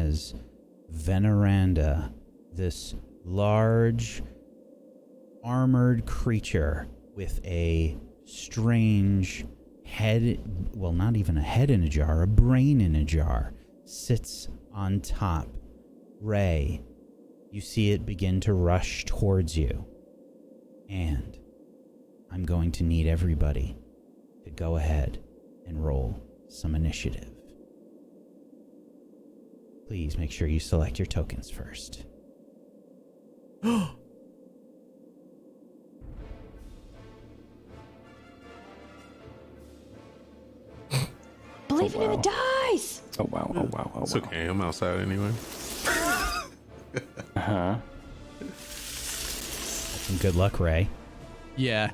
as Veneranda, this large armored creature with a strange head, well, not even a head in a jar, a brain in a jar, sits on top. Rhey, you see it begin to rush towards you. And I'm going to need everybody to go ahead and roll some initiative. Please make sure you select your tokens first. Believing in the dice! Oh, wow. Oh, wow. Oh, It's wow. okay. I'm outside anyway. Uh-huh. Some good luck, Rhey. Yeah.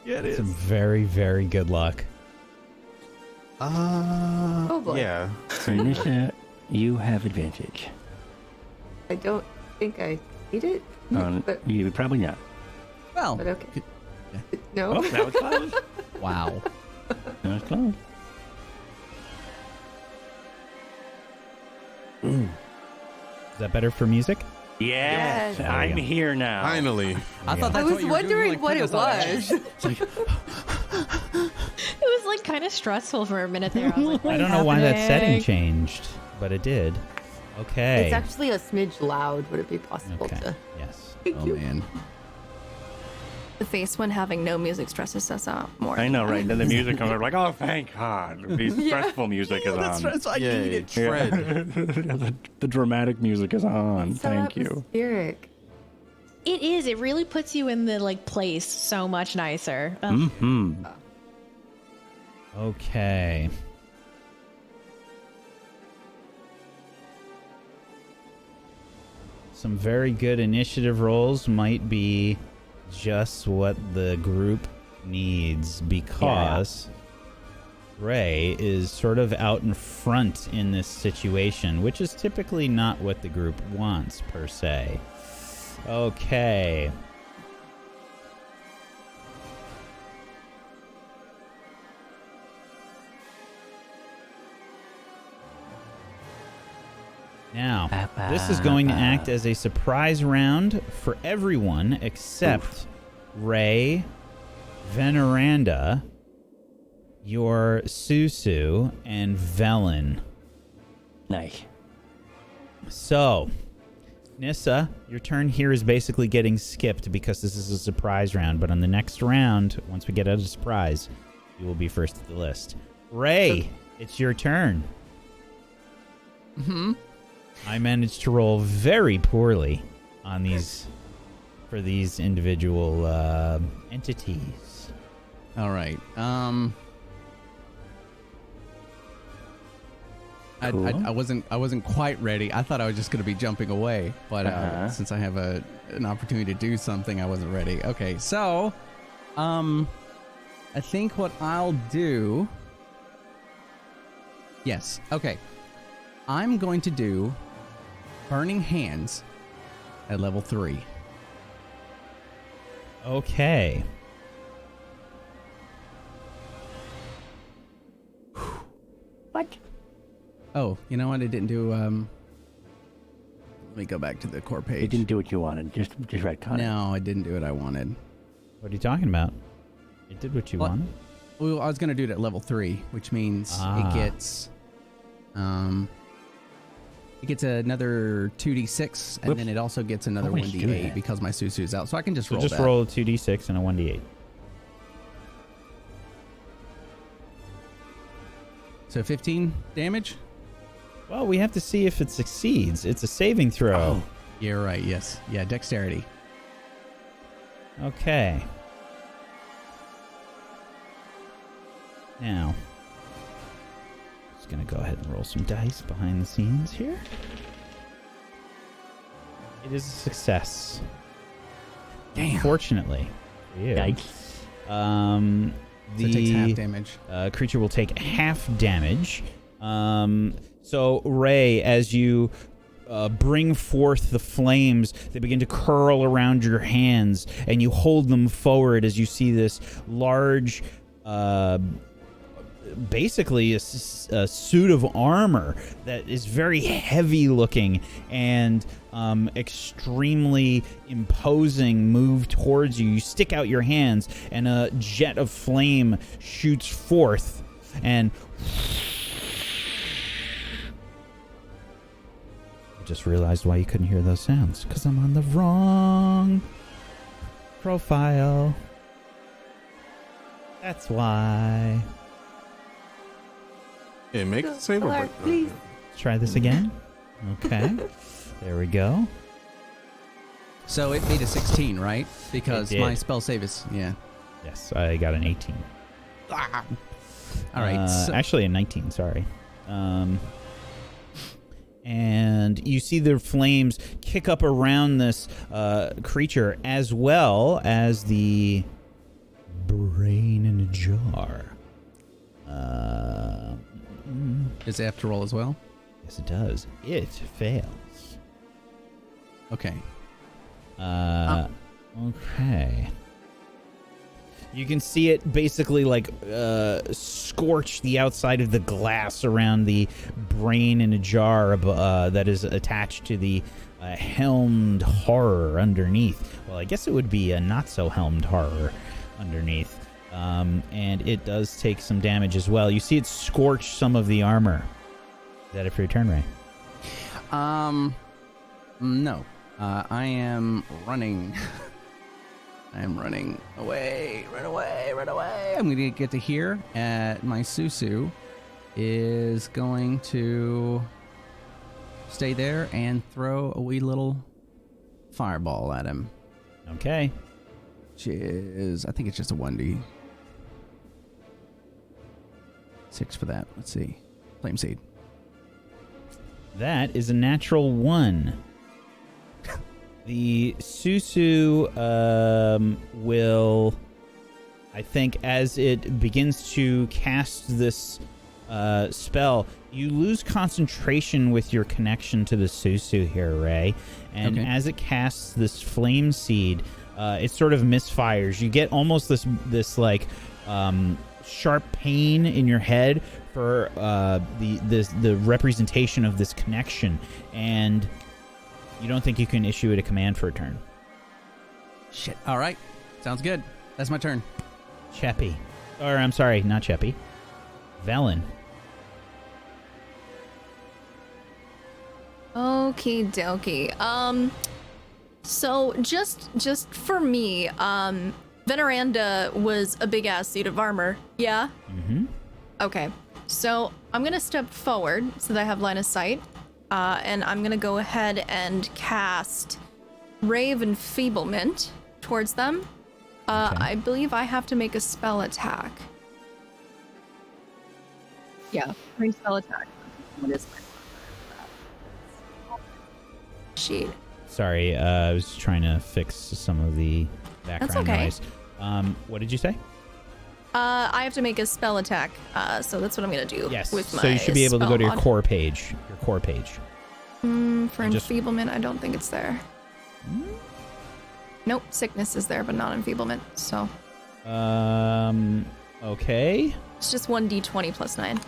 Yeah, it is. Some very, very good luck. Oh boy. Yeah. So, Nissa, you have advantage. I don't think I need it. But You probably not. Well, But okay. Yeah. No. Oh, that was close. wow. That was close. Is that better for music? Yes, Yes. I'm here now. Finally. I thought I that's was what you were wondering doing, what it I saw that. was. It's like, It was like kind of stressful for a minute there. I, was like, I "What's don't know why that setting happening?" changed, but it did. Okay. It's actually a smidge loud. Would it be possible Okay. to? Yes. Thank oh you. man. The face when having no music stresses us out more. I know, right? Then the music comes up like, oh, thank God. The stressful music is on. That's I need it. Yeah. The dramatic music is on. So Thank you. atmospheric. It is. It really puts you in the like place so much nicer. Mm-hmm. Okay. Some very good initiative rolls might be just what the group needs because Rhey is sort of out in front in this situation, which is typically not what the group wants per se. Okay. Now, this is going to act as a surprise round for everyone except Rhey, Veneranda, your Susu, and Velen. Nice. So, Nissa, your turn here is basically getting skipped because this is a surprise round. But on the next round, once we get out of surprise, you will be first at the list. Rhey, it's your turn. Mm-hmm. I managed to roll very poorly on these for these individual entities. All right. Cool. I wasn't quite ready. I thought I was just going to be jumping away, but since I have an opportunity to do something, I wasn't ready. Okay, so I think what I'll do. Yes. Okay. I'm going to do Burning Hands at level 3. Okay. What? Oh, you know what? I didn't do. Let me go back to the core page. You didn't do what you wanted. Just retcon it. No, I didn't do what I wanted. What are you talking about? It did what you What? wanted? Well, I was going to do it at level 3, which means it gets another 2d6, and Whoops. then it also gets another Always do 1d8 that. because my Susu's out. So I can just So roll just that. roll a 2d6 and a 1d8. So 15 damage? Well, we have to see if it succeeds. It's a saving throw. Oh, you're right. Yes. Yeah, dexterity. Okay. Now, just gonna go ahead and roll some dice behind the scenes here. It is a success. Damn. Fortunately for you. Yikes. So it takes half damage. Creature will take half damage. So Rhey, as you bring forth the flames, they begin to curl around your hands, and you hold them forward as you see this large basically a suit of armor that is very heavy looking and extremely imposing move towards you. You stick out your hands and a jet of flame shoots forth, and I just realized why you couldn't hear those sounds, because I'm on the wrong profile. That's why. Yeah, make the save or break. Please. Let's try this again. Okay. There we go. So it made a 16, right? Because It did. my spell save is, yeah. Yes, I got an 18. All right. So, Actually, a 19, sorry. And you see the flames kick up around this creature, as well as the brain in a jar. does it have to roll as well? Yes, it does. It fails. Okay. Okay. You can see it basically like scorch the outside of the glass around the brain in a jar that is attached to the helmed horror underneath. Well, I guess it would be a not so helmed horror underneath. And it does take some damage as well. You see it scorch some of the armor. Is that it for your turn, Rey? No. I am running. I am running away. Run away. Run away. I'm going to get to here. My Susu is going to stay there and throw a wee little fireball at him. Okay. Which is, I think it's just a 1d6 for that. Let's see. Flame Seed. That is a natural 1. The Susu will, I think, as it begins to cast this spell, you lose concentration with your connection to the Susu here, Rey. And Okay. as it casts this flame seed, it sort of misfires. You get almost this like sharp pain in your head for the representation of this connection, and you don't think you can issue it a command for a turn. Shit. All right. Sounds good. That's my turn. Cheppy. Or, I'm sorry, not Cheppy. Velen. Okie dokie. So just for me, Veneranda was a big ass suit of armor. Yeah? Mm-hmm. Okay. So I'm gonna step forward so that I have line of sight. And I'm gonna go ahead and cast Ray of Enfeeblement towards them. Okay. I believe I have to make a spell attack. Yeah, free spell attack. What is my sheet? Sorry, I was trying to fix some of the background okay. noise. What did you say? I have to make a spell attack, so that's what I'm gonna do. Yes. With my So you should be able to go to your spell core page. Your core page. mod. For just- enfeeblement, I don't think it's there. Nope, sickness is there, but not enfeeblement. So Okay. it's just 1d20 plus 9.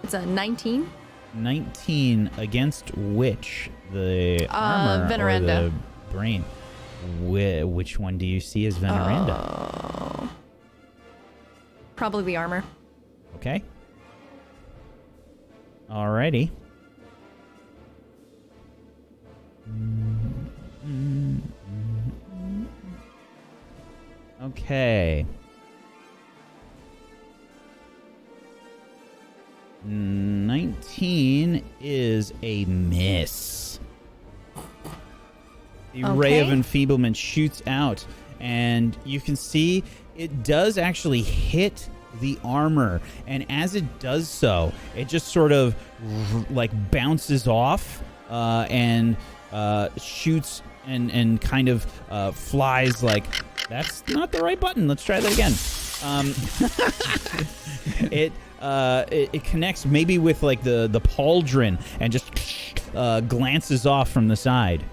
It's a 19. 19 against which? The armor Veneranda. or the brain? Which one do you see as Veneranda? Oh. Probably the armor. Okay. Alrighty. Okay. 19 is a miss. The ray of Okay. enfeeblement shoots out, and you can see it does actually hit the armor, and as it does so, it just sort of like bounces off and shoots and kind of flies like, that's not the right button. Let's try that again. It connects maybe with like the pauldron and just glances off from the side.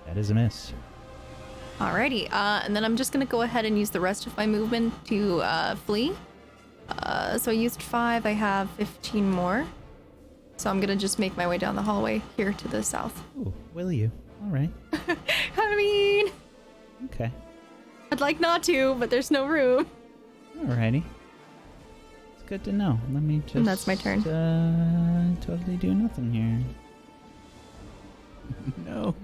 That is a miss. Alrighty, and then I'm just gonna go ahead and use the rest of my movement to flee. So I used 5. I have 15 more. So I'm gonna just make my way down the hallway here to the south. Ooh, will you? All right. I mean, Okay. I'd like not to, but there's no room. Alrighty. It's good to know. Let me just... And that's my turn. Totally do nothing here. No.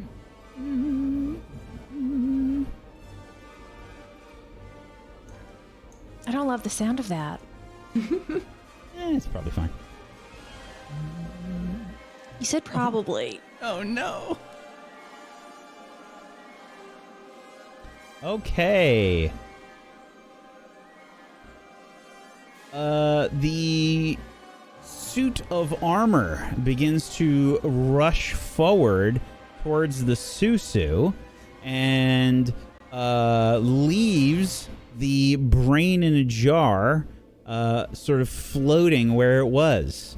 I don't love the sound of that. It's probably fine. You said probably. Oh no. Okay. The suit of armor begins to rush forward towards the Susu and leaves the brain in a jar sort of floating where it was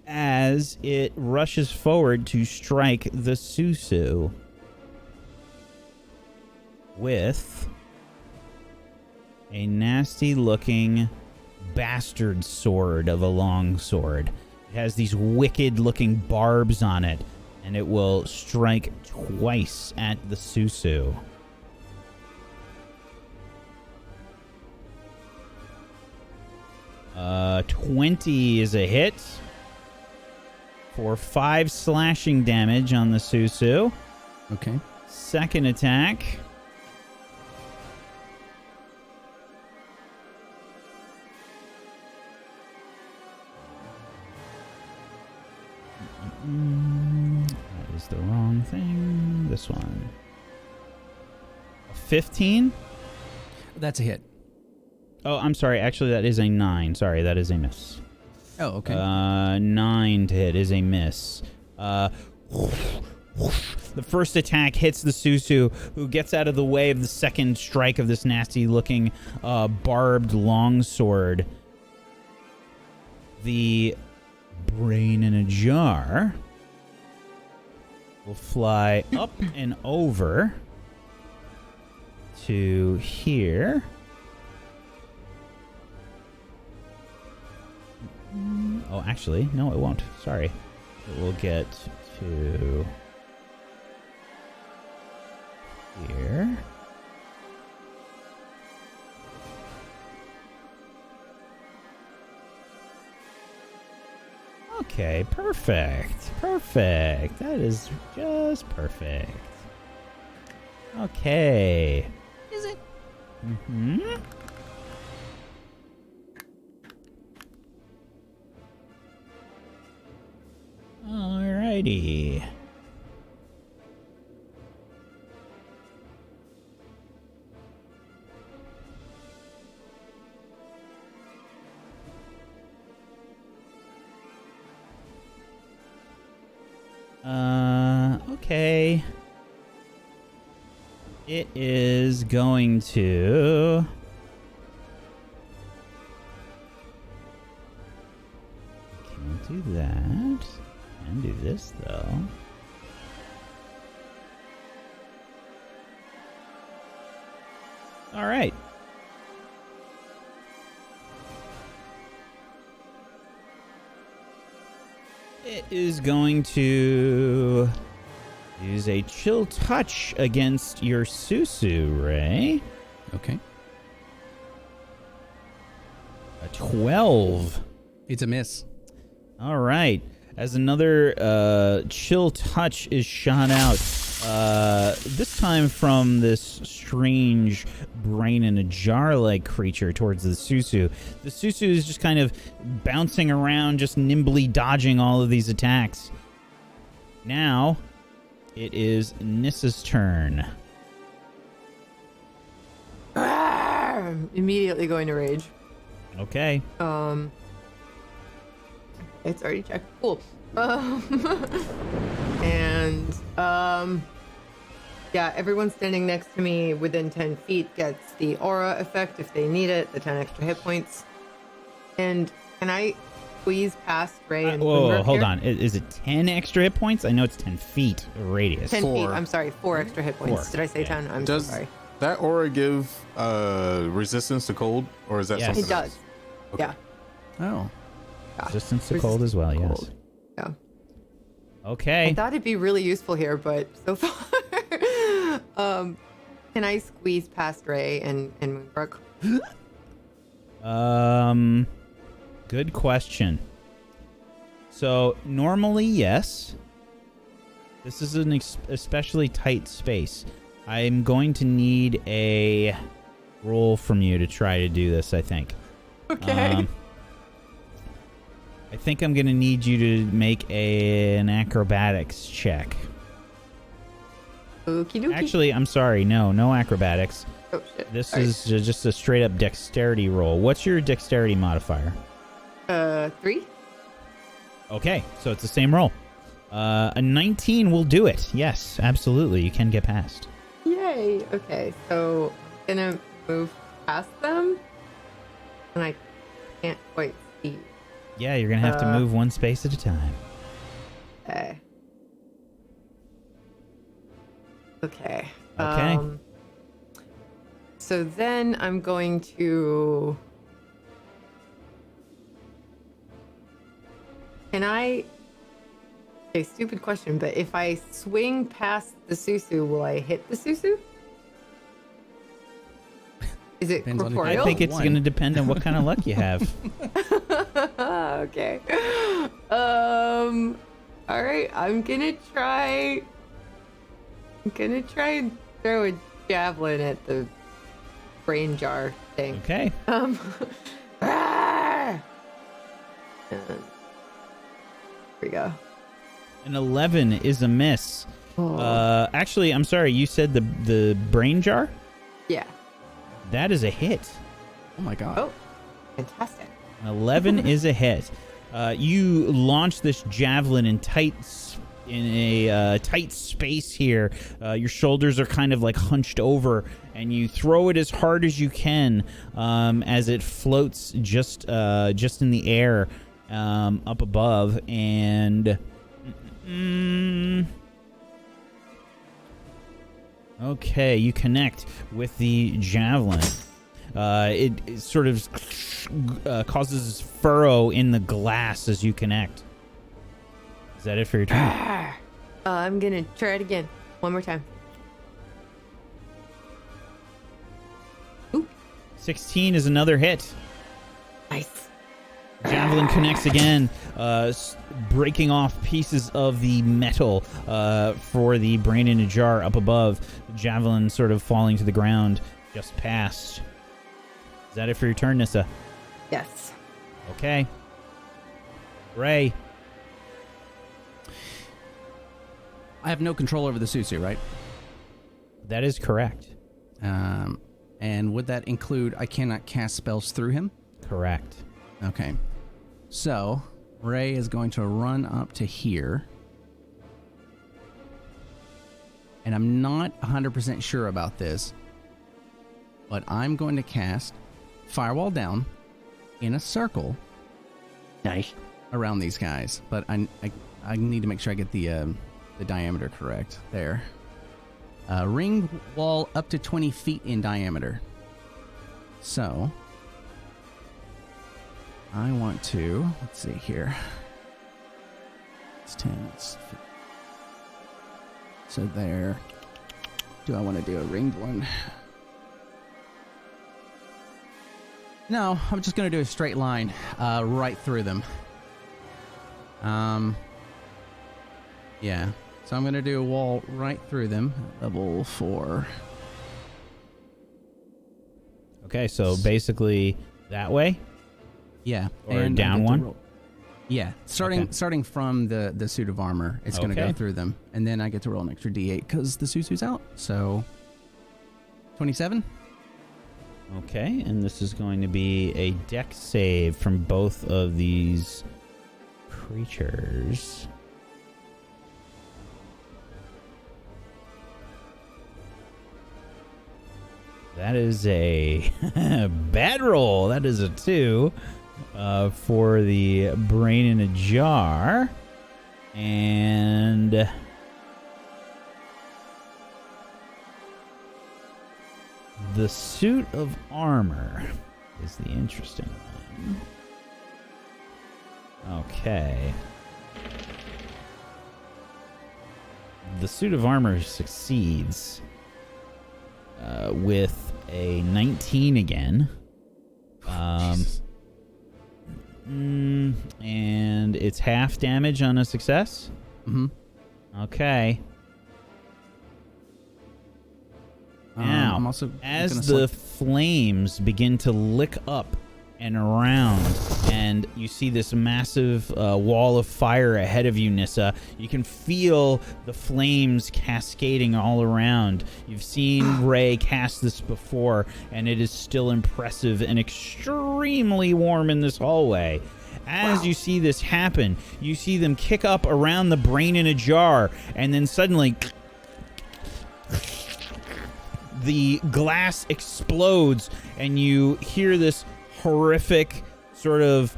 as it rushes forward to strike the Susu with a nasty looking bastard sword of a long sword. It has these wicked looking barbs on it, and it will strike twice at the Susu. Uh, 20 is a hit for 5 slashing damage on the Susu. Okay. Second attack. That is the wrong thing. This one. 15? That's a hit. Oh, I'm sorry. Actually, that is a 9. Sorry, that is a miss. Oh, okay. 9 to hit is a miss. The first attack hits the Susu, who gets out of the way of the second strike of this nasty-looking barbed longsword. The brain in a jar will fly up and over to here. Oh, actually, no, it won't. Sorry. It will get to here. Okay, perfect. Perfect. That is just perfect. Okay. Is it? Mm-hmm. Alrighty. Okay. It is going to... Can't do that. Can do this, though. All right. It is going to use a chill touch against your Susu, Rhey. Okay. A 12. It's a miss. All right. As another chill touch is shot out, this time from this strange brain in a jar-like creature towards the Susu. The Susu is just kind of bouncing around, just nimbly dodging all of these attacks. Now, it is Nissa's turn. Immediately going to rage. Okay. It's already checked. Cool. And yeah, everyone standing next to me within 10 feet gets the aura effect if they need it, the 10 extra hit points. And can I squeeze past Rhey and Whoa, hold here? on. Is it 10 extra hit points? I know it's 10 feet radius. 10 feet. 4. I'm sorry, 4 extra hit points. 4. Did I say Yeah. 10? I'm Does so sorry. that aura give resistance to cold, or is that Yes. something It does. else? Okay. Yeah. Oh. Resistance to cold as well, yes. Yeah. Okay. I thought it'd be really useful here, but so far, can I squeeze past Rhey and Moonbrook? Good question. So normally, yes. This is an especially tight space. I'm going to need a roll from you to try to do this, I think. Okay. I think I'm going to need you to make an acrobatics check. Okie dokie. Actually, I'm sorry. No acrobatics. Oh, shit. This All right. is just a straight up dexterity roll. What's your dexterity modifier? 3. Okay, so it's the same roll. A 19 will do it. Yes, absolutely. You can get past. Yay. Okay, so I'm gonna move past them, and I can't quite see. Yeah, you're going to have to move one space at a time. Okay. Okay. Okay. So then I'm going to. Can I? Okay, stupid question, but if I swing past the Susu, will I hit the Susu? Is it Depends on if you- corporeal? I think it's One. going to depend on what kind of luck you have. Okay. All right. I'm gonna try and throw a javelin at the brain jar thing. Okay. Here we go. An 11 is a miss. Oh. Actually, I'm sorry. You said the brain jar? Yeah. That is a hit. Oh my god. Oh, fantastic. An 11 is a hit. You launch this javelin in a tight space here. Your shoulders are kind of like hunched over, and you throw it as hard as you can as it floats just in the air up above. And okay, you connect with the javelin. It sort of causes furrow in the glass as you connect. Is that it for your turn? I'm gonna try it again. One more time. 16 is another hit. Nice. Javelin connects again, breaking off pieces of the metal for the brain in a jar up above. The javelin sort of falling to the ground just past. Is that it for your turn, Nissa? Yes. Okay. Rhey. I have no control over the Susu, right? That is correct. And would that include I cannot cast spells through him? Correct. Okay. So, Rhey is going to run up to here. And I'm not 100% sure about this, but I'm going to cast Firewall Down in a circle. Nice. Around these guys. But I need to make sure I get the diameter correct. There. Ring wall up to 20 feet in diameter. So, I want to, let's see here. It's 10. So there. Do I want to do a ringed one? No, I'm just going to do a straight line right through them. Yeah. So I'm going to do a wall right through them. Level 4. Okay, so basically that way? Yeah. Or and down I get to one? roll. Yeah. Starting from the suit of armor, it's going to go Okay. through them. And then I get to roll an extra d8 because the Susu's out. So 27? Okay, and this is going to be a dex save from both of these creatures. That is a bad roll. That is a 2 for the brain in a jar. And The suit of armor is the interesting one. Okay. The suit of armor succeeds with a 19 again. And it's half damage on a success? Mm-hmm. Okay. Now, I'm also as the flames begin to lick up and around, and you see this massive wall of fire ahead of you, Nissa, you can feel the flames cascading all around. You've seen Rhey cast this before, and it is still impressive and extremely warm in this hallway. As you see this happen, you see them kick up around the brain in a jar, and then suddenly the glass explodes, and you hear this horrific sort of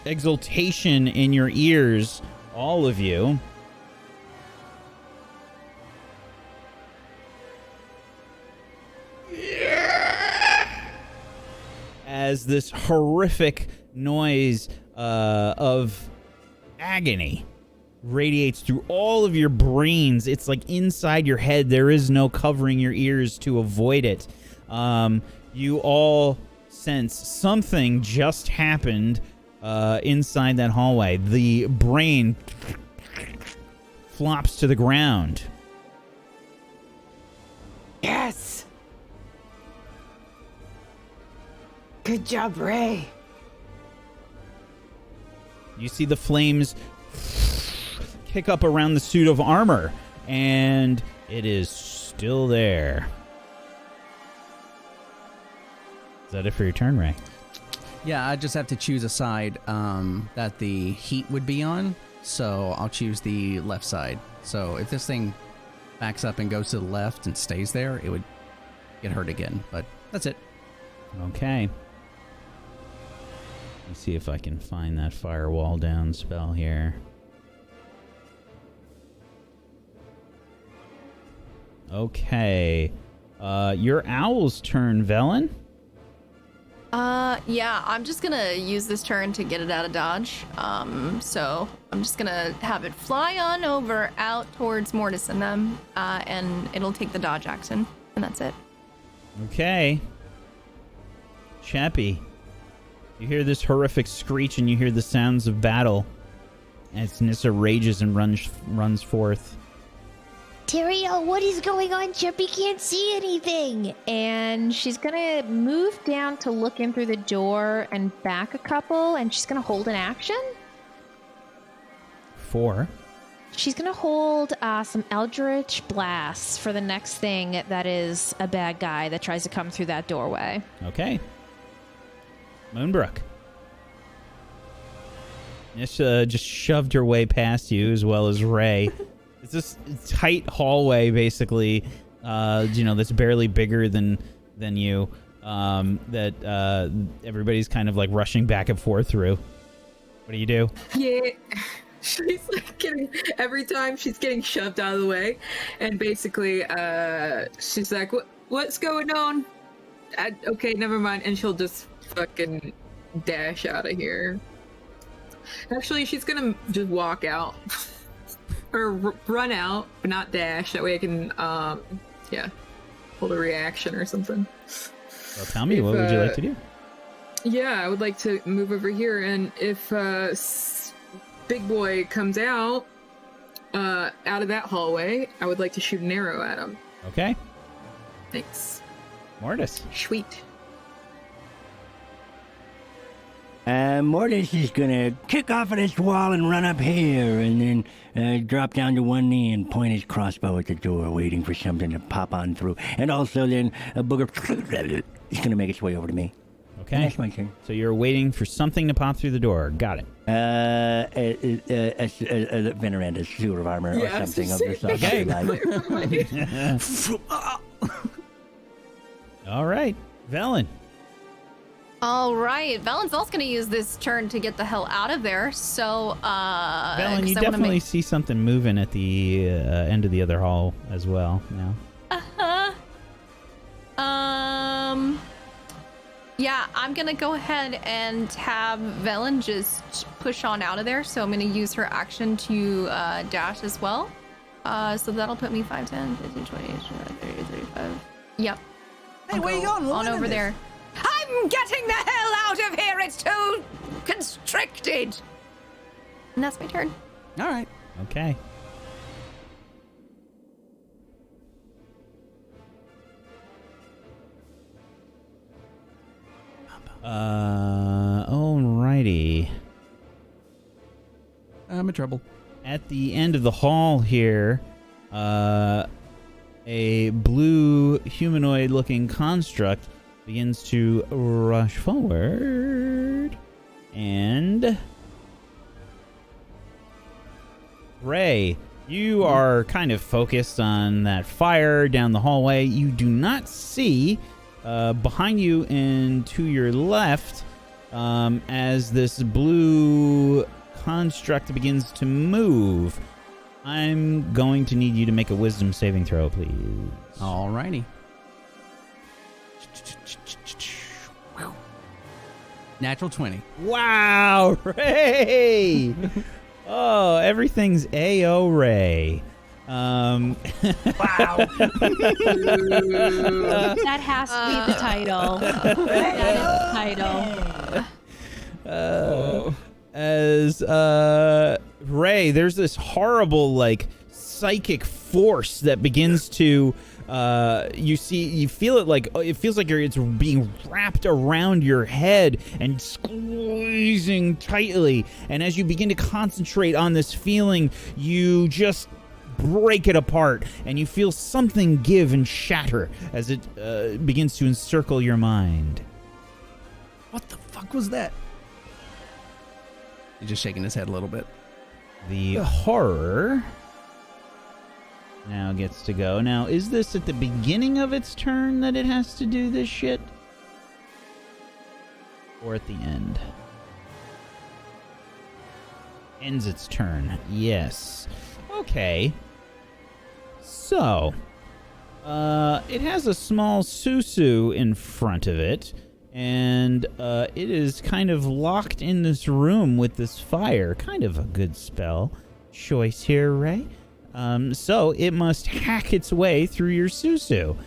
exultation in your ears, all of you. As this horrific noise of agony radiates through all of your brains. It's like inside your head. There is no covering your ears to avoid it. You all sense something just happened inside that hallway. The brain flops to the ground. Yes! Good job, Rhey. You see the flames kick up around the suit of armor, and it is still there. Is that it for your turn, Rhey? Yeah, I just have to choose a side that the heat would be on, so I'll choose the left side. So if this thing backs up and goes to the left and stays there, it would get hurt again, but that's it. Okay. Let me see if I can find that firewall down spell here. Okay. Your owl's turn, Velen. Yeah, I'm just gonna use this turn to get it out of dodge. So I'm just gonna have it fly on over out towards Mortis and them, and it'll take the dodge action, and that's it. Okay. Chappie, you hear this horrific screech, and you hear the sounds of battle as Nissa rages and runs forth. Tyrio, what is going on? Chippy can't see anything. And she's gonna move down to look in through the door and back a couple, and she's gonna hold an action. 4. She's gonna hold some Eldritch blasts for the next thing that is a bad guy that tries to come through that doorway. Okay. Moonbrook. Nissa just shoved her way past you, as well as Rhey. It's this tight hallway, basically, that's barely bigger than you, that everybody's kind of like rushing back and forth through. What do you do? Yeah, she's like every time she's getting shoved out of the way, and basically, she's like, "What's going on?" Okay, never mind, and she'll just fucking dash out of here. Actually, she's gonna just walk out. Or run out, but not dash. That way I can, hold a reaction or something. Well, tell me, what would you like to do? Yeah, I would like to move over here, and if Big Boy comes out of that hallway, I would like to shoot an arrow at him. Okay. Thanks. Mortis. Sweet. Mortis is gonna kick off of this wall and run up here, and then drop down to one knee and point his crossbow at the door, waiting for something to pop on through. And also then a booger is gonna make its way over to me. Okay. That's my turn. So you're waiting for something to pop through the door. Got it. Veneranda's suit of armor or something of the sort. All right. Velen. All right, Valen's also going to use this turn to get the hell out of there. So, Velen, you definitely see something moving at the end of the other hall as well now. Yeah, I'm gonna go ahead and have Velen just push on out of there. So I'm gonna use her action to dash as well. So that'll put me 5, 10, 15, 20, 30, 35. Yep. Hey, where you going? On over there. I'm getting the hell out of here. It's too constricted. And that's my turn. All right. Okay. Alrighty. I'm in trouble. At the end of the hall here, a blue humanoid-looking construct begins to rush forward, and Rhey, you are kind of focused on that fire down the hallway. You do not see behind you and to your left as this blue construct begins to move. I'm going to need you to make a wisdom saving throw, please. Alrighty. Natural 20. Wow, Rhey! Oh, everything's A.O. Rhey. Wow. That has to be the title. That is the title. As Rhey, there's this horrible like psychic force that begins to you feel it like it feels like it's being wrapped around your head and squeezing tightly, and as you begin to concentrate on this feeling, you just break it apart and you feel something give and shatter as it begins to encircle your mind. What the fuck was that? He's just shaking his head a little bit. The horror now gets to go. Now, is this at the beginning of its turn that it has to do this shit? Or at the end? Ends its turn. Yes. Okay. So, it has a small Susu in front of it, and it is kind of locked in this room with this fire. Kind of a good spell choice here, Rhey. So it must hack its way through your Susu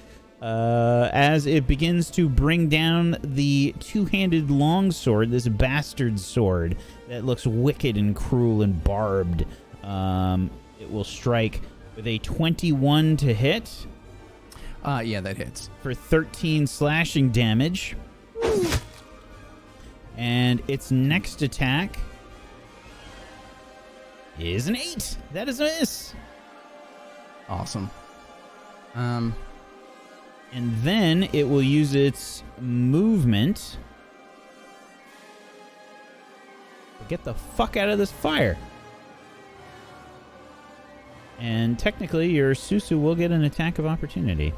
as it begins to bring down the two-handed longsword, this bastard sword that looks wicked and cruel and barbed. It will strike with a 21 to hit. Yeah, that hits. For 13 slashing damage. And its next attack is an 8. That is a miss. Awesome. And then it will use its movement to get the fuck out of this fire. And technically, your Susu will get an attack of opportunity.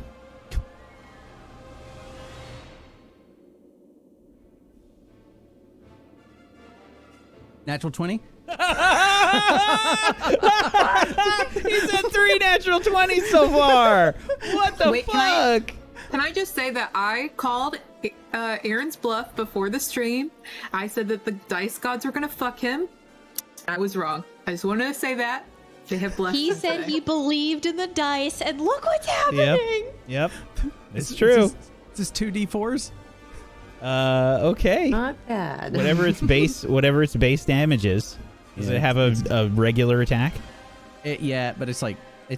Natural 20? He's had 3 natural 20s so far. What the fuck? Can I just say that I called Aaron's bluff before the stream? I said that the dice gods were gonna fuck him. I was wrong. I just wanted to say that. They have blessed He him said today. he believed in the dice, and look what's happening. Yep. It's true. Is this 2d4s? Okay. Not bad. Whatever its base damage is. Does it have a regular attack? Yeah, but it's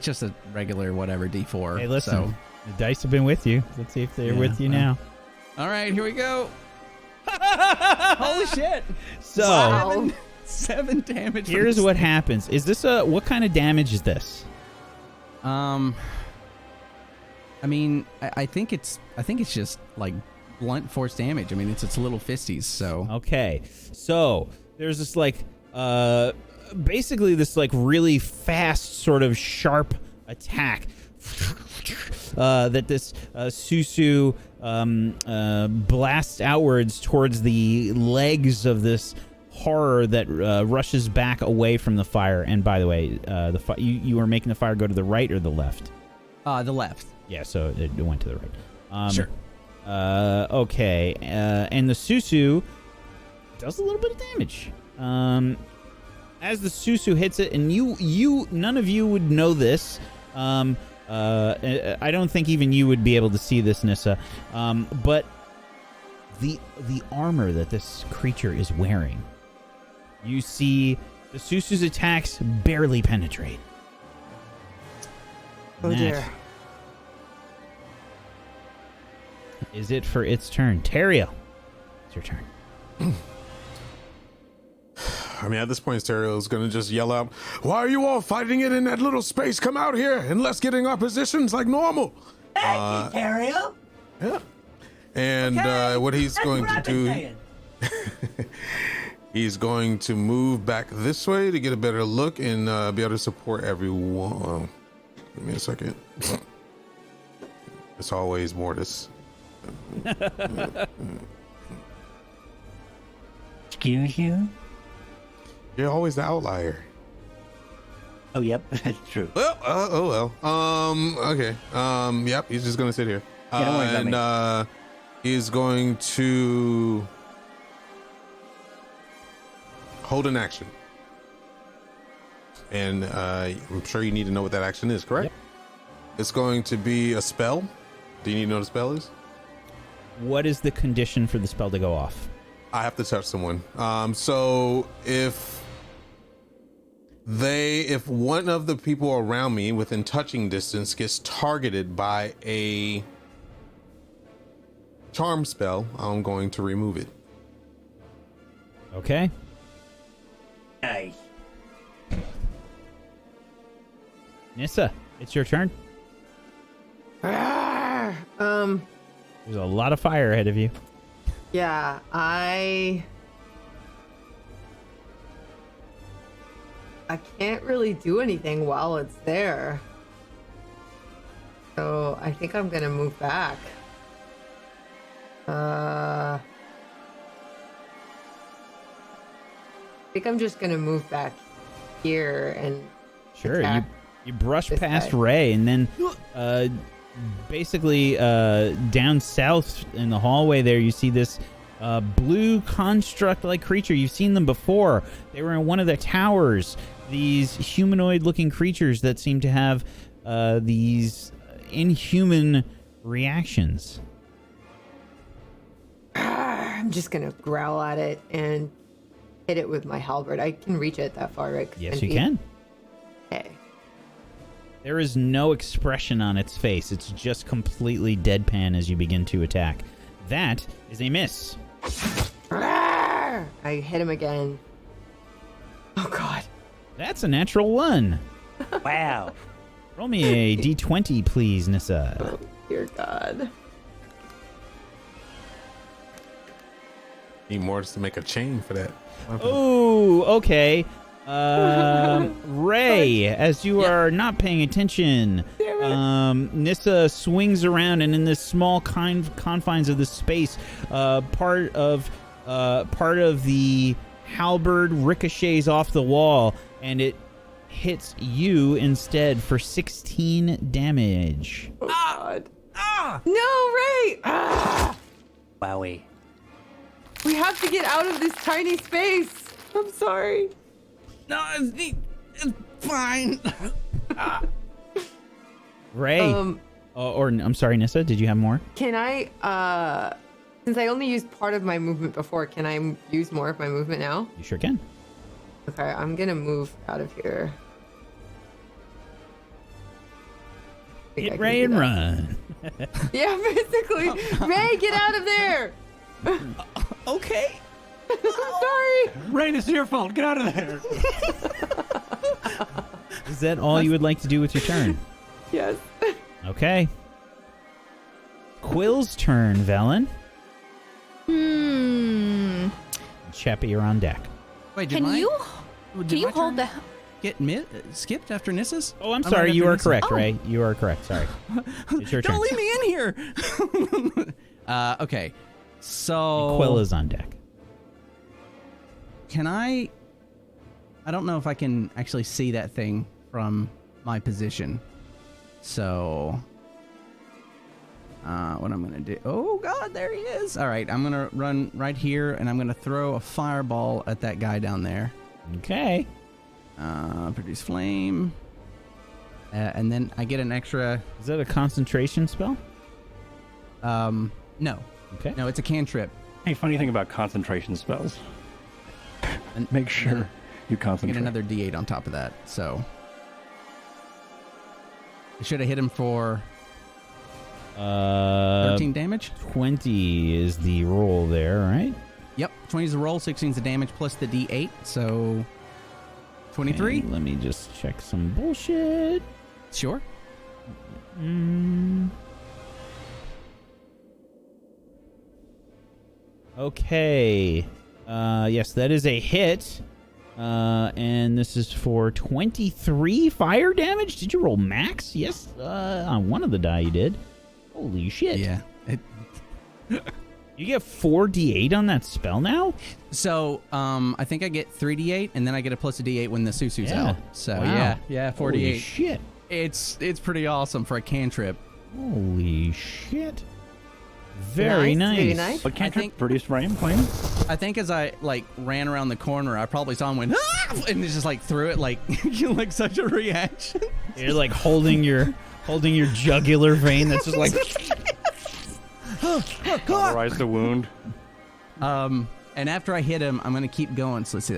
just a regular whatever d4. Hey, listen. So. The dice have been with you. Let's see if they're with you now. All right, here we go. Holy shit. So, Wow. 7 damage. here's what happens. Is this what kind of damage is this? I mean, I think it's just like blunt force damage. I mean, it's little fisties, so. Okay. So, there's this basically this really fast sort of sharp attack that this Susu blasts outwards towards the legs of this horror that rushes back away from the fire. And by the way, you were making the fire go to the right or the left? The left. Yeah, so it went to the right. Sure. Okay. And the Susu does a little bit of damage. As the Susu hits it, and none of you would know this. I don't think even you would be able to see this, Nissa. But the armor that this creature is wearing, you see the Susu's attacks barely penetrate. Oh dear. Is it for its turn? Terrio, it's your turn. I mean, at this point, Stereo is going to just yell out, "Why are you all fighting it in that little space? Come out here and let's get in our positions like normal." Thank you, Terrio. Yeah. And what he's going to do, he's going to move back this way to get a better look and be able to support everyone. Give me a second. It's always Mortis. Excuse you? You're always the outlier. Oh, yep, that's true. Well, okay. Yep, he's just gonna sit here. Yeah, don't worry about me. And he's going to hold an action. And I'm sure you need to know what that action is, correct? Yep. It's going to be a spell. Do you need to know what the spell is? What is the condition for the spell to go off? I have to touch someone. So if one of the people around me within touching distance gets targeted by a charm spell, I'm going to remove it. Okay. Nice. Nissa, it's your turn. There's a lot of fire ahead of you. Yeah, I can't really do anything while it's there. So I think I'm gonna move back. I think I'm just gonna move back here and Sure, attack you brush this past guy. Rhey, and then basically down south in the hallway there, you see this blue construct-like creature. You've seen them before. They were in one of the towers. These humanoid-looking creatures that seem to have these inhuman reactions. I'm just gonna growl at it and hit it with my halberd. I can reach it that far, right? 'Cause Yes, 10 you feet. can. Okay. There is no expression on its face. It's just completely deadpan as you begin to attack. That is a miss. I hit him again. Oh god. That's a natural 1. Wow. Roll me a d20, please, Nissa. Oh dear god. Need Mortis to make a chain for that. Oh, okay. Rhey, as you are not paying attention, Nissa swings around, and in this small confines of this space, part of the halberd ricochets off the wall, and it hits you instead for 16 damage. Oh god. No, Rhey! Wowie. We have to get out of this tiny space. I'm sorry. No, it's fine. Rhey, or I'm sorry, Nissa, did you have more? Can I, since I only used part of my movement before, can I use more of my movement now? You sure can. Okay, I'm gonna move out of here. Hit Rhey and run. Yeah, basically. Rhey, get out of there! Okay. Sorry. Rain, it's your fault. Get out of there. Is that all you would like to do with your turn? Yes. Okay. Quill's turn, Velen. Chappie, you're on deck. Wait, did Can my- you did can you my hold turn the get skipped after Nissa's? Oh, I'm right sorry. You after are Nissa. correct, Oh. Rhey. You are correct. Sorry. It's your turn. Don't leave me in here. Okay. So Quill is on deck. Can I don't know if I can actually see that thing from my position. So what I'm gonna do. Oh God, there he is. All right, I'm gonna run right here, and I'm gonna throw a fireball at that guy down there. Okay. Produce flame, and then I get an extra. Is that a concentration spell? No. Okay. No, it's a cantrip. Hey, funny thing about concentration spells. And Make sure you concentrate. get another D8 on top of that. So I should have hit him for 13 damage. 20 is the roll there, right? Yep, 20 is the roll, 16 is the damage plus the D8, so 23. Okay, let me just check some bullshit. Sure. Okay. Yes, that is a hit. And this is for 23 fire damage. Did you roll max? Yes. On one of the die you did. Holy shit. Yeah. You get 4d8 on that spell now? So, I think I get 3d8, and then I get a plus a d8 when the Susu's Yeah. out. So, Wow. yeah, 4d8. Holy shit. It's pretty awesome for a cantrip. Holy shit. Very nice. Very nice. But can't I think- produce flame? I think as I ran around the corner, I probably saw him went ah! And just threw it like such a reaction. You're like holding your jugular vein that's just like Cauterize the wound. And after I hit him, I'm gonna keep going. So let's see,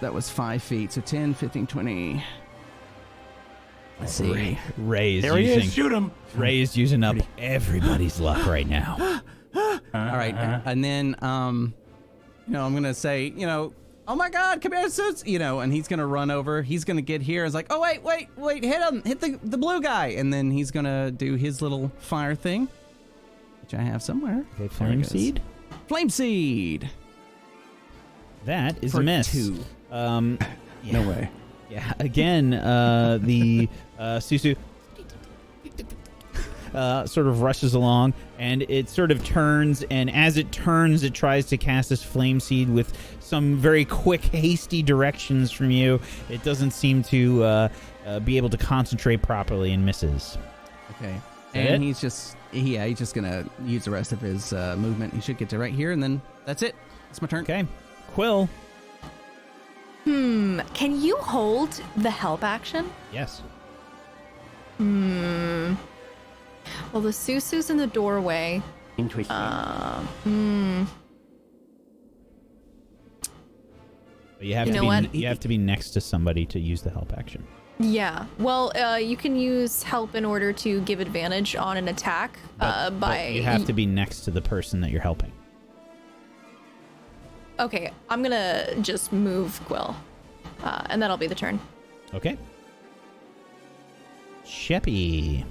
that was 5 feet. So 10, 15, 20. Let's see. Ray is There he using is. Shoot him. Ray is using up everybody's luck right now. All right, and then I'm gonna say, oh my God, come here, Suits, and he's gonna run over. He's gonna get here. It's like, oh wait, hit him, hit the blue guy, and then he's gonna do his little fire thing, which I have somewhere. Okay, flame seed. Flame seed. That is For a miss. 2. Yeah. No way. Yeah. Again, the Susu sort of rushes along, and it sort of turns, and as it turns, it tries to cast this flame seed with some very quick, hasty directions from you. It doesn't seem to be able to concentrate properly and misses. Okay. that And it? he's just gonna use the rest of his movement. He should get to right here, and then that's it. It's my turn. Okay. Quill. Can you hold the help action? Yes. Well, the Susu's in the doorway. Interesting. But you have You to know be what? you have to be next to somebody to use the help action. Yeah. Well, you can use help in order to give advantage on an attack But you have to be next to the person that you're helping. Okay, I'm gonna just move Quill, and that'll be the turn. Okay. Sheppy.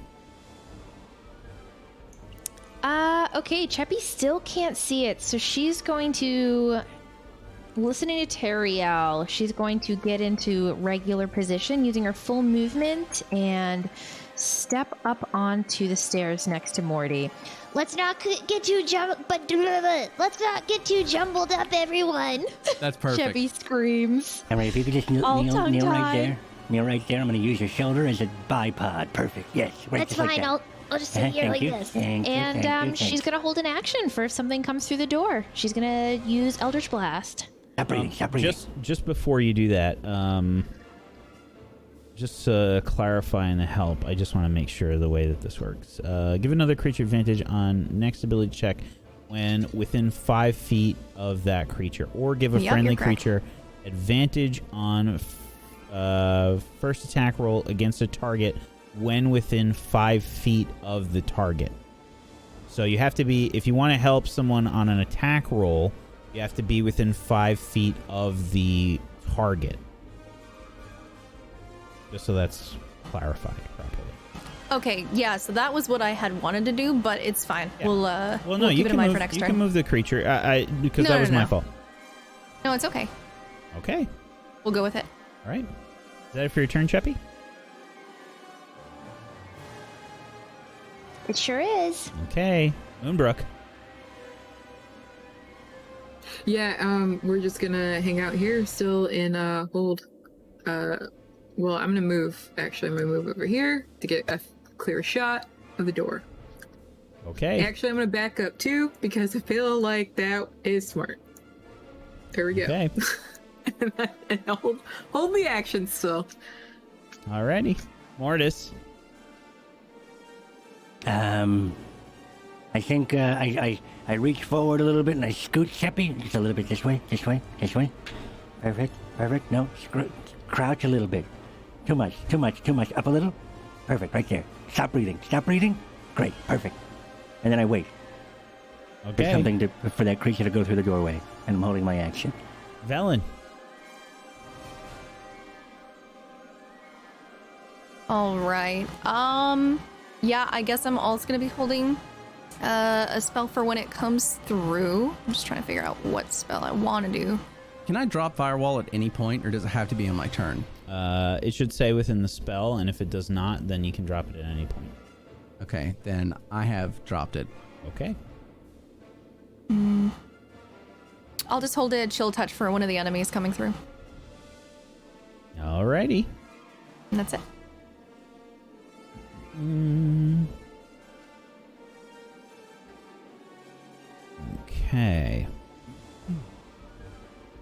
Okay, Cheppy still can't see it, so she's going to, listening to Teriel, she's going to get into regular position using her full movement and step up onto the stairs next to Morty. Let's not get too let's not get too jumbled up, everyone. That's perfect. Cheppy screams. All right, if you could just All kneel right tongue-tied. there. Kneel right there. I'm going to use your shoulder as a bipod. Perfect. Yes. Right, That's just like fine. that. I'll just sit here Thank like you. this. Thank you, And thank you, she's thank you. going to hold an action for if something comes through the door. She's going to use Eldritch Blast. Stop breathing. Stop breathing. Just before you do that, just clarifying the help, I just want to make sure the way that this works. Give another creature advantage on next ability check when within 5 feet of that creature, or give a Yep, friendly you're correct. creature advantage on first attack roll against a target when within 5 feet of the target. So you have to be, if you want to help someone on an attack roll, you have to be within 5 feet of the target. Just so that's clarified properly. Okay, yeah. So that was what I had wanted to do, but it's fine. Yeah. We'll Well, no, we'll you keep it in can mind move. for next You turn. can move the creature. Because No, that no, was my no. fault. No, it's okay. Okay. We'll go with it. All right. Is that it for your turn, Cheppy? It sure is. Okay. Moonbrook. Yeah, we're just gonna hang out here, still in hold. Well, I'm gonna move. Actually, I'm gonna move over here to get a clear shot. of the door. Okay. Actually, I'm going to back up too because I feel like that is smart. There we go. Okay. And I'll hold the action still. Alrighty. Mortis. I think I reach forward a little bit and I scoot Sheppy just a little bit this way. Perfect. No, crouch a little bit. Too much. Up a little. Perfect, right there. Stop breathing. Great, perfect. And then I wait. Okay. For something for that creature to go through the doorway, and I'm holding my action. Velen. All right. Yeah, I guess I'm also gonna be holding a spell for when it comes through. I'm just trying to figure out what spell I want to do. Can I drop Firewall at any point, or does it have to be on my turn? It should say within the spell, and if it does not, then you can drop it at any point. Okay, then I have dropped it. Okay. I'll just hold a chill touch for one of the enemies coming through. Alrighty. And that's it. Okay.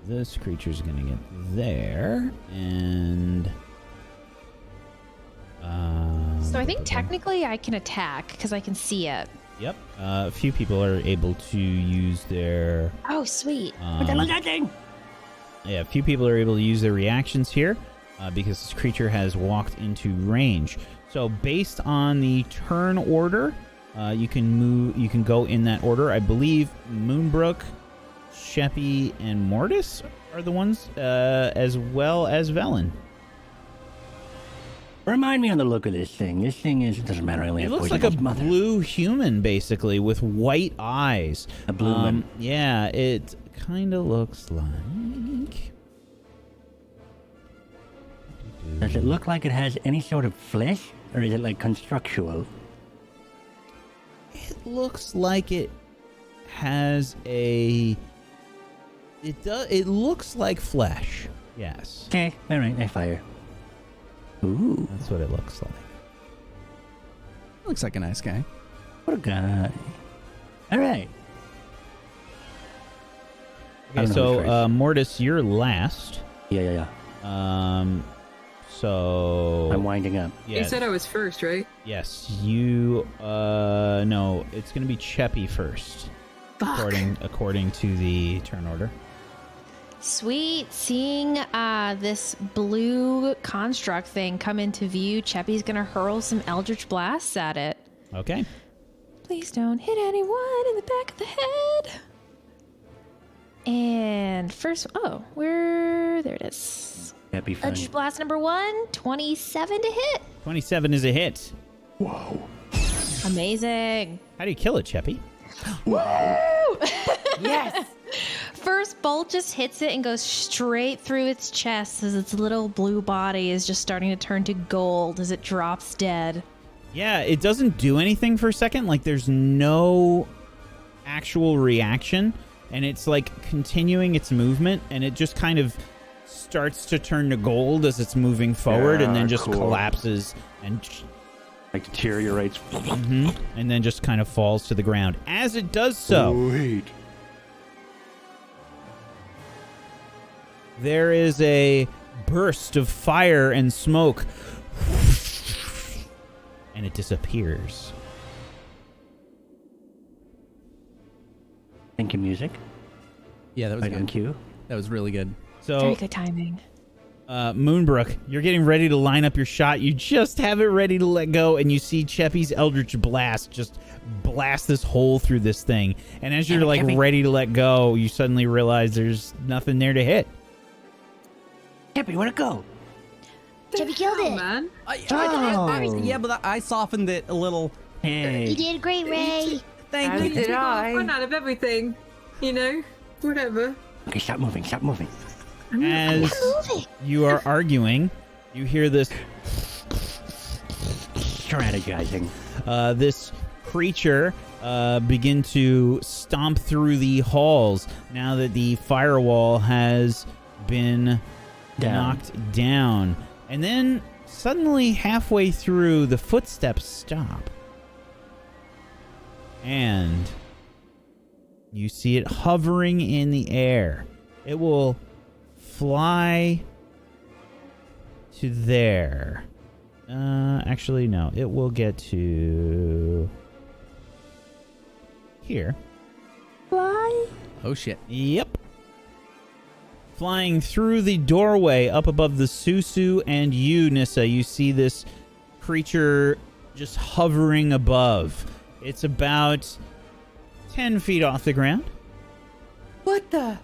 This creature's gonna get there, and So I think technically I can attack because I can see it. Yep. A few people are able to use their. Oh, sweet. What the hell is that thing? Yeah, a few people are able to use their reactions here because this creature has walked into range. So based on the turn order, you can move. You can go in that order. I believe Moonbrook, Sheppy, and Mortis are the ones, as well as Velen. Remind me on the look of this thing. This thing doesn't matter. I only It have looks like a mother. blue human, basically, with white eyes. A blue one. Yeah, it kind of looks like. Does it look like it has any sort of flesh, or is it like constructual? It looks like it has a. It looks like flesh. Yes. Okay, all right, I fire. Ooh, That's what it looks like. Looks like a nice guy. what a guy. All right. I Okay, don't know who's so first. Mortis, you're last. Yeah. So I'm winding up. You said I was first, right? Yes, you. No, it's gonna be Sheppy first, according to the turn order. Sweet. Seeing this blue construct thing come into view, Cheppy's gonna hurl some Eldritch blasts at it. Okay. Please don't hit anyone in the back of the head. And first, there it is. That'd be fun. Eldritch blast number 1, 27 to hit. 27 is a hit. Whoa. Amazing. How do you kill it, Sheppy? Yes. First bolt just hits it and goes straight through its chest as its little blue body is just starting to turn to gold as it drops dead. Yeah, it doesn't do anything for a second. Like, there's no actual reaction, and it's like continuing its movement, and it just kind of starts to turn to gold as it's moving forward, and then just collapses and like deteriorates. and then just kind of falls to the ground. As it does so, Wait. there is a burst of fire and smoke, and it disappears. Thank you, music. Yeah, that was Right on good. cue. That was really good. So, Very good timing. Moonbrook, you're getting ready to line up your shot. You just have it ready to let go, and you see Cheppy's Eldritch Blast just blast this hole through this thing. And as you're like ready to let go, you suddenly realize there's nothing there to hit. Happy, where'd it go? Cheppy killed it. Man. Yeah, but I softened it a little. Hey. You did great, Rhey. Thank As you. did Fun I. out of everything. You know? Whatever. Okay, stop moving. As you are arguing, you hear this Strategizing. this creature begin to stomp through the halls now that the firewall has been knocked down. And then suddenly halfway through, the footsteps stop. and you see it hovering in the air. It will fly to there. Actually, no. It will get to here. Fly? Oh, shit. Yep. Flying through the doorway up above the Susu and you, Nissa. You see this creature just hovering above. It's about 10 feet off the ground. What the?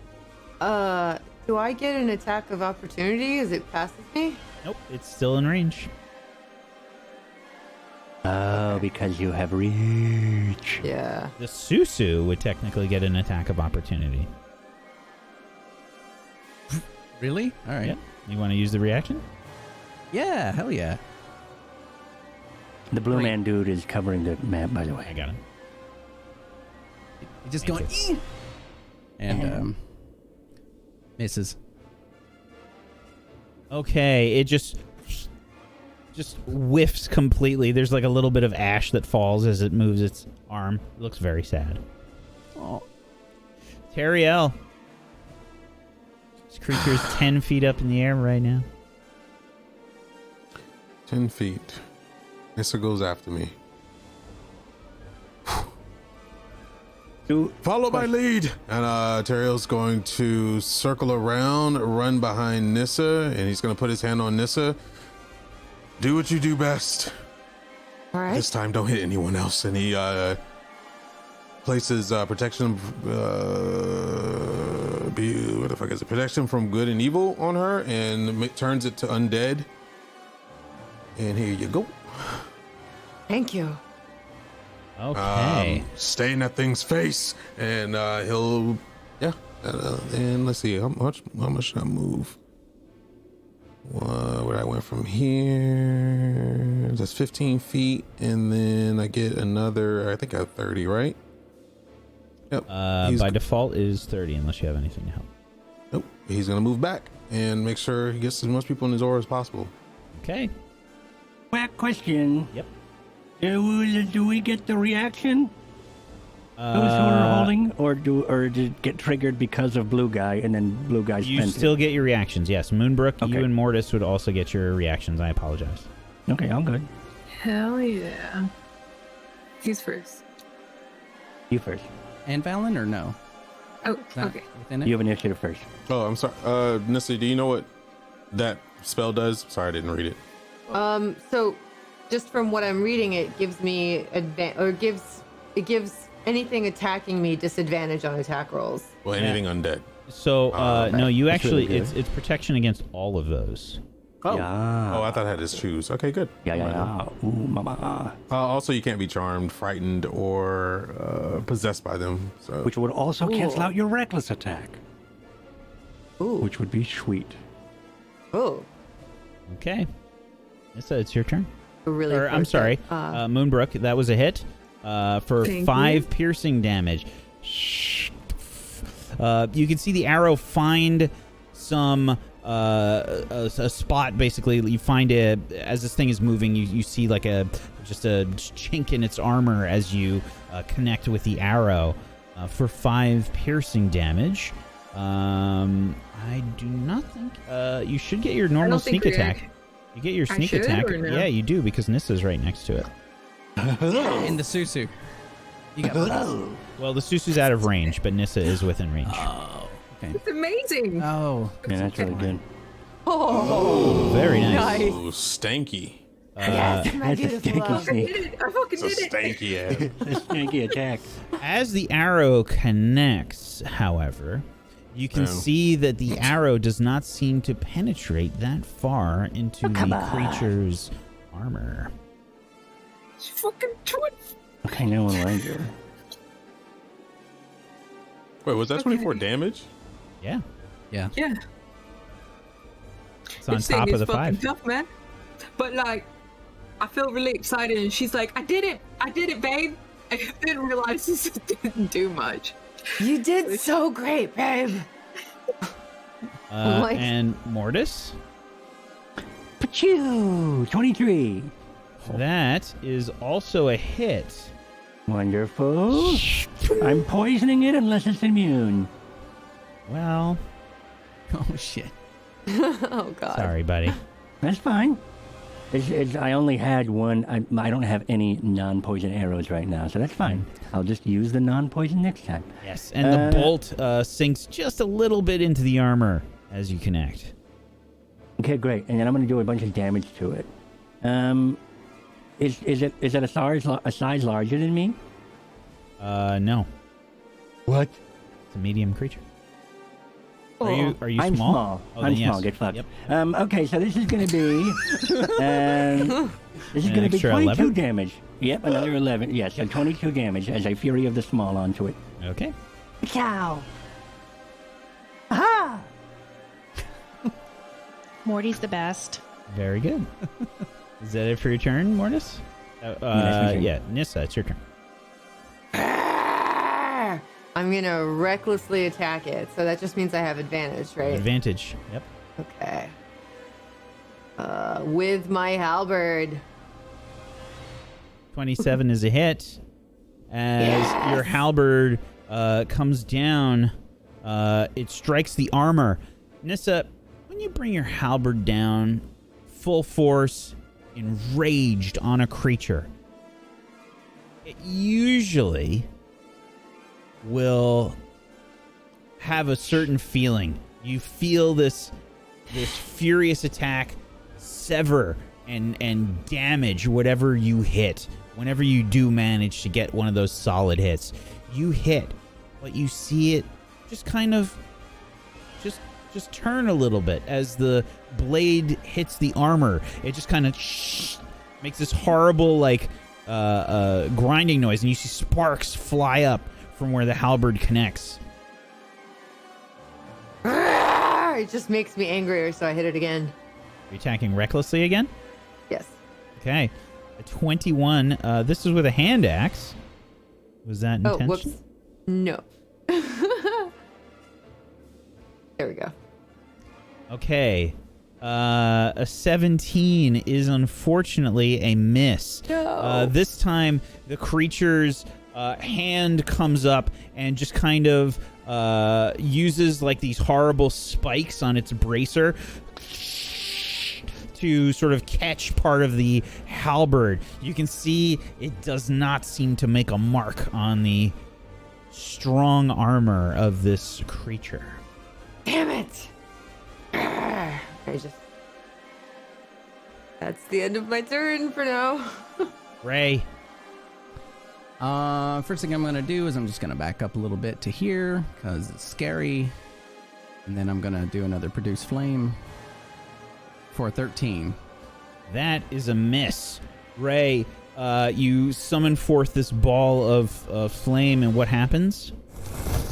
Do I get an attack of opportunity as it passes me? Nope, it's still in range. Oh, because you have reach. Yeah. The Susu would technically get an attack of opportunity. Really? All right. Yep. You want to use the reaction? Yeah, hell yeah. The blue Great. man dude is covering the map, by the way. I got him. He just going, "Ee!" And misses. Okay, it just whiffs completely. There's like a little bit of ash that falls as it moves its arm. It looks very sad. Oh. Teriel. This creature's 10 feet up in the air right now. 10 feet. Nissa goes after me. Follow my lead. And Teriel's going to circle around, run behind Nissa, and he's going to put his hand on Nissa. Do what you do best. All right. This time, don't hit anyone else. And he places protection. What the fuck is it? Protection from good and evil on her, and turns it to undead. And here you go. Thank you. Okay. Stay in that thing's face, and he'll, yeah. And let's see, how much should I move? Where I went from here, that's 15 feet, and then I get another, I think I have 30, right? Yep. By default is 30 unless you have anything to help. Nope. He's gonna move back and make sure he gets as much people in his aura as possible. Okay. Quick question. Yep. Do we get the reaction? Those who are holding, or did it get triggered because of Blue Guy, and then Blue Guy You spent still it? get your reactions, yes. Moonbrook, Okay. you and Mortis would also get your reactions. I apologize. Okay, I'm good. Hell yeah. He's first. You first. And Valen or no? Oh, Is that okay. within it? You have initiative first. Oh, I'm sorry. Nissa, do you know what that spell does? Sorry, I didn't read it. So just from what I'm reading, it gives me it gives anything attacking me disadvantage on attack rolls. Well, anything undead. So, no, you That's actually, really good. it's protection against all of those. Oh. Yeah. Oh, I thought I had to choose. Okay, good. Yeah. Ooh, mama. Also, you can't be charmed, frightened, or possessed by them. So. Which would also cancel out your reckless attack. Ooh. Which would be sweet. Oh. Okay. Nissa, it's your turn. Really? Or, I'm sorry, Moonbrook, that was a hit for Thank 5 piercing damage. You can see the arrow find some a spot. Basically, you find as this thing is moving, you see like just a chink in its armor as you connect with the arrow for 5 piercing damage. I do not think you should get your normal sneak attack. You get your I sneak should, attack. or no? Yeah, you do, because Nissa's right next to it. In the Susu. You got this. Well, the Susu's out of range, but Nissa is within range. Oh, okay. It's amazing. Oh, Yeah, that's really good. Oh, Very nice. nice. Ooh, stanky. Yes, my That's a beautiful stinky love. I did it. I fucking It's a did it. stanky ass. It's a sneaky attack. As the arrow connects, however, you can see that the arrow does not seem to penetrate that far into the creature's armor. It's fucking twit. Okay, no one likes it. Wait, was that 24 damage? Yeah, Yeah. it's on This thing top is of the fucking 5. tough, man. But like, I feel really excited, and she's like, "I did it, babe." I didn't realize this didn't do much. You did so great, babe. Like- And Mortis, Pachoo! 23. that is also a hit. Wonderful. I'm poisoning it unless it's immune. Well, Oh shit. Oh God. sorry, buddy. That's fine. I only had one. I don't have any non-poison arrows right now, so that's fine. I'll just use the non-poison next time. Yes, and the bolt sinks just a little bit into the armor as you connect. Okay, great. And then I'm going to do a bunch of damage to it. Is it a size larger than me? No. What? It's a medium creature. Oh. Are you I'm small? small. Oh, I'm then small. yes. Get fucked. Yep. Okay, so this is going to be... this is An going to be extra 22 11? damage. Yep, another 11. Yes, so 22 damage as I Fury of the Small onto it. Okay. Cow. Aha! Morty's the best. Very good. Is that it for your turn, Mortis? That's my turn. Yeah, Nissa, it's your turn. I'm gonna recklessly attack it, so that just means I have advantage, right? Advantage. Yep. Okay. With my halberd. 27 is a hit. As your halberd comes down, it strikes the armor. Nissa, when you bring your halberd down, full force, enraged on a creature, it usually will have a certain feeling. You feel this furious attack sever and damage whatever you hit. Whenever you do manage to get one of those solid hits, you hit, but you see it just kind of just turn a little bit as the blade hits the armor. It just kind of makes this horrible grinding noise, and you see sparks fly up from where the halberd connects. It just makes me angrier, so I hit it again. Are you attacking recklessly again? Yes. Okay. A 21. This is with a hand axe. Was that Oh, intentional? whoops. No. There we go. Okay. A 17 is unfortunately a miss. No. This time, the creature's hand comes up and just kind of uses like these horrible spikes on its bracer to sort of catch part of the halberd. You can see it does not seem to make a mark on the strong armor of this creature. Damn it! That's the end of my turn for now. Rey. First thing I'm going to do is I'm just going to back up a little bit to here because it's scary. And then I'm going to do another Produce Flame for 13. That is a miss. Rey, you summon forth this ball of flame, and what happens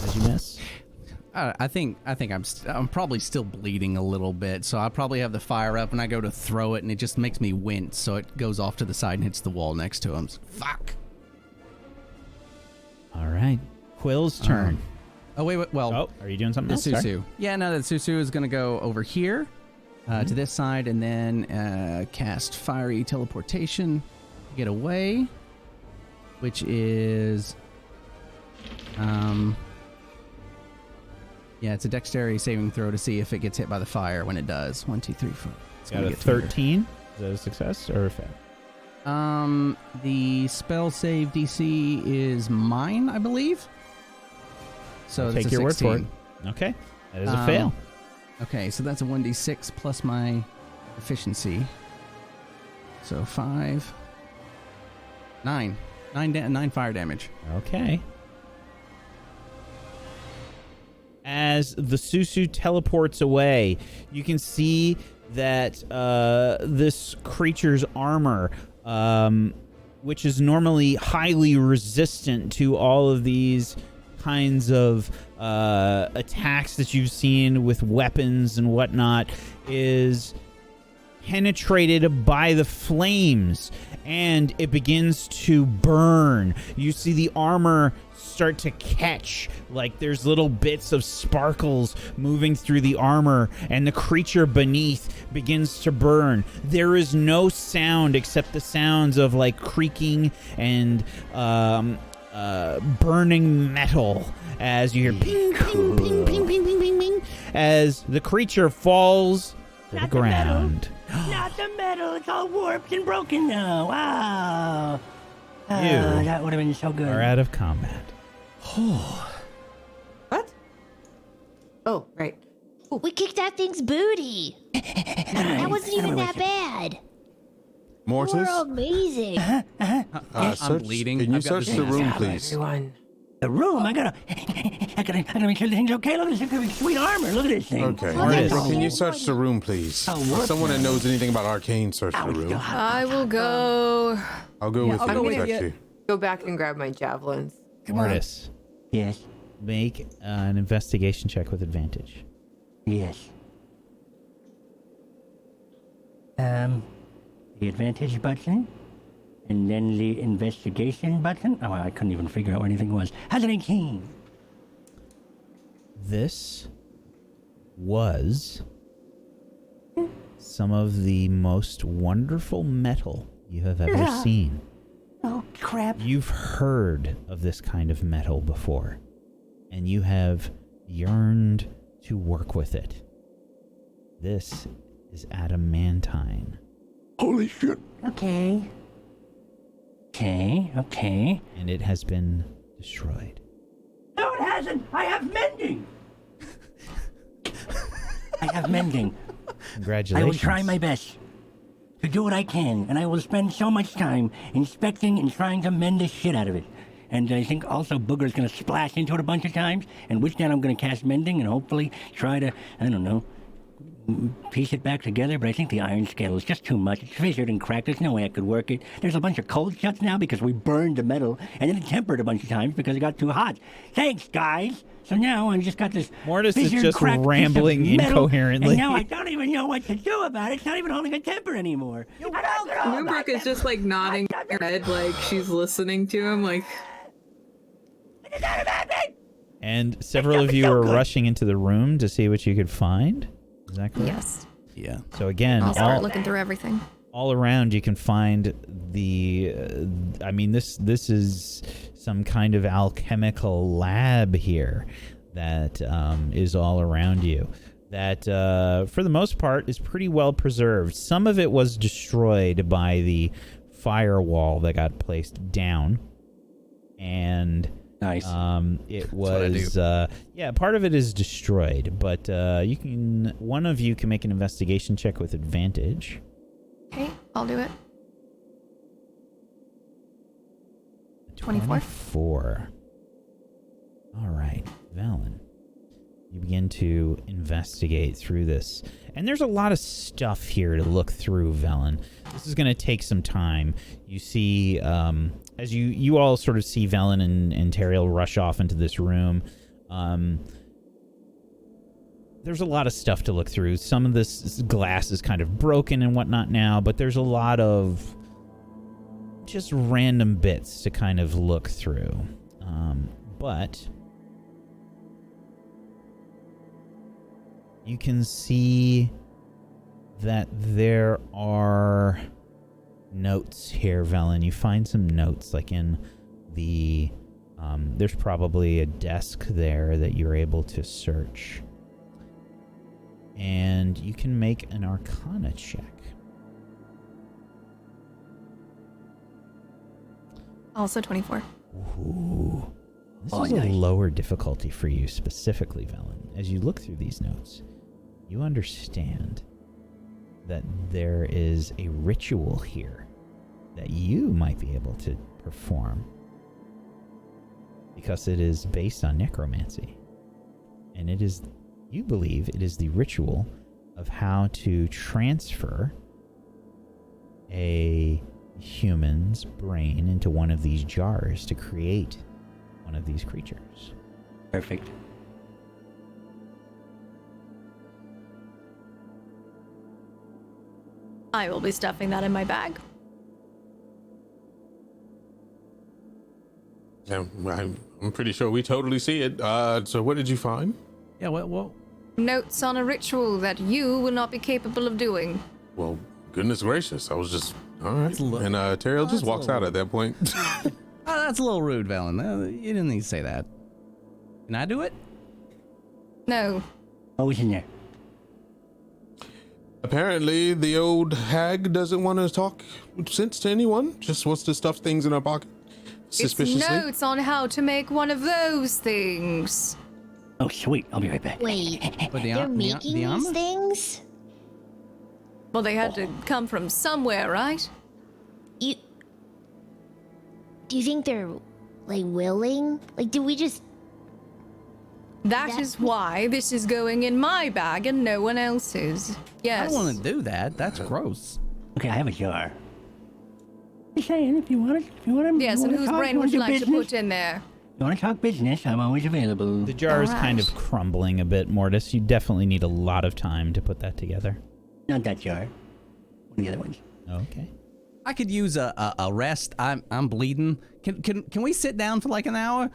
as you miss? I think I'm probably still bleeding a little bit, so I probably have the fire up and I go to throw it and it just makes me wince, so it goes off to the side and hits the wall next to him. Fuck. All right, Quill's turn. Wait. Well, Oh, are you doing something else? the Sorry. Susu. Yeah, no, the Susu is gonna go over here to this side and then cast Fiery Teleportation, get away, which is yeah, it's a dexterity saving throw to see if it gets hit by the fire. When it does, 1, 2, 3, 4. It's Got gonna a get to here. 13. Is that a success or a fail? The spell save DC is mine, I believe. So I'll that's take a your word 16. for it. Okay, that is a fail. Okay, so that's a 1d6 plus my efficiency. So 5, 9 fire damage. Okay. As the Susu teleports away, you can see that this creature's armor, which is normally highly resistant to all of these kinds of attacks that you've seen with weapons and whatnot, is penetrated by the flames, and it begins to burn. You see the armor start to catch, like there's little bits of sparkles moving through the armor, and the creature beneath begins to burn. There is no sound except the sounds of like creaking and burning metal as you hear ping, ping, ping, ping, ping, ping, ping, ping, as the creature falls to the ground. Not the metal. It's all warped and broken now. Wow. You that would have been so good. are out of combat. What? Oh, right. We kicked that thing's booty. That wasn't even that bad. Mortis? We're amazing. I'm bleeding. Can you I've got search this the in room, my please? Everyone. The room. I gotta make sure the thing's okay. Look at this. It's sweet armor. Look at this thing. Okay. Mortis. Can you search the room, please? Oh, Someone that knows anything about arcane, search the room. I will go. I'll go with I'll you, go with you. actually. Go back and grab my javelins. Mortis, Yes. make an investigation check with advantage. Yes. The advantage button, and then the investigation button. Oh, I couldn't even figure out what anything was. How's an 18? This was some of the most wonderful metal you have ever seen. Oh, crap. You've heard of this kind of metal before, and you have yearned to work with it. This is adamantine. Holy shit. Okay. Okay. And it has been destroyed. No, it hasn't. I have mending. I have mending. Congratulations. I will try my best to do what I can, and I will spend so much time inspecting and trying to mend the shit out of it. And I think also Booger's going to splash into it a bunch of times, and which then I'm going to cast mending and hopefully try to, I don't know, piece it back together, but I think the iron scale is just too much. It's fissured and cracked. There's no way I could work it. There's a bunch of cold shuts now because we burned the metal, and then it tempered a bunch of times because it got too hot. Thanks, guys. So now I've just got this Mortis is fissured, just cracked piece of rambling metal, incoherently. and now I don't even know what to do about it. It's not even holding a temper anymore. Moonbrook is just like nodding her head like she's listening to him, like. And several of you are rushing into the room to see what you could find. Is that correct? Yes. Yeah. So again, I'll start looking through everything. all around you can find the I mean this is some kind of alchemical lab here that is all around you that for the most part is pretty well preserved. Some of it was destroyed by the firewall that got placed down, and nice. It was yeah, part of it is destroyed, but one of you can make an investigation check with advantage. Okay, I'll do it. 24. All right, Valen. You begin to investigate through this. And there's a lot of stuff here to look through, Velen. This is going to take some time. You see, as you all sort of see Velen and Teriel rush off into this room, there's a lot of stuff to look through. Some of this glass is kind of broken and whatnot now, but there's a lot of just random bits to kind of look through. But you can see that there are notes here, Velen. You find some notes, like in the... there's probably a desk there that you're able to search. And you can make an Arcana check. Also 24. Ooh. This is a lower difficulty for you specifically, Velen. As you look through these notes, you understand that there is a ritual here that you might be able to perform because it is based on necromancy. And it is, you believe, it is the ritual of how to transfer a human's brain into one of these jars to create one of these creatures. Perfect. I will be stuffing that in my bag. Yeah, I'm pretty sure we totally see it. So what did you find? Yeah, what? Notes on a ritual that you will not be capable of doing. Well, goodness gracious, I was just all right. And Teriel just walks out at that point. Oh, that's a little rude, Valen. You didn't need to say that. Can I do it? No. What was in there? Apparently, the old hag doesn't want to talk sense to anyone. Just wants to stuff things in her pocket. Suspiciously. It's notes on how to make one of those things. Oh, sweet. I'll be right back. Wait, But they're making these armor? things? Well, they had to come from somewhere, right? Do you think they're, like, willing? Like, do we just... That is why this is going in my bag and no one else's. Yes. I don't want to do that. That's gross. Okay, I have a jar. Just saying, if you want to, Yes, and whose brain would you like to put in there? You want to talk business? I'm always available. The jar is kind of Alright. crumbling a bit, Mortis. You definitely need a lot of time to put that together. Not that jar. One of the other ones. Okay. I could use a rest. I'm bleeding. Can we sit down for like an hour?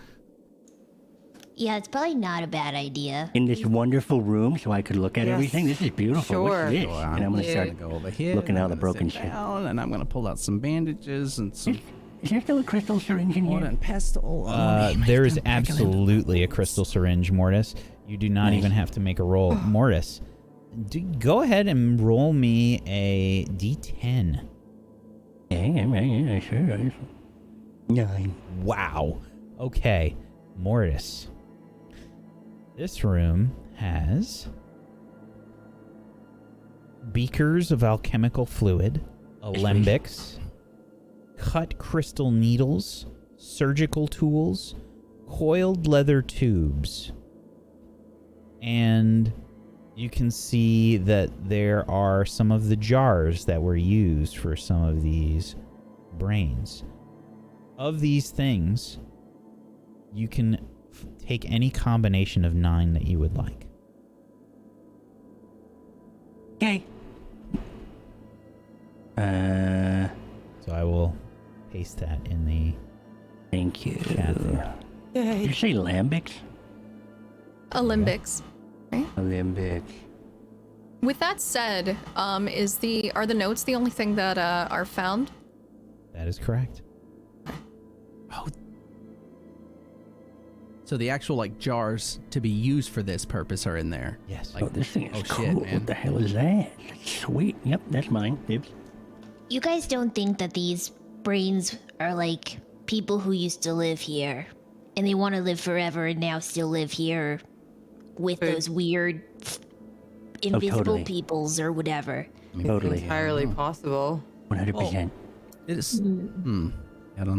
Yeah, it's probably not a bad idea. In this wonderful room, so I could look at Yes. everything. This is beautiful. Sure. What's this? Sure, And I'm gonna Yeah. start. Go over here. Looking at all I'm the gonna broken sit shit. down, and I'm gonna pull out some bandages and some Is there still a crystal syringe in water here? and pestle. There is absolutely a crystal syringe, Mortis. You do not Nice. even have to make a roll. Mortis, go ahead and roll me a d10. Yeah, sure. 9. Wow. Okay. Mortis. This room has beakers of alchemical fluid, alembics, cut crystal needles, surgical tools, coiled leather tubes. And you can see that there are some of the jars that were used for some of these brains. Of these things, you can take any combination of 9 that you would like. Okay. So I will paste that in the Thank you. chat there. Did you say lambics? Olympics. Lambics. With that said, are the notes the only thing that are found? That is correct. So the actual like jars to be used for this purpose are in there. Yes. Like, Oh, this thing is oh, cool. shit, man. What the hell is that? That's sweet. Yep, that's mine. Dibs. You guys don't think that these brains are like people who used to live here and they want to live forever and now still live here with those weird invisible totally. peoples or whatever? Totally. Entirely possible. 100%. It is. I don't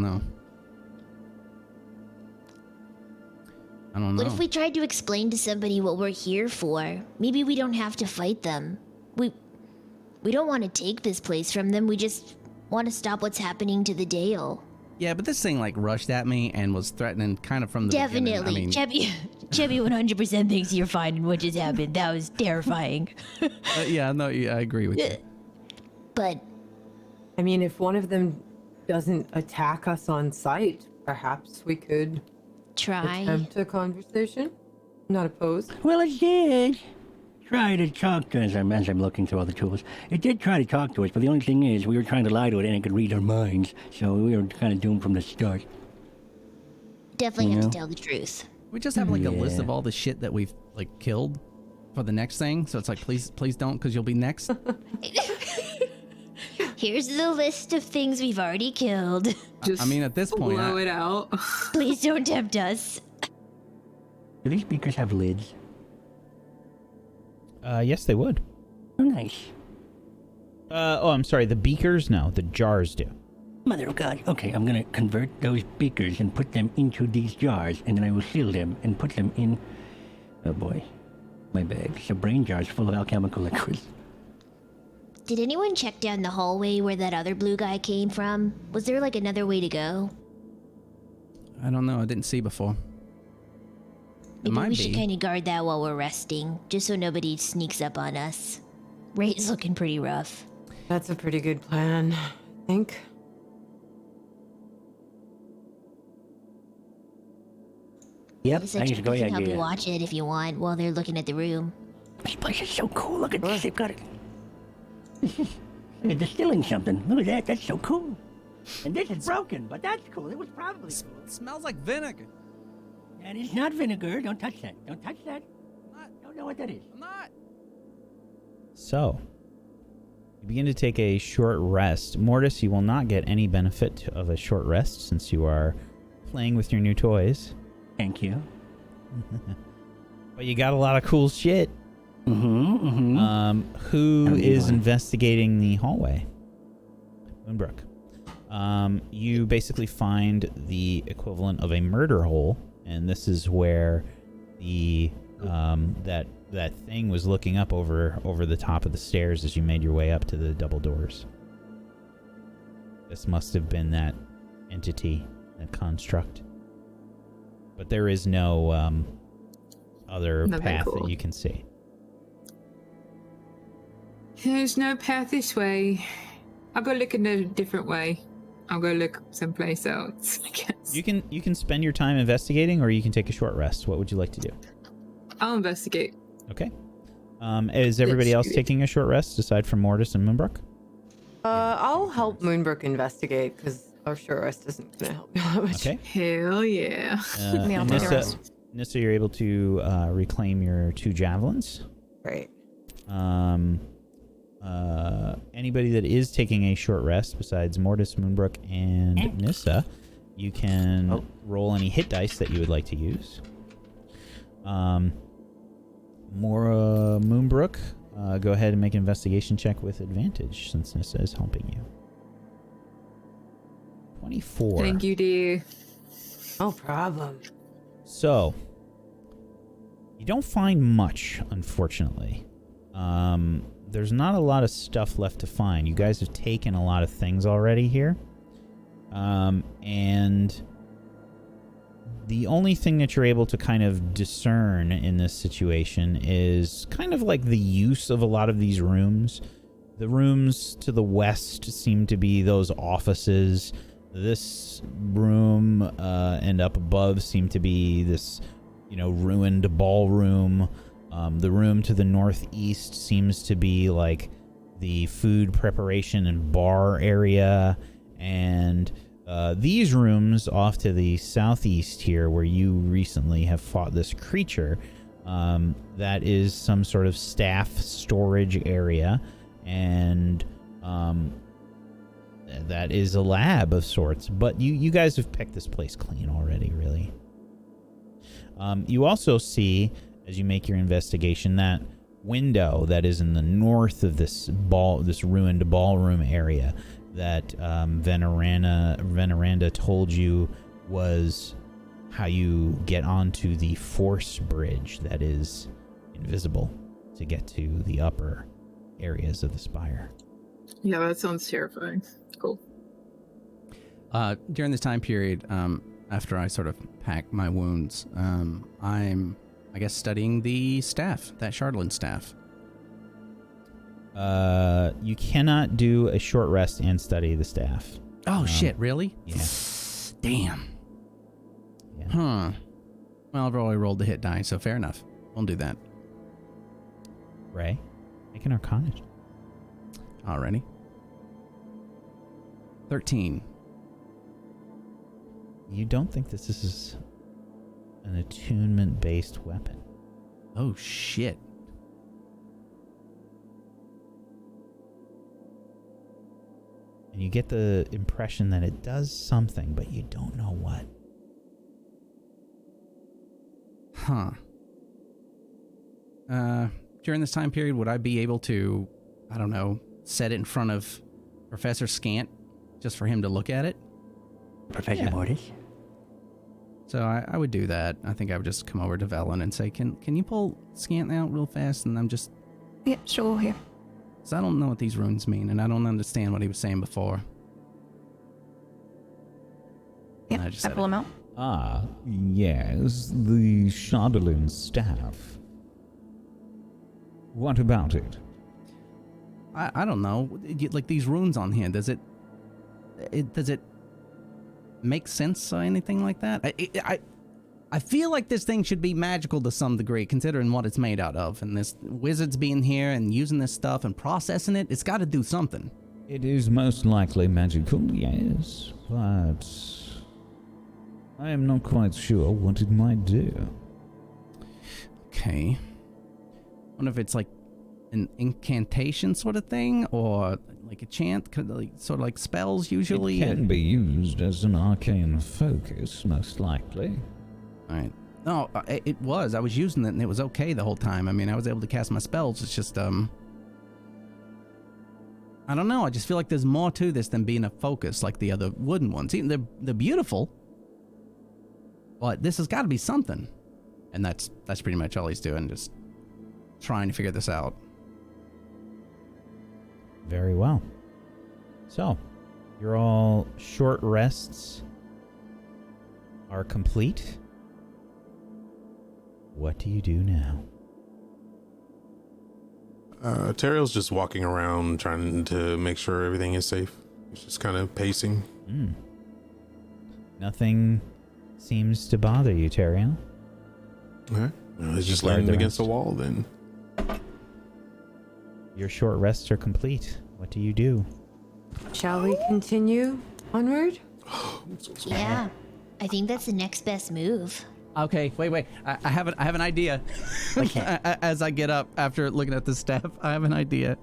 know. I don't know. What if we tried to explain to somebody what we're here for? Maybe we don't have to fight them. We don't want to take this place from them. We just want to stop what's happening to the Dale. Yeah, but this thing like rushed at me and was threatening kind of from the beginning. Definitely. I mean, Chebby 100% thinks you're fine in what just happened. That was terrifying. yeah, no, I agree with you. But I mean, if one of them doesn't attack us on sight, perhaps we could try. attempt a conversation. Not opposed. Well, it did try to talk to us as I'm looking through all the tools. It did try to talk to us, but the only thing is we were trying to lie to it and it could read our minds. So we were kind of doomed from the start. Definitely have Yeah. to tell the truth. We just have like a list Yeah. of all the shit that we've like killed for the next thing. So it's like, please don't, because you'll be next. Here's the list of things we've already killed. Just I mean, at this point, blow it out. Please don't tempt us. Do these beakers have lids? Yes, they would. Oh, nice. I'm sorry. The beakers? No, the jars do. Mother of God. Okay, I'm gonna convert those beakers and put them into these jars, and then I will seal them and put them in, oh boy, my bag. So brain jars full of alchemical liquids. Did anyone check down the hallway where that other blue guy came from? Was there like another way to go? I don't know. I didn't see before. It Maybe might we should be. kind of guard that while we're resting, just so nobody sneaks up on us. Ray's looking pretty rough. That's a pretty good plan, I think. Yep, Lisa, I Chappie just go can ahead. help you Yeah. watch it if you want while they're looking at the room. This place is so cool. Look at this. They've got it. This is like distilling something. Look at that. That's so cool. And this is broken, but that's cool. It was probably cool. It smells like vinegar. And it's not vinegar. Don't touch that. Don't touch that. Not, Don't know what that is. I'm not. So, you begin to take a short rest. Mortis, you will not get any benefit of a short rest since you are playing with your new toys. Thank you. But you got a lot of cool shit. Who is investigating the hallway? Moonbrook. You basically find the equivalent of a murder hole, and this is where the that thing was looking up over the top of the stairs as you made your way up to the double doors. This must have been that entity, that construct. But there is no other path that you can see. There's no path this way. I'll go look in a different way. I'll go look someplace else, I guess. You can spend your time investigating, or you can take a short rest. What would you like to do? I'll investigate. Okay. Is everybody else taking a short rest aside from Mortis and Moonbrook? I'll help Moonbrook investigate because our short rest isn't going to help me that much. Okay. Hell yeah. Me, I'll take a rest. Nissa, you're able to reclaim your 2 javelins. Great. Anybody that is taking a short rest besides Mortis, Moonbrook, and Nissa, you can roll any hit dice that you would like to use. Moonbrook, go ahead and make an investigation check with advantage since Nissa is helping you. 24. Thank you, dear. No problem. So, you don't find much, unfortunately. There's not a lot of stuff left to find. You guys have taken a lot of things already here. And the only thing that you're able to kind of discern in this situation is kind of like the use of a lot of these rooms. The rooms to the west seem to be those offices. This room and up above seem to be this, ruined ballroom. The room to the northeast seems to be like the food preparation and bar area. And these rooms off to the southeast here, where you recently have fought this creature, that is some sort of staff storage area. And that is a lab of sorts. But you guys have picked this place clean already, really. You also see, as you make your investigation, that window that is in the north of this ruined ballroom area that Veneranda told you was how you get onto the force bridge that is invisible to get to the upper areas of the spire. Yeah, that sounds terrifying. Cool. During this time period, after I sort of pack my wounds, I'm, I guess, studying the staff, that Chardlin staff. You cannot do a short rest and study the staff. Oh, shit, really? Yeah. Damn. Yeah. Huh. Well, I've already rolled the hit die, so fair enough. We'll do that. Rhey, make an Arcana. Alrighty. 13. You don't think this is an attunement-based weapon? Oh, shit. And you get the impression that it does something, but you don't know what. Huh. During this time period, would I be able to, I don't know, set it in front of Professor Scant just for him to look at it? Professor Mortis? So I would do that. I think I would just come over to Velen and say, can you pull Scant out real fast? And I'm just... Yeah, sure, here. Because I don't know what these runes mean, and I don't understand what he was saying before. Yeah, I pull him out. Ah, yes, the Chardlin staff. What about it? I don't know. Like these runes on here, does it make sense or anything like that? I feel like this thing should be magical to some degree, considering what it's made out of. And this wizards being here and using this stuff and processing it, it's got to do something. It is most likely magical, yes, but I am not quite sure what it might do. Okay. I wonder if it's like an incantation sort of thing, or like a chant, like, sort of like spells usually. It can be used as an arcane focus, most likely. Alright. No, it was. I was using it and it was okay the whole time. I mean, I was able to cast my spells. It's just, I don't know. I just feel like there's more to this than being a focus like the other wooden ones. Even they're beautiful, but this has got to be something. And that's pretty much all he's doing, just trying to figure this out. Very well. So, your all short rests are complete. What do you do now? Teriel's just walking around trying to make sure everything is safe. He's just kind of pacing. Nothing seems to bother you, Teriel. Okay. He's just leaning against the wall then. Your short rests are complete. What do you do? Shall we continue onward? Yeah, I think that's the next best move. Okay, wait. I have an idea. Okay. As I get up after looking at the staff, I have an idea.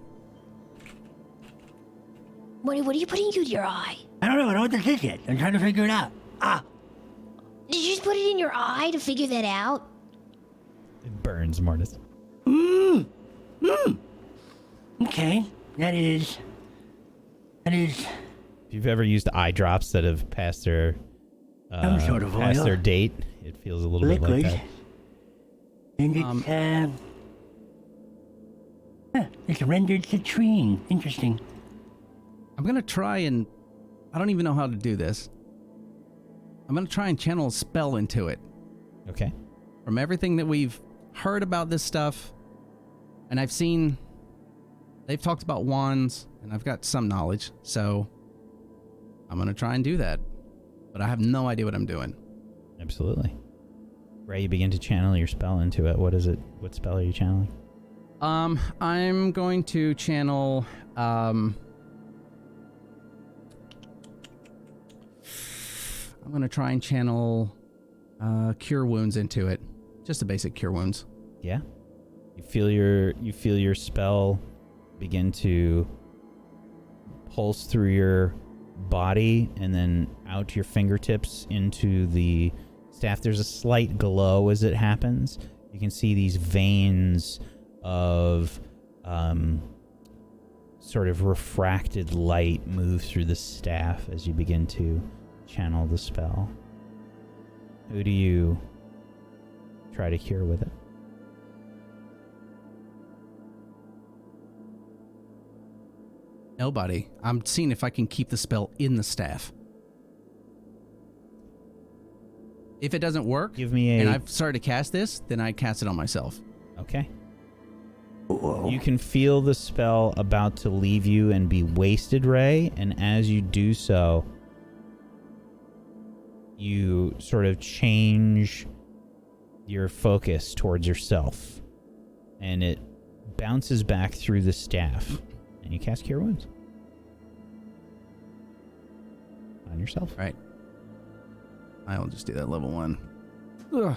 What are you putting in your eye? I don't know what this is yet. I'm trying to figure it out. Did you just put it in your eye to figure that out? It burns, Mortis. Okay. That is... If you've ever used eye drops that have passed their some sort of past oil. their date, it feels a little liquid. bit like that. And it's rendered citrine. Interesting. I'm gonna try and... I don't even know how to do this. I'm gonna try and channel a spell into it. Okay. From everything that we've heard about this stuff, and I've seen... They've talked about wands, and I've got some knowledge, so I'm gonna try and do that. But I have no idea what I'm doing. Absolutely. Rhey, you begin to channel your spell into it. What is it? What spell are you channeling? I'm going to channel, I'm gonna try and channel, Cure Wounds into it. Just a basic Cure Wounds. Yeah. You feel your spell begin to pulse through your body and then out your fingertips into the staff. There's a slight glow as it happens. You can see these veins of sort of refracted light move through the staff as you begin to channel the spell. Who do you try to cure with it? Nobody. I'm seeing if I can keep the spell in the staff. If it doesn't work, and I've started to cast this, then I cast it on myself. Okay. You can feel the spell about to leave you and be wasted, Rhey, and as you do so, you sort of change your focus towards yourself, and it bounces back through the staff, and you cast Cure Wounds on yourself. Right. I'll just do that level 1. Ugh.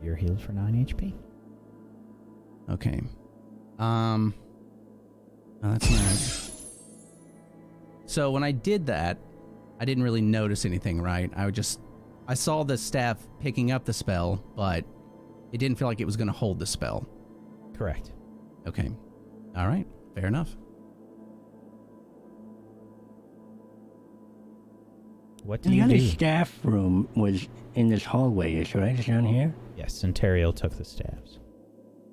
You're healed for 9 HP. Okay. Oh, that's nice. So when I did that, I didn't really notice anything, right? I saw the staff picking up the spell, but it didn't feel like it was going to hold the spell. Correct. Okay. All right. Fair enough. What do you do? do? The other staff room was in this hallway, is right? It's down here? Yes, and Teriel took the staffs.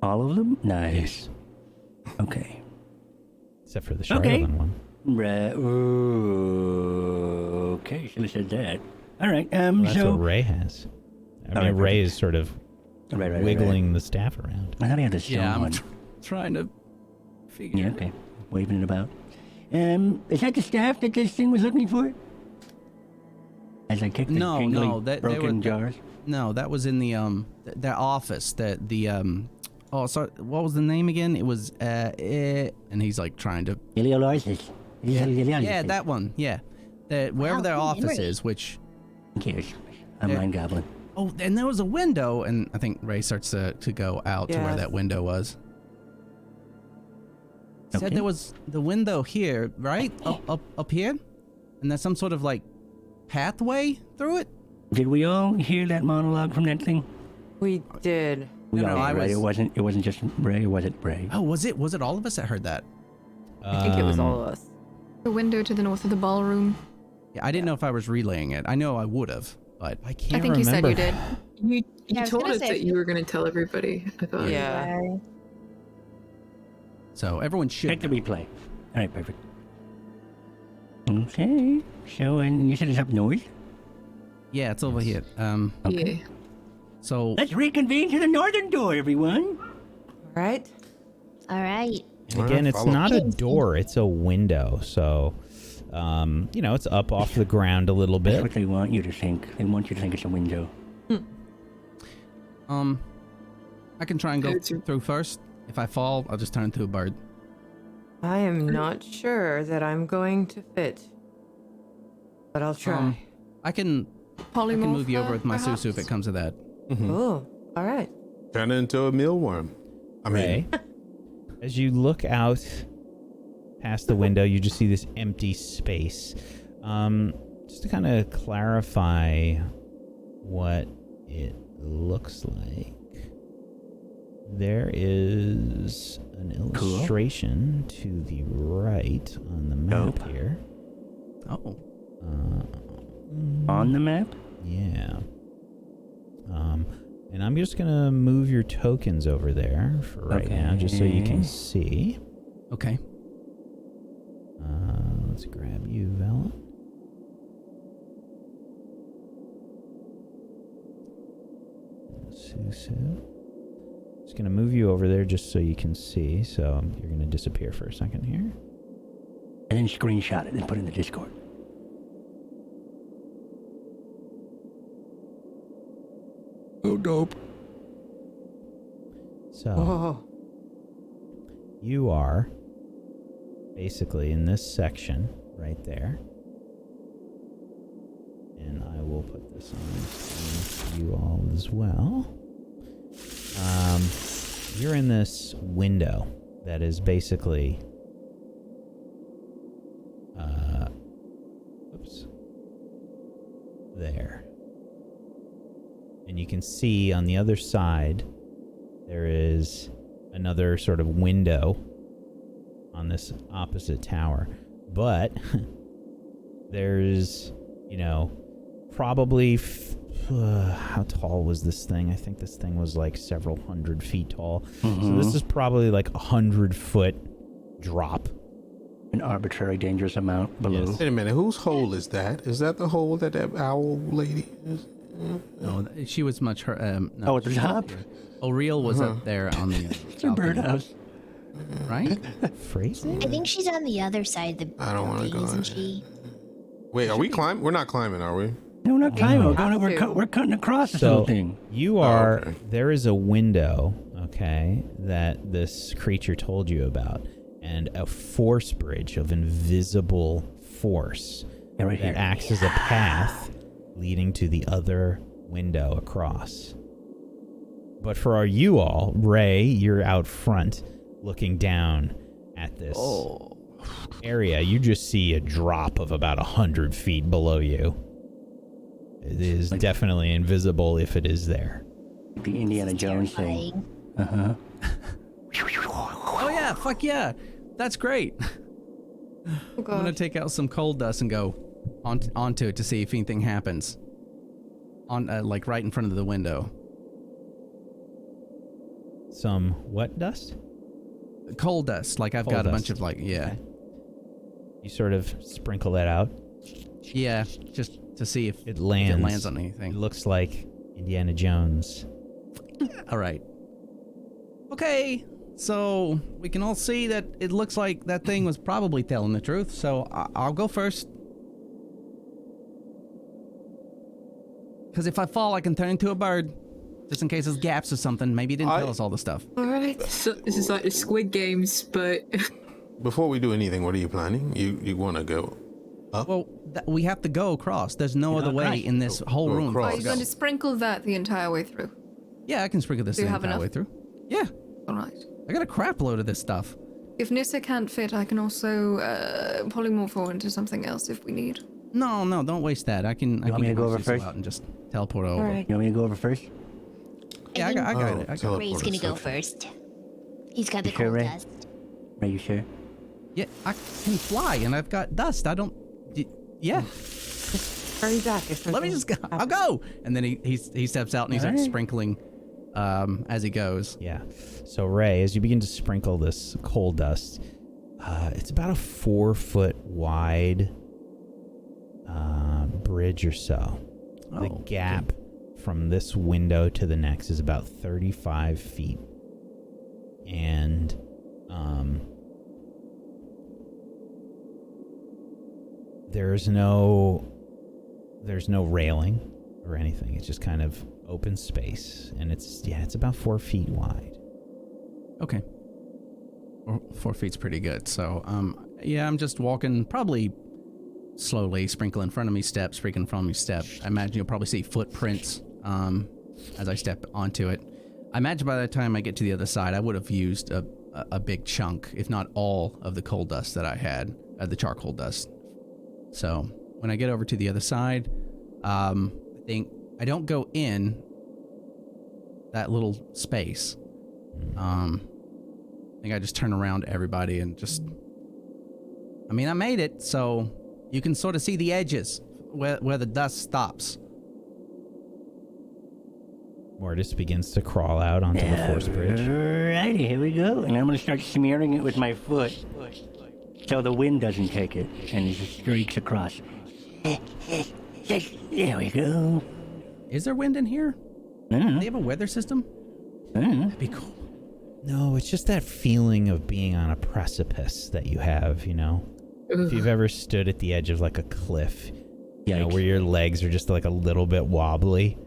All of them? Nice. Yes. Okay. Except for the Charlatan one. Right. Okay, should have said that. All right. Well, that's so what Rhey has. I mean, Rhey is sort of wiggling the staff around. I thought he had the stone Yeah, I'm one. trying to figured. Yeah, okay. Waving it about. Is that the staff that this thing was looking for? As I kick the jingly broken jars? No, that was in the office. Oh, sorry, what was the name again? It was, and he's like trying to... Iriolarthas. Yeah, that one, yeah. Wherever their office is, which... Who cares? I'm Mind Goblin. Oh, and there was a window, and I think Rhey starts to go out to where that window was. Okay. Said there was the window here, right? Up here? And there's some sort of, like, pathway through it? Did we all hear that monologue from that thing? We did. We all did, right? It wasn't just Rhey, or was it Rhey? Oh, was it all of us that heard that? I think it was all of us. The window to the north of the ballroom. Yeah, I didn't know if I was relaying it. I know I would have, but I can't I think remember. you said you did. You told us that you were going to tell everybody. I thought. Yeah. so everyone should. Check the replay. All right, perfect. Okay. So, and you said it's up north? Yeah, it's over here. Yeah. So Let's reconvene to the northern door, everyone. Right? All right. And again, it's not a door, it's a window. So, it's up off the ground a little That's bit. what they want you to think. They want you to think it's a window. I can try and go through first. If I fall, I'll just turn into a bird. I am not sure that I'm going to fit, but I'll try. I can move you over with my susu if it comes to that. Oh, all right. Turn into a mealworm. I mean, Rhey, as you look out past the window, you just see this empty space. Just to kind of clarify what it looks like, there is an illustration to the right on the map here. Oh. On the map? Yeah. And I'm just gonna move your tokens over there for right now, just so you can see. Okay. Let's grab you, Vela. Susu. Just gonna move you over there just so you can see. So you're gonna disappear for a second here. And then screenshot it and put it in the Discord. Oh, dope. So you are basically in this section right there. And I will put this on the screen for you all as well. You're in this window that is basically there. And you can see on the other side there is another sort of window on this opposite tower. But there's, probably how tall was this thing? I think this thing was like several hundred feet tall. So this is probably like 100-foot drop. An arbitrary dangerous amount below. Yes. wait a minute. Whose hole is that? Is that the hole that owl lady is? No, she was much her. At the top? O'Real was up there on the. It's a birdhouse. Right? Phrasing? I think she's on the other side of the I don't want to go. isn't she? Wait, are we climbing? We're not climbing, are we? No, we're not climbing. We're have going. to. We're cutting across or So something. you are. okay. There is a window, okay, that this creature told you about, and a force bridge of invisible force Yeah, right that here. acts as a path leading to the other window across. But for you all, Rhey, you're out front, looking down at this area. You just see a drop of about 100 feet below you. It is definitely invisible if it is there. The Indiana Jones thing. Terrifying. Oh yeah! Fuck yeah! That's great. Oh, I'm gonna God. take out some coal dust and go onto it to see if anything happens. On like right in front of the window. Some what dust? Coal dust. Like I've Coal got a dust. bunch of like You sort of sprinkle that out. yeah, just to see if It lands. If it lands on It anything. looks like Indiana Jones. All right. Okay. So we can all see that it looks like that thing was probably telling the truth. So I'll go first. Because if I fall, I can turn into a bird. Just in case there's gaps or something. Maybe it didn't tell us all the stuff. All right. So this is like the Squid Games, but... Before we do anything, what are you planning? You want to go up? Well, we have to go across. There's no other way in this whole room. Are you going to sprinkle that the entire way through? Yeah, I can sprinkle this the entire way through. Yeah. All right. I got a crap load of this stuff. If Nissa can't fit, I can also polymorph her into something else if we need. No, don't waste that. I can. You want me to go over first? Out and just teleport over. All right. You want me to go over first? Yeah, I got it. Ray's gonna go first. He's got the You sure, cold Rey? dust. Are you sure? Yeah, I can fly, and I've got dust. I don't. Yeah. Hurry back. Let me just go. I'll go. And then he steps out and he starts sprinkling as he goes. Yeah. So Rey, as you begin to sprinkle this coal dust, it's about a 4-foot wide bridge or so. The gap from this window to the next is about 35 feet. And there's no railing or anything. It's just kind of open space, and it's about 4 feet wide. Okay. 4 feet's pretty good. So I'm just walking probably slowly, sprinkle in front of me, step, sprinkle in front of me, step. I imagine you'll probably see footprints as I step onto it. I imagine by the time I get to the other side, I would have used a big chunk, if not all, of the coal dust that I had, the charcoal dust. So when I get over to the other side, I think I don't go in that little space. I think I just turn around to everybody and just... I mean, I made it, so you can sort of see the edges where the dust stops. Mortis begins to crawl out onto the force bridge. Alrighty, here we go. And I'm going to start smearing it with my foot so the wind doesn't take it and it just streaks across. There we go. Is there wind in here? I don't know. Do they have a weather system? I don't know. That'd be cool. No, it's just that feeling of being on a precipice that you have, you know? If you've ever stood at the edge of like a cliff, you know, where your legs are just like a little bit wobbly,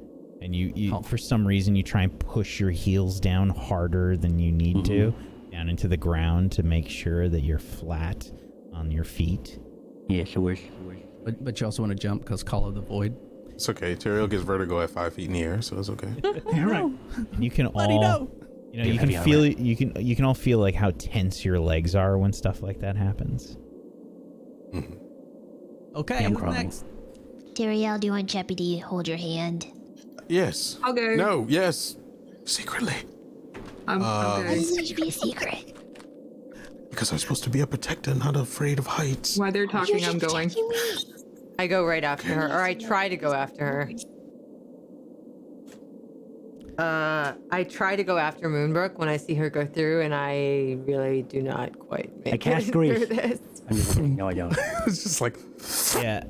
and you for some reason you try and push your heels down harder than you need to, down into the ground to make sure that you're flat on your feet. Yeah, so we're... But you also want to jump because Call of the Void. It's okay. Teriel gets vertigo at 5 feet in the air, so it's okay. Right. You can all, you know, you can feel you can all feel like how tense your legs are when stuff like that happens. Okay, I'm who's crawling. next? Dariel, do you want Cheppy to hold your hand? Yes. I'll go. No. Yes. Secretly. I'll Why go. does it need to be a secret? Because I'm supposed to be a protector, not afraid of heights. While they're talking, You're I'm just going. protecting me. I go right after her, or I try to go after her. I try to go after Moonbrook when I see her go through, and I really do not quite make I cast it Grease. through this. I'm just kidding. No, I don't. It's just like... Yeah.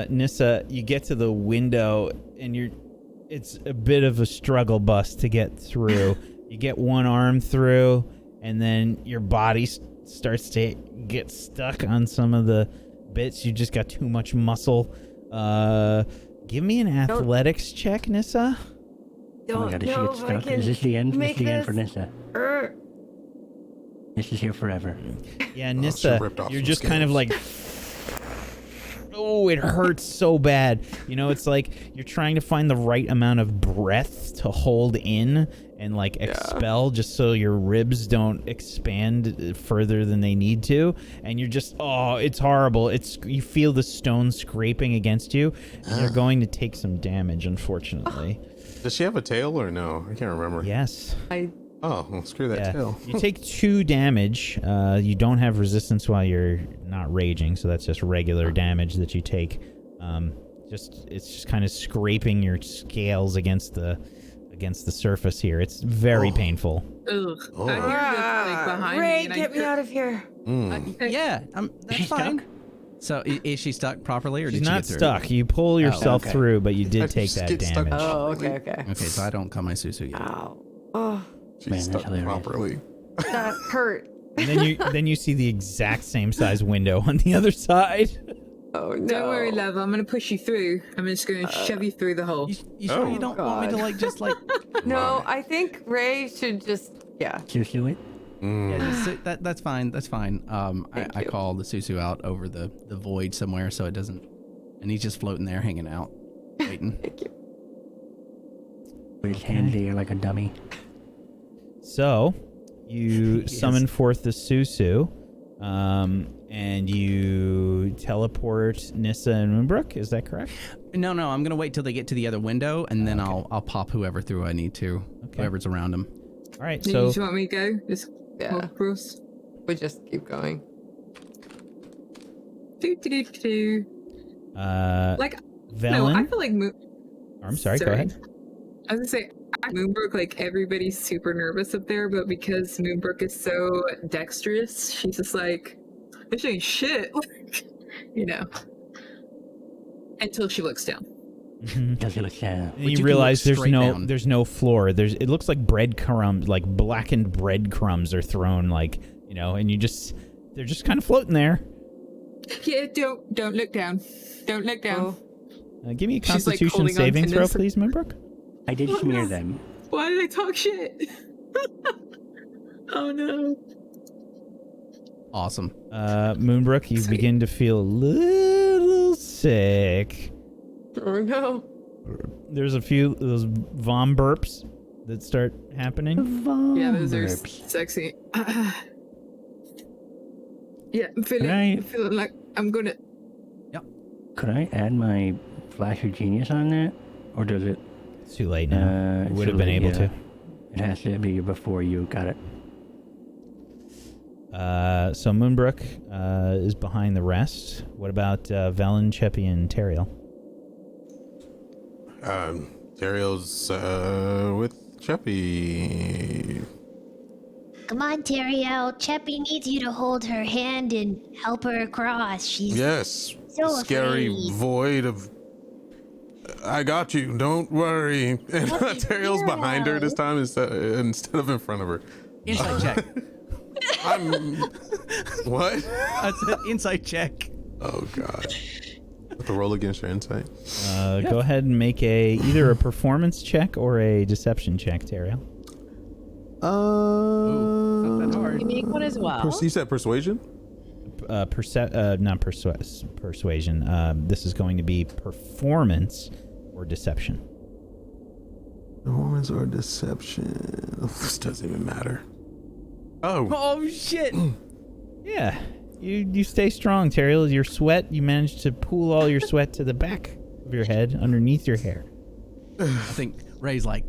Nissa, you get to the window and it's a bit of a struggle bus to get through. You get one arm through, and then your body starts to get stuck on some of the bits. You just got too much muscle. Give me an athletics check, Nissa. Oh my god, does she get stuck? Is this the end? This is the end for Nissa. This is here forever. Yeah, she Nissa, ripped off you're some just kind of scales. like... Oh, it hurts so bad. You know, it's like you're trying to find the right amount of breath to hold in and like expel just so your ribs don't expand further than they need to. And you're just, it's horrible. You feel the stone scraping against you, and you're going to take some damage, unfortunately. Does she have a tail or no? I can't remember. Yes. Oh, well, screw that tail. You take 2 damage. You don't have resistance while you're not raging, so that's just regular damage that you take. It's just kind of scraping your scales against the surface here. It's very painful. Ugh. I hear this like behind Rey, me. And get me out of here. Yeah, that's fine. So is she stuck properly, or She's did she not get through? stuck. You pull yourself okay. through, but you did take just that get stuck. damage. Oh, okay. Okay, so I don't cut my susu yet. Ow. Oh. She's Man, that's stuck hilarious. properly. That hurt. And then you see the exact same size window on the other side. Oh no! Don't worry, love. I'm gonna push you through. I'm just gonna shove you through the hole. You sure you don't want me to like just like? No, I think Rey should just Susu it. Yeah, just that's fine. That's fine. I call the Susu out over the void somewhere so it doesn't, and he's just floating there, hanging out, waiting. Thank you. Put his hands there like a dummy. So, you summon forth the Susu, and you teleport Nissa and Moonbrook. Is that correct? No, I'm gonna wait till they get to the other window, and then I'll pop whoever through I need to. Okay. Whoever's around them. All right. Do So you just want me to go? Just Yeah. Bruce. We just keep going. Do. Like, Velen. no, I feel like I'm sorry. Go ahead. I was gonna say, Moonbrook, like, everybody's super nervous up there, but because Moonbrook is so dexterous, she's just like, this ain't shit. you know. Until she looks down. Does it look sad? And you realize there's no floor. It looks like breadcrumbs, like blackened breadcrumbs are thrown, like, you know, and they're just kind of floating there. Yeah, don't look down. Don't look down. Give me a She's, like, Constitution holding on saving to throw, Nissa. please, Moonbrook. I did smear them. Why did I talk shit? Oh no. Awesome. Moonbrook, you begin to feel a little sick. Oh no. There's a few those vom burps that start happening. Yeah, those are sexy. Yeah, I'm feeling like I'm gonna. Could I add my Flash of Genius on that? Or does it? It's too late now. You would have been too late, able to. It has to be before you. Got it. So Moonbrook is behind the rest. What about Velen, Cheppy, and Teriel? Teriel's with Cheppy. Come on, Teriel. Cheppy needs you to hold her hand and help her across. She's so scary afraid. void of. I got you. Don't worry. And Teriel's behind her this time instead of in front of her. Insight check. What? I said insight check. Oh god. Have to roll against your insight. Go ahead and make either a performance check or a deception check, Teriel. Not that hard. You make one as well. You said persuasion? Not persuasion. This is going to be performance or deception. Performance or deception. This doesn't even matter. Oh shit! Yeah, you stay strong, Teriel. Your sweat, you managed to pool all your sweat to the back of your head, underneath your hair. I think Ray's like,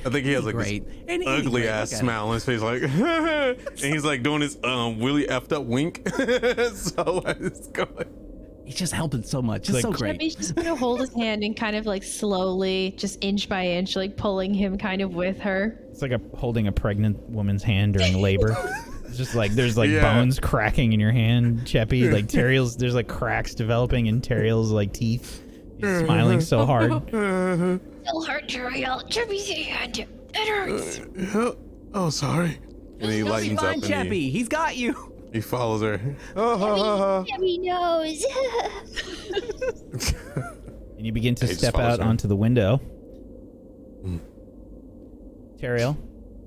I think he has like great. this ugly ass smile on his face, like, and he's like doing his really effed up wink. So it's going. He's just helping so much. It's so great. Cheppy's just gonna hold his hand and kind of like slowly, just inch by inch, like pulling him kind of with her. It's like holding a pregnant woman's hand during labor. It's just like there's like bones cracking in your hand, Cheppy. Like there's like cracks developing in Teriel's like teeth. He's smiling so hard. It'll hurt, Teriel. Cheppy's hand. It hurts. Oh, sorry. And he lightens up and Cheppy. He's got you. He follows her. Cheppy knows. And you begin to step out onto the window. Teriel,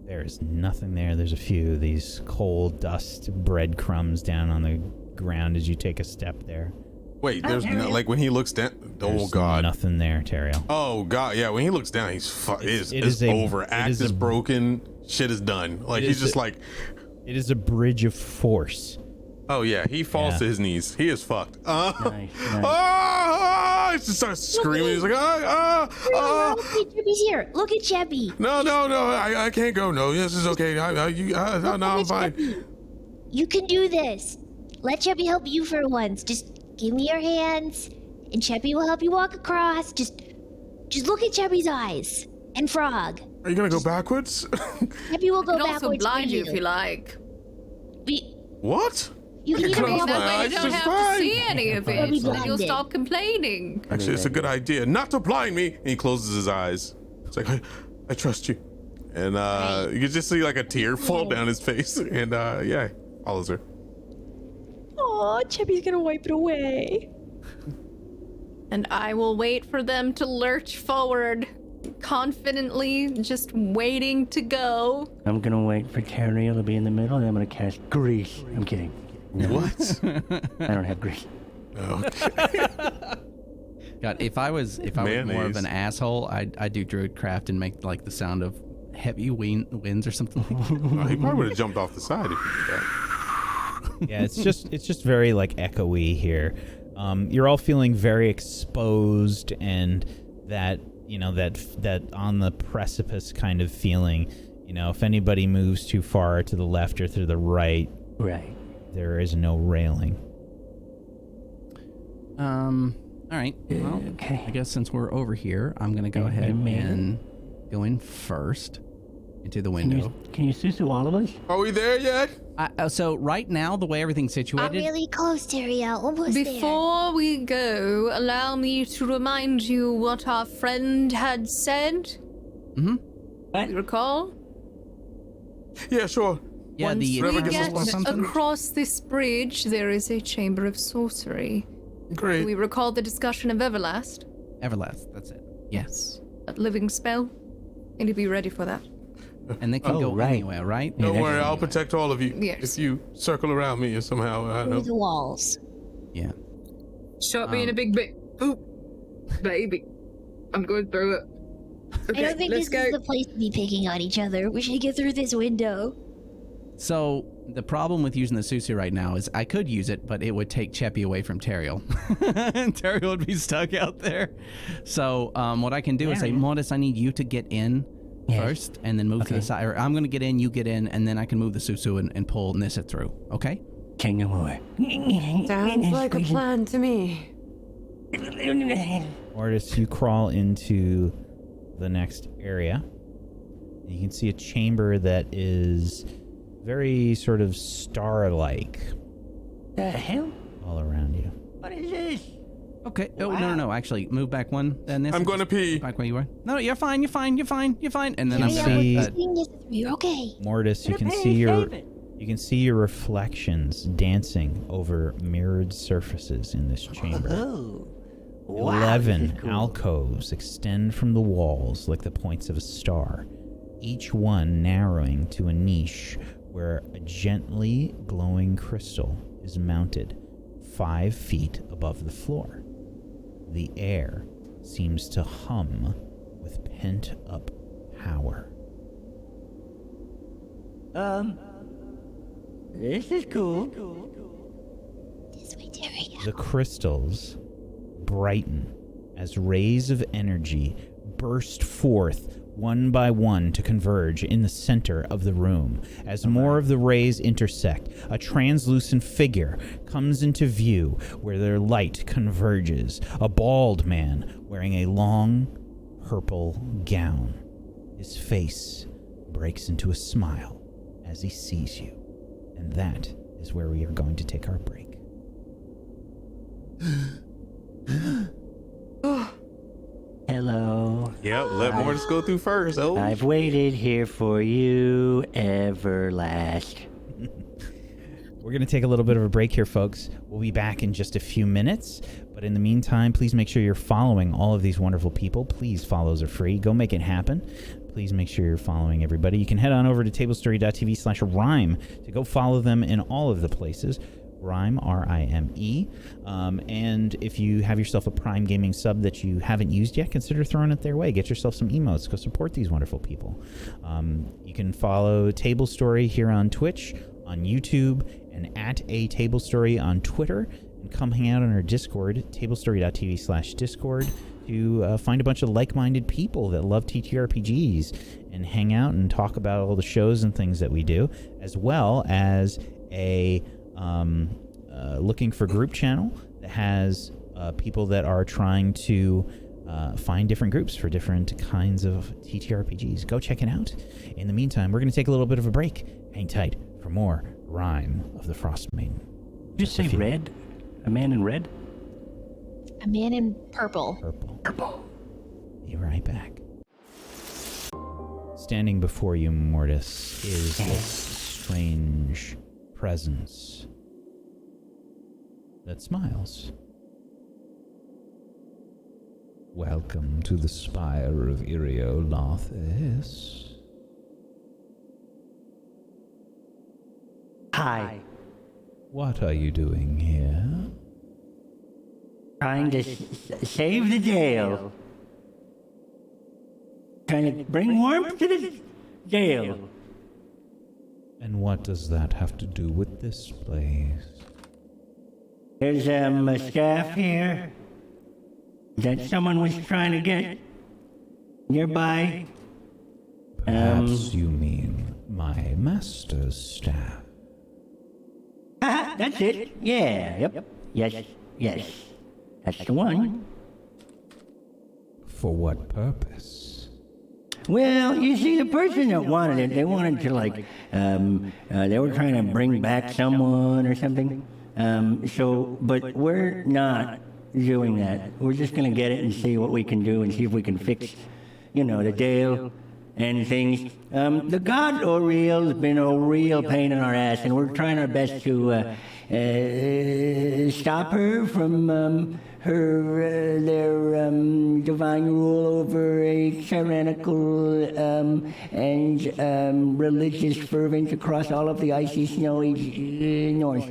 there's nothing there. There's a few of these coal dust breadcrumbs down on the ground as you take a step there. Wait, there's no, like when he looks down. There's god, nothing there, Teriel. Oh god, yeah. When he looks down, it's over. Act is broken. Shit is done. Like he's just like. It is a bridge of force. Oh yeah, he falls to his knees. He is fucked. He just starts screaming. He's like, Cheppy's here. Look at Cheppy. No, I can't go. No, this is okay. No, I'm fine. Cheppy. You can do this. Let Cheppy help you for once. Just give me your hands, and Cheppy will help you walk across. Just look at Cheppy's eyes. And Frog. Are you gonna go backwards? Cheppy will go I can backwards. also blind for you if you like. What? You can either That walk way you don't have to see any of it. Be So you'll blinded. stop complaining. Actually, it's a good idea. Not to blind me. And he closes his eyes. It's like, I trust you. And you can just see like a tear fall down his face, and yeah, follows her. Oh, Chippy's gonna wipe it away. And I will wait for them to lurch forward, confidently, just waiting to go. I'm gonna wait for Teriel to be in the middle, and I'm gonna cast Grease. I'm kidding. No. What? I don't have Grease. Okay. God, if I was more of an asshole, I'd do Druidcraft and make like the sound of heavy winds or something like that. Oh, he probably would have jumped off the side if you did that. Yeah, it's just very like echoey here. You're all feeling very exposed, and that that on the precipice kind of feeling. If anybody moves too far to the left or to the right, there is no railing. All right. Well, okay. I guess since we're over here, I'm gonna go ahead and go in first into the window. Can you susu all of us? Are we there yet? So right now, the way everything's situated. I'm really close, Teriel. Almost there. Before we go, allow me to remind you what our friend had said. Mm-hmm. You recall? Yeah, sure. Yeah, Once the we get across this bridge, there is a chamber of sorcery. Great. We recall the discussion of Everlast. Everlast, that's it. Yes. That living spell. Need to be ready for that. And they can go anywhere, right? Don't worry, I'll protect all of you. Yes. If you circle around me or somehow, I know. Through the walls. Yeah. Shot me in a big bit. Oop. Baby. I'm going through it. Okay, I don't think this is the place to be picking on each other. We should get through this window. So the problem with using the Susu right now is I could use it, but it would take Cheppy away from Teriel. And Teriel would be stuck out there. So what I can do is say, Mortis, I need you to get in first and then move to the side. Or I'm going to get in, you get in, and then I can move the Susu and pull Nissa through. Okay? Say no more. Sounds like a plan to me. Mortis, you crawl into the next area. You can see a chamber that is very sort of star-like. The hell? All around you. What is this? Okay. Oh, no. Actually, move back one. Nissa, I'm going to pee. Back where you were. No, you're fine. And then I'm see, You're okay. Mortis, you can see your reflections dancing over mirrored surfaces in this chamber. Oh. Wow, 11 alcoves extend from the walls like the points of a star, each one narrowing to a niche where a gently glowing crystal is mounted 5 feet above the floor. The air seems to hum with pent-up power. This is cool. This way, Teriel. The crystals brighten as rays of energy burst forth one by one to converge in the center of the room. As more of the rays intersect, a translucent figure comes into view where their light converges. A bald man wearing a long purple gown. His face breaks into a smile as he sees you. And that is where we are going to take our break. Hello. Yep, let Mortis go through first. Oh. I've waited here for you, Everlast. We're going to take a little bit of a break here, folks. We'll be back in just a few minutes. But in the meantime, please make sure you're following all of these wonderful people. Please, follows are free. Go make it happen. Please make sure you're following everybody. You can head on over to tablestory.tv/Rime to go follow them in all of the places. Rime, R-I-M-E. And if you have yourself a Prime Gaming sub that you haven't used yet, consider throwing it their way. Get yourself some emotes. Go support these wonderful people. You can follow Table Story here on Twitch, on YouTube, and at A Table Story on Twitter. And come hang out on our Discord, tablestory.tv/Discord, to find a bunch of like-minded people that love TTRPGs and hang out and talk about all the shows and things that we do, as well as a looking for group channel that has people that are trying to find different groups for different kinds of TTRPGs. Go check it out. In the meantime, we're going to take a little bit of a break. Hang tight for more Rime of the Frostmaiden. Did you say red? A man in red? A man in purple. Purple. Be right back. Standing before you, Mortis, is this strange presence that smiles. Welcome to the spire of Iriolarthas. Hi. What are you doing here? Trying to save the Dale. Trying to bring warmth to the Dale. And what does that have to do with this place? There's a staff here that someone was trying to get nearby. Perhaps you mean my master's staff. That's it. Yeah. Yep. Yes. That's the one. For what purpose? Well, you see, the person that wanted it, they wanted to they were trying to bring back someone or something. But we're not doing that. We're just gonna get it and see what we can do and see if we can fix, the Dale and things. The god Oriel's been a real pain in our ass, and we're trying our best to stop her from their divine rule over a tyrannical and religious fervent across all of the icy, snowy north.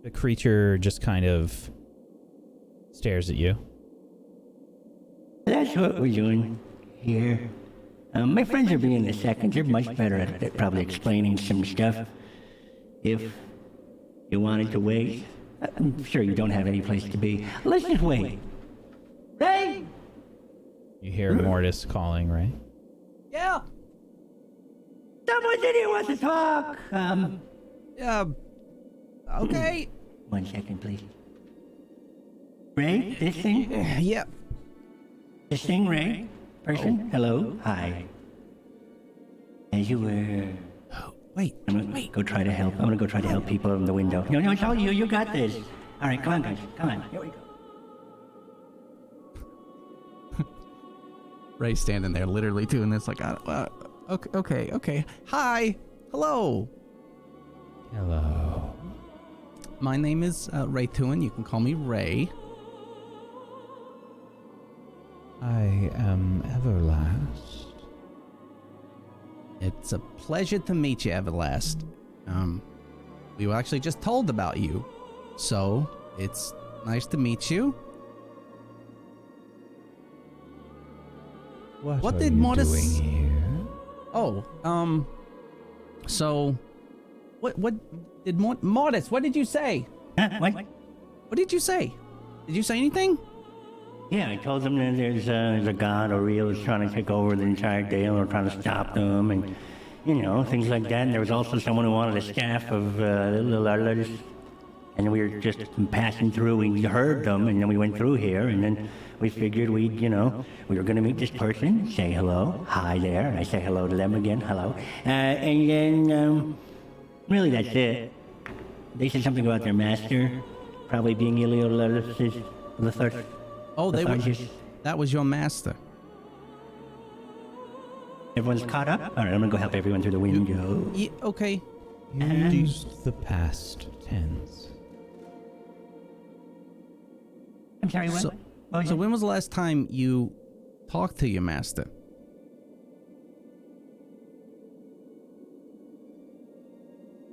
The creature just kind of stares at you. That's what we're doing here. My friends are being the seconds. They're much better at probably explaining some stuff. If you wanted to wait, I'm sure you don't have any place to be. Let's just wait. Rey! You hear Mortis calling, right? Yeah. Someone in here wants to talk. Okay. 1 second, please. Rey, this thing? Yep. This thing, Rey? Person? Hello? Hi. As you were... Wait. I'm gonna go try to help. I'm gonna go try to help people from the window. No, it's all you. You got this. All right, come on, guys. Come on. Here we go. Rey's standing there, literally doing this, like, okay. Hi. Hello. Hello. My name is Rheytuin. You can call me Rey. I am Everlast. It's a pleasure to meet you, Everlast. We were actually just told about you, so it's nice to meet you. What did are you Mortis doing here? Oh, so what did Mortis? What did you say? What? What did you say? Did you say anything? Yeah, I told them that there's a god Oriel who's trying to take over the entire Dale or trying to stop them and, things like that. And there was also someone who wanted a staff of Iriolarthas. And we were just passing through. We heard them, and then we went through here, and then we figured we were going to meet this person, say hello, hi there, and I say hello to them again, hello. And then, really that's it. They said something about their master, probably being Iriolarthas, the third. Oh, that was your master. Everyone's caught up? All right, I'm gonna go help everyone through the window. Okay. You used the past tense. I'm sorry, what? So when was the last time you talked to your master?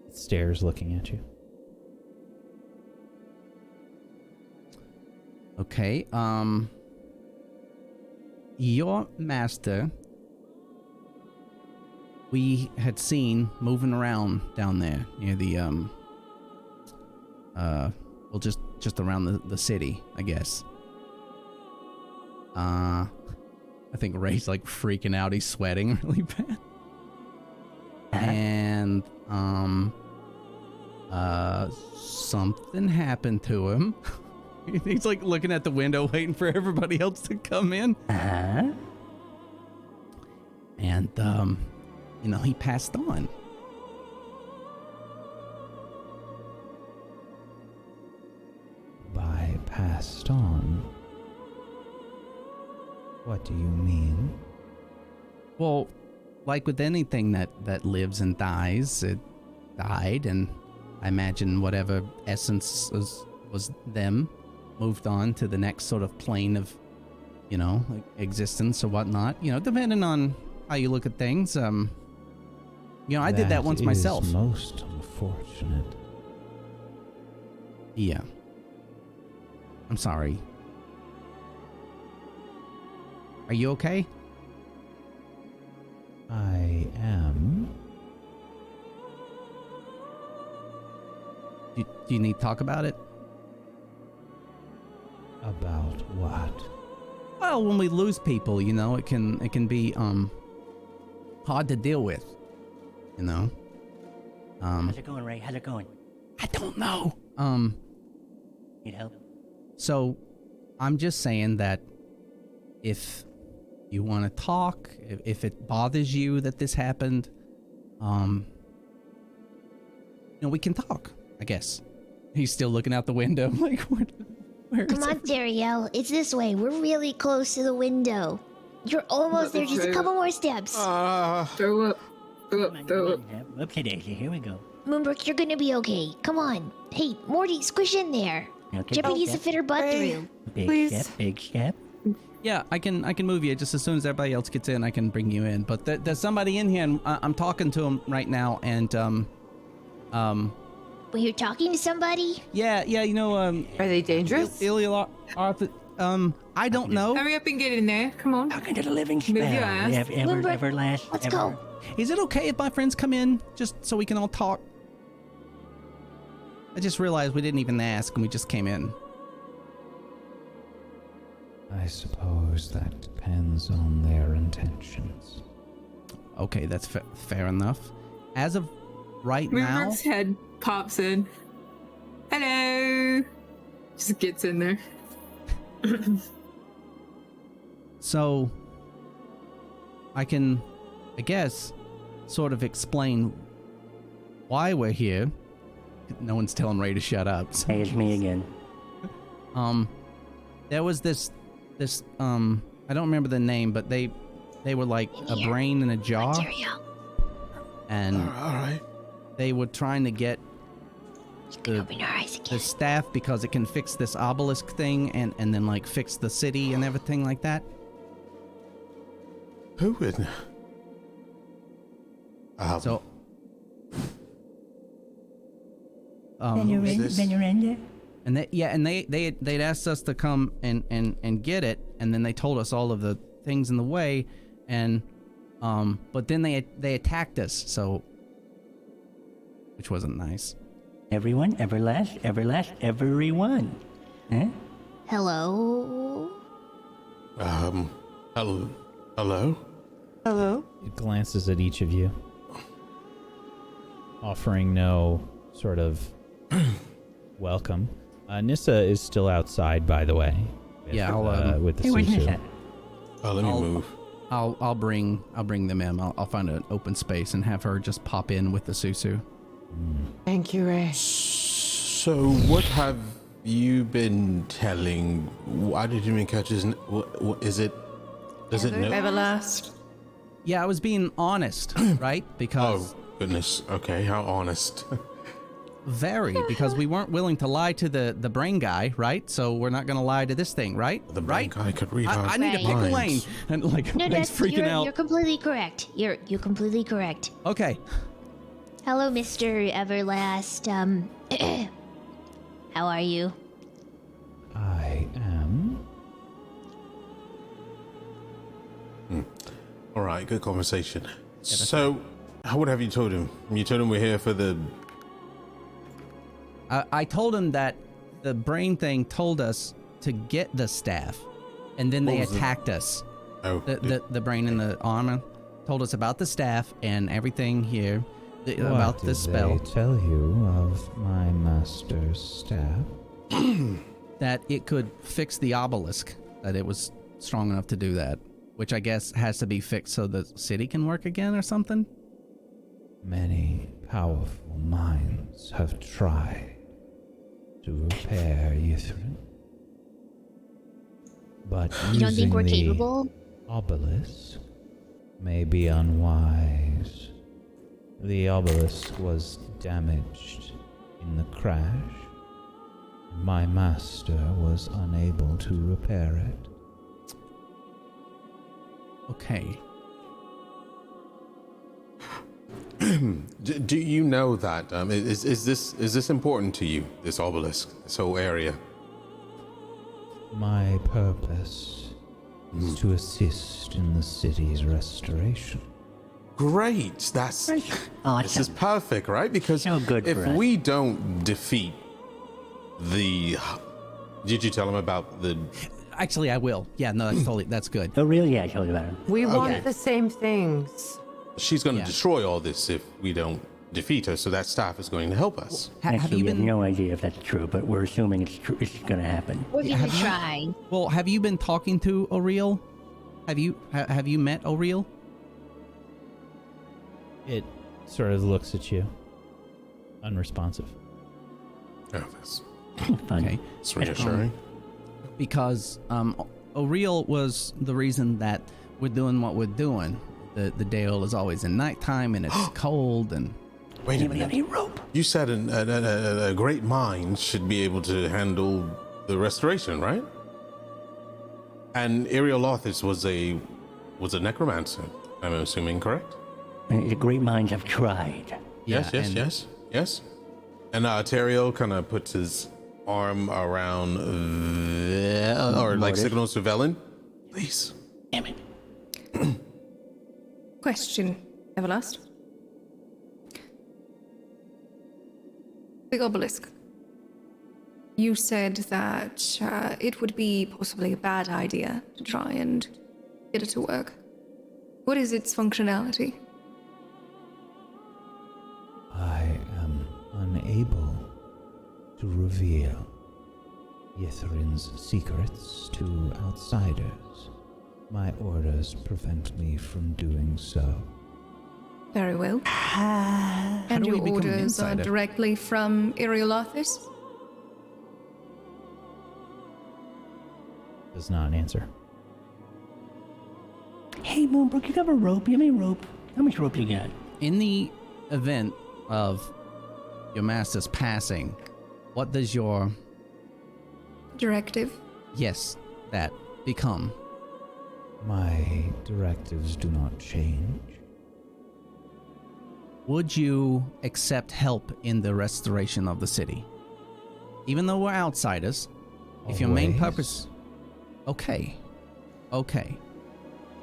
It stares looking at you. Okay, your master, we had seen moving around down there near the, well, just around the city, I guess. I think Rey's like freaking out. He's sweating really bad. And, something happened to him. He's like looking at the window, waiting for everybody else to come in. Uh-huh. And, he passed on. By passed on, What do you mean? Well, like with anything that lives and dies, it died, and I imagine whatever essence was them moved on to the next sort of plane of, like existence or whatnot. Depending on how you look at things. I did that once myself. That is most unfortunate. Yeah. I'm sorry. Are you okay? I am. Do you need to talk about it? About what? Well, when we lose people, it can be hard to deal with. How's it going, Rhey? How's it going? I don't know. Need help? So, I'm just saying that if you want to talk, if it bothers you that this happened, we can talk, I guess. He's still looking out the window. Like, where Come on, Dariel. It's this way. We're really close to the window. You're almost there. Just a couple more steps. Throw up. Throw up. Whoopsie daisy, here we go. Moonbrook, you're gonna be okay. Come on. Hey, Morty, squish in there. Okay, Jeppy needs to fit her butt Hey. through. Big step. Yeah, I can move you. Just as soon as everybody else gets in, I can bring you in. But there's somebody in here, and I'm talking to him right now. And Well, you're talking to somebody? yeah, Are they dangerous? Iriolarthas, I don't know. Hurry up and get in there. Come on. Talking to the living spell. Move your ass. Everlast. Let's go. Is it okay if my friends come in just so we can all talk? I just realized we didn't even ask, and we just came in. I suppose that depends on their intentions. Okay, that's fair enough. As of right now, Moonbrook's head pops in. Hello. Just gets in there. so I can, I guess, sort of explain why we're here. No one's telling Rhey to shut up. So. Hey, it's me again. There was this I don't remember the name, but they were like a brain in a jar, Dariel. and All right. they were trying to get You can open your eyes the again. staff because it can fix this obelisk thing and then like fix the city and everything like that. Who would? So Veneranda? and they'd asked us to come and get it, and then they told us all of the things in the way, and but then they attacked us, so which wasn't nice. Everyone, Everlast, everyone. Huh? Hello? Hello? It glances at each of you, offering no sort of welcome. Nissa is still outside, by the way. With, Yeah, I'll, with the Hey, where's Susu. Nissa? Oh, let me move. I'll bring them in. I'll find an open space and have her just pop in with the Susu. Thank you, Rhey. So, what have you been telling? I didn't even catch his. What is it? Does it know? Everlast. Yeah, I was being honest, right? Because Oh goodness. Okay, how honest. because we weren't willing to lie to the brain guy, right? So we're not gonna lie to this thing, right? The right? guy could read our I need to pick a Right. lane, minds. and like No, Ray's freaking you're out. completely correct. You're completely correct. Okay, Hello, Mr. Everlast. How are you? I am. All right, good conversation. So, what have you told him? You told him we're here for the. I told him that the brain thing told us to get the staff, and then they What was the- attacked us. Oh, The brain in the armor told us about the staff and everything here about What the did spell. they tell you of my master's staff? That it could fix the obelisk, that it was strong enough to do that, which I guess has to be fixed so the city can work again or something. Many powerful minds have tried to repair Yithrin. But You don't think we're using the capable? obelisk may be unwise. The obelisk was damaged in the crash. My master was unable to repair it. Okay. Do you know that? Is this important to you? This obelisk, this whole area. My purpose is to assist in the city's restoration. Great. This is Awesome. perfect, right? Because So good for if us. we don't defeat the, did you tell him about the? Actually, I will. Yeah, no, that's good. Oh, really? Yeah, I told you about it. We Okay. want the same things. She's going to Yeah. destroy all this if we don't defeat her. So that staff is going to help us. Have Actually, you we have been? no idea if that's true, but we're assuming it's true. It's going to happen. We're gonna have you- try. Well, have you been talking to Oriel? Have you met Oriel? It sort of looks at you, unresponsive. Oh, that's Fun. Okay. it's reassuring. Because Oriel was the reason that we're doing what we're doing. The Dale is always in nighttime and it's cold and Wait a Anybody have any minute. rope? You said a great mind should be able to handle the restoration, right? And Iriolarthas was a necromancer. I'm assuming, correct? The great minds have tried. Yes, Yeah, yes, and- yes. And Terrio kind of puts his arm around, or like Mortis. signals to Velen. Please. Damn it. Question, Everlast. The obelisk. You said that it would be possibly a bad idea to try and get it to work. What is its functionality? I am unable to reveal Yithrin's secrets to outsiders. My orders prevent me from doing so. Very well. And do we your become an orders are insider? directly from Iriolarthas? Does not answer. Hey, Moonbrook, you got a rope? You have any rope? How much rope you got? in the event of your master's passing, what does your Directive? that become? My directives do not change. Would you accept help in the restoration of the city? Even though we're outsiders, if your main Always. purpose... Okay.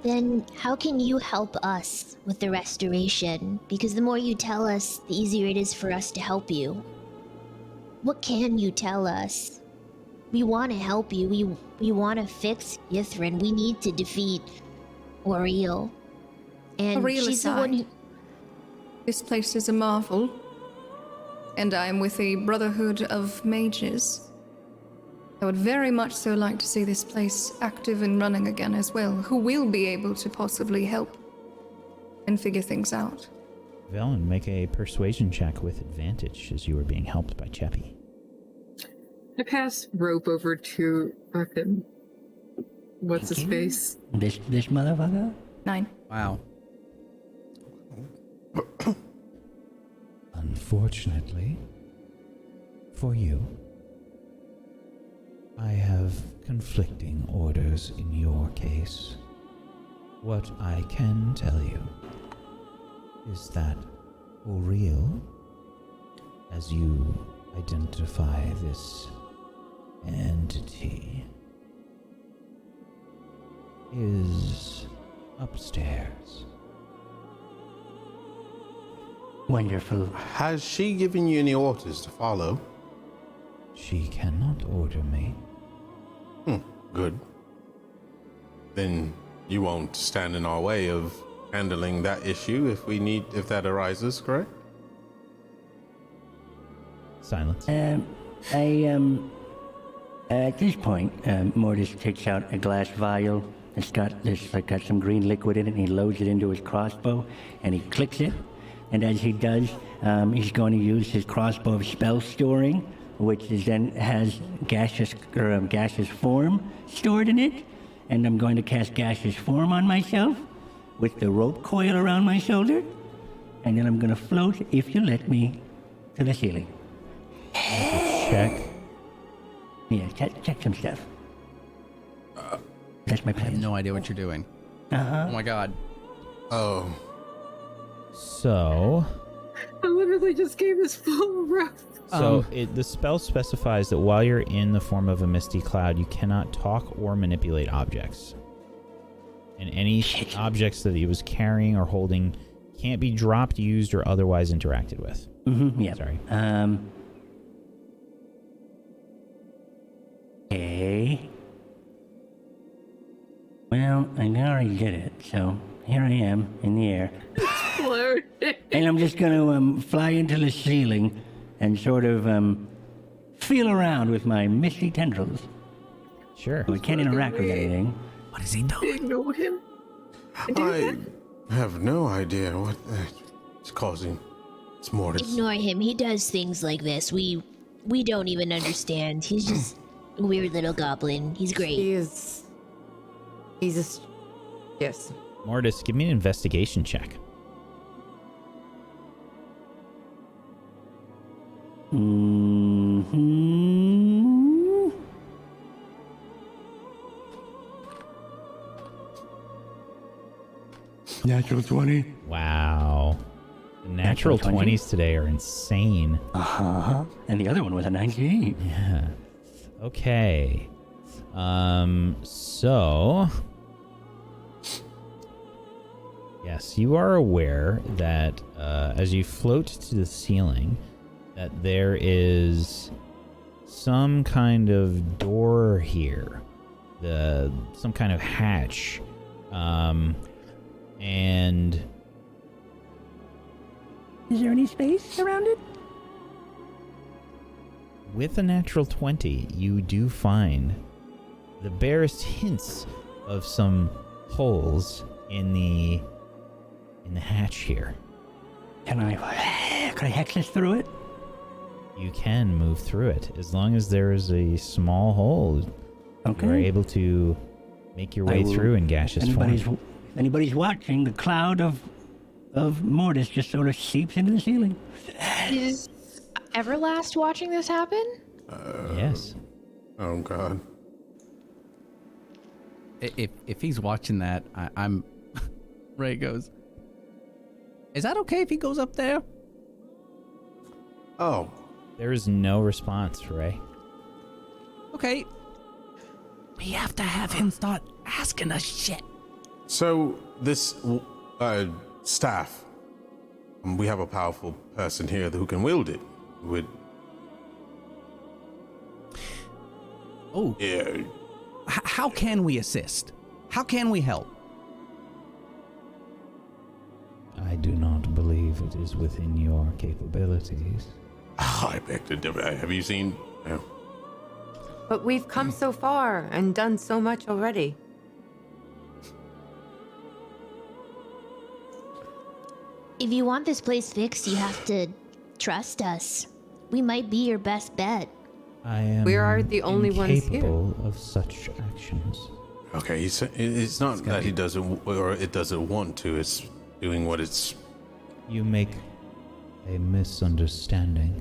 Then how can you help us with the restoration? Because the more you tell us, the easier it is for us to help you. What can you tell us? We want to help you. We want to fix Yithrin. We need to defeat Oriel. And Oriel she's the one aside. who... This place is a marvel, and I am with the Brotherhood of Mages. I would very much so like to see this place active and running again as well, who will be able to possibly help and figure things out. Velen, make a persuasion check with advantage as you are being helped by Cheppy. I pass rope over to fucking what's his face? This motherfucker? 9. Wow. Unfortunately, for you, I have conflicting orders in your case. What I can tell you is that Oriel, as you identify this entity, is upstairs. Wonderful. Has she given you any orders to follow? She cannot order me. Good. Then you won't stand in our way of handling that issue if that arises, correct? Silence. At this point, Mortis takes out a glass vial. It's got some green liquid in it, and he loads it into his crossbow, and he clicks it. And as he does, he's going to use his crossbow of spell storing, which is then has gaseous form stored in it. and I'm going to cast gaseous form on myself with the rope coil around my shoulder, and then I'm going to float, if you let me, to the ceiling. Check. Yeah, check some stuff. That's my I have plan. no idea what you're doing. Uh-huh. Oh my god. Oh, So, I literally just gave his full rough. the spell specifies that while you're in the form of a misty cloud, you cannot talk or manipulate objects. And any objects that he was carrying or holding can't be dropped, used, or otherwise interacted with. Mm-hmm, yeah. Sorry. Okay. Well, I already did it, so here I am in the air. And I'm just gonna fly into the ceiling and sort of feel around with my misty tendrils. Sure. So I can't interact with anything. What is he doing? Ignore him. I have no idea what it's causing. It's Mortis. Ignore him. He does things like this. We don't even understand. He's just a weird little goblin. He's great. He's just, yes. Mortis, give me an investigation check. Mm-hmm. Natural 20. Wow. The natural 20s today are insane. Uh-huh. And the other one was a 19. Yeah. Okay. So... Yes, you are aware that as you float to the ceiling, that there is some kind of door here, some kind of hatch, and Is there any space around it? with a natural 20, you do find the barest hints of some holes in the hatch here. Can I hex this through it? You can move through it as long as there is a small hole. Okay. You are able to make your way through in gaseous form. If anybody's watching, the cloud of Mortis just sort of seeps into the ceiling. Is Everlast watching this happen? Yes. Oh God. If he's watching that, I'm. Rhey goes. Is that okay if he goes up there? Oh, There is no response, Rhey. Okay. We have to have him start asking us shit. so this staff. We have a powerful person here who can wield it. Oh. Yeah. How can we assist? How can we help? I do not believe it is within your capabilities. I beg to differ. Have you seen? No. But we've come so far and done so much already. If you want this place fixed, you have to trust us. We might be your best bet. I am We are the only ones here. incapable of such actions. Okay, it's not that he doesn't or it doesn't want to. It's doing what it's. You make a misunderstanding.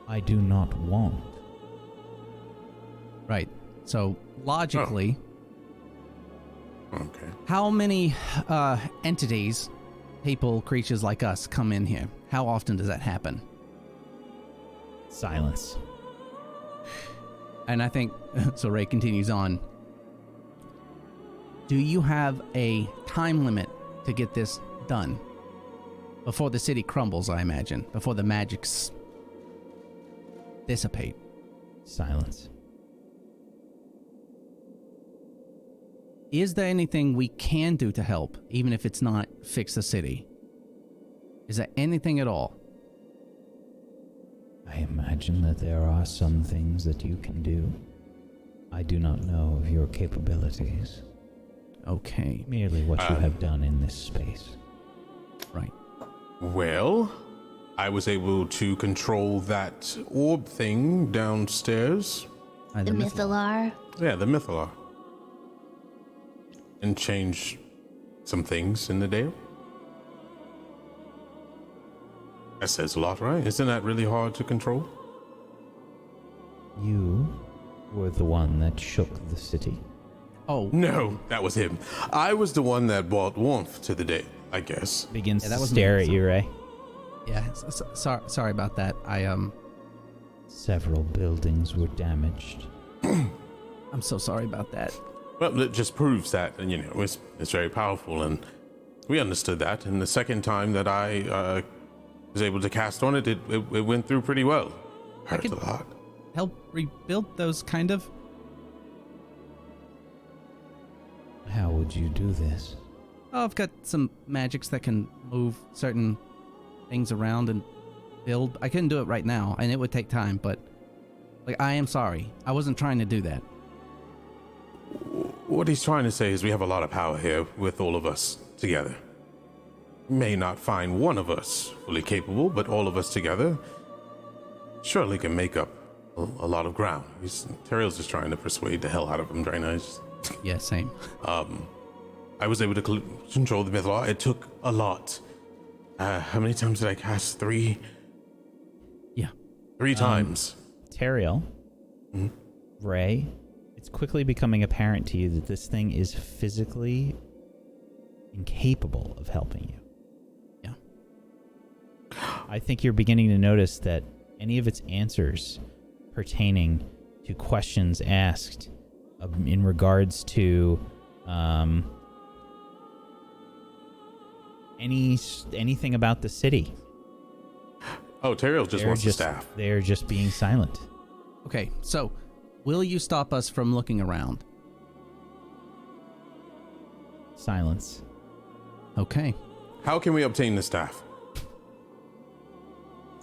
I do not want. Right. So logically, Okay. how many entities, people, creatures like us come in here? How often does that happen? Silence. And I think, so Rhey continues on. Do you have a time limit to get this done? Before the city crumbles, I imagine. Before the magics dissipate. Silence. Is there anything we can do to help, even if it's not fix the city? Is there anything at all? I imagine that there are some things that you can do. I do not know of your capabilities. Okay. Merely what you have done in this space. Right. Well, I was able to control that orb thing downstairs. The Mythalar. Yeah, the Mythalar. and change some things in the Dale. That says a lot, right? Isn't that really hard to control? You were the one that shook the city. Oh no, that was him. I was the one that brought warmth to the Dale, I guess. Begins to stare at you, Rey. Yeah, sorry about that. Several buildings were damaged. I'm so sorry about that. Well, it just proves that, and it's very powerful, and we understood that. And the second time that I was able to cast on it, it went through pretty well. Hurt a lot. Help rebuild those kind of. How would you do this? Oh, I've got some magics that can move certain things around and build. I couldn't do it right now, and it would take time, but I am sorry. I wasn't trying to do that. What he's trying to say is we have a lot of power here with all of us together. May not find one of us fully capable, but all of us together surely can make up a lot of ground. Teriel's just trying to persuade the hell out of him right now. Yeah, same. I was able to control the Mythallar. It took a lot. How many times did I cast? 3? Yeah. 3 times. Teriel, Rey, it's quickly becoming apparent to you that this thing is physically incapable of helping you. Yeah. I think you're beginning to notice that any of its answers pertaining to questions asked in regards to anything about the city. Oh, Teriel just wants the staff. They're just being silent. Okay, so will you stop us from looking around? Silence. Okay. How can we obtain the staff?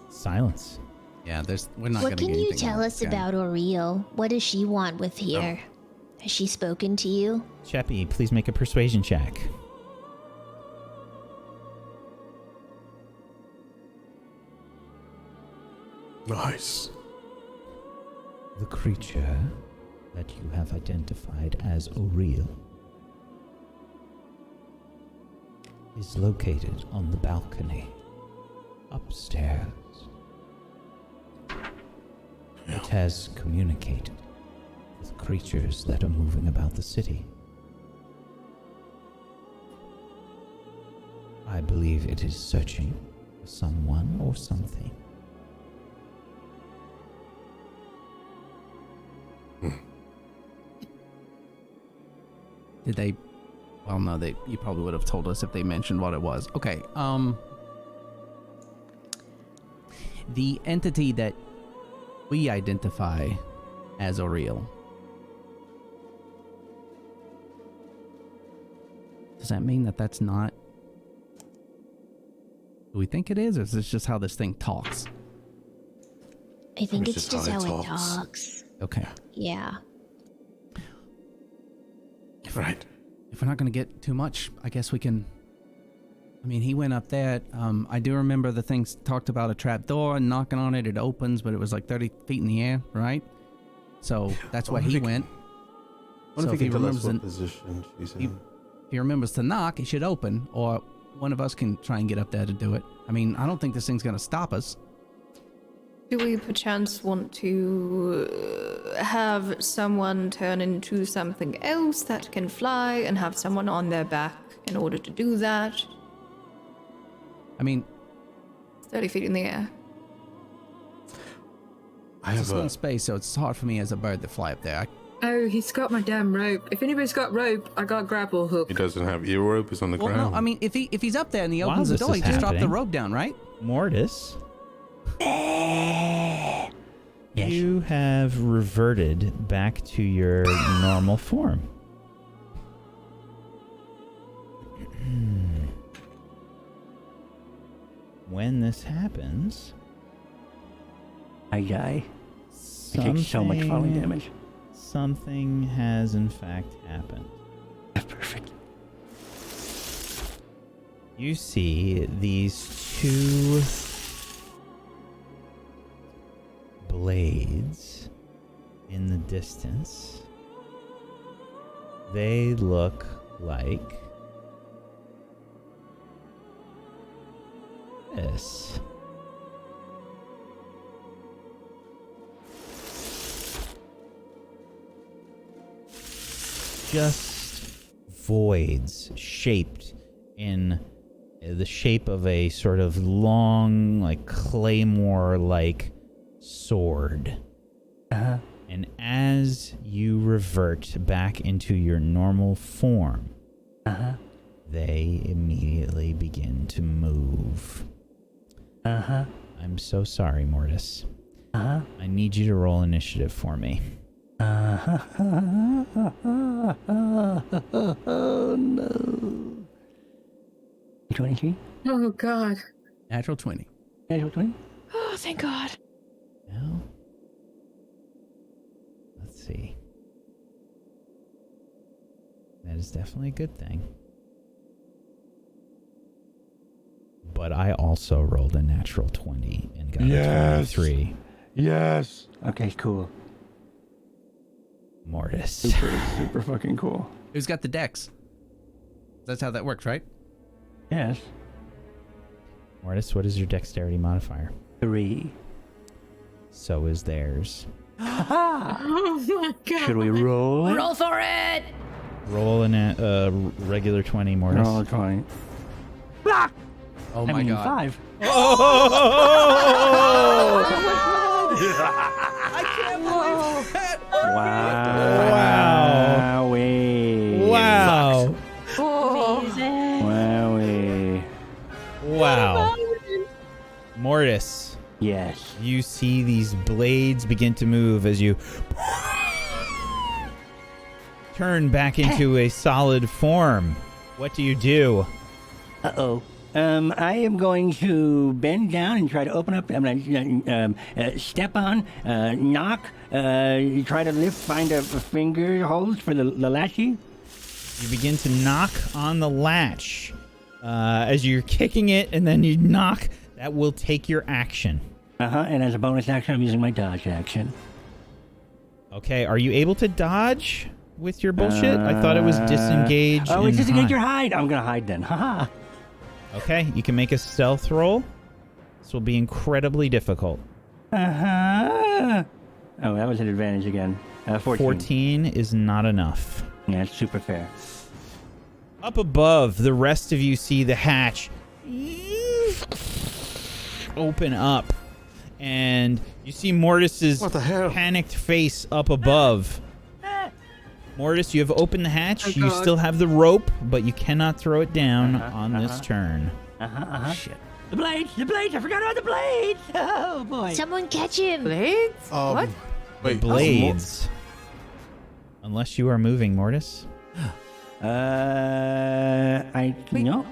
Silence. Yeah, we're not What going to get can you anything tell out. us about Oriel? What does she want with here? Has she spoken to you? Cheppy, please make a persuasion check. Nice. The creature that you have identified as Oriel is located on the balcony upstairs. It has communicated with creatures that are moving about the city. I believe it is searching for someone or something. Did they? Well, no. You probably would have told us if they mentioned what it was. Okay. The entity that we identify as Oriel. Does that mean that that's not? Do we think it is, or is this just how this thing talks? I think it's just how it talks. Okay. Yeah. Right. If we're not going to get too much, I guess we can. I mean, he went up there. I do remember the things talked about a trap door and knocking on it. It opens, but it was like 30 feet in the air, right? So that's where he went. What if he can tell us what the position she's in? If he remembers to knock, it should open, or one of us can try and get up there to do it. I mean, I don't think this thing's going to stop us. Do we perchance want to have someone turn into something else that can fly and have someone on their back in order to do that? I mean, 30 feet in the air. It's a small space, so it's hard for me as a bird to fly up there. Oh, he's got my damn rope. If anybody's got rope, I got grapple hook. He doesn't have ear rope. It's on the ground. No, I mean, if he's up there and he While opens the this door, is he just dropped the happening, rope down, right? Mortis, Yes. you have reverted back to your normal form. When this happens, I die. I take so much falling damage. Something has in fact happened. That's perfect. You see these two blades in the distance. They look like this. Just voids shaped in the shape of a sort of long, like claymore-like sword. Uh-huh. And as you revert back into your normal form, they immediately begin to move. I'm so sorry, Mortis. I need you to roll initiative for me. Oh no. 23? Oh God. Natural 20. Natural 20? Oh, thank God. No. Let's see. That is definitely a good thing. But I also rolled a natural 20 and got a 23. Yes. Okay, cool. Mortis. Super fucking cool. Who's got the dex? That's how that works, right? Yes. Mortis, what is your dexterity modifier? 3. So is theirs. Oh my God. Should we roll it? Roll for it! Roll a regular 20, Mortis. Roll a 20. Oh my god. 5. I can't believe that. Wow. Wowee. Wow. Wowee. Wow. Mortis, Yes. you see these blades begin to move as you turn back into a solid form. What do you do? Uh-oh. I am going to bend down and try to open up. I'm going to step on, knock, try to lift, find a finger holes for the latchy. You begin to knock on the latch as you're kicking it, and then you knock. That will take your action. And as a bonus action, I'm using my dodge action. Okay, are you able to dodge with your bullshit? I thought it was disengage. Oh, it's and disengage hide. your hide. I'm going to hide then. Haha. Okay, you can make a stealth roll. This will be incredibly difficult. Oh, that was an advantage again. 14. 14 is not enough. Yeah, it's super fair. Up above, the rest of you see the hatch open up. And you see Mortis's What the hell? panicked face up above. Mortis, you have opened the hatch. Oh, You God. still have the rope, but you cannot throw it down on this turn. Shit. The blades! I forgot about the blades! Oh, boy. Someone catch him. Blades? What? Wait, Blades. Unless you are moving, Mortis. I'm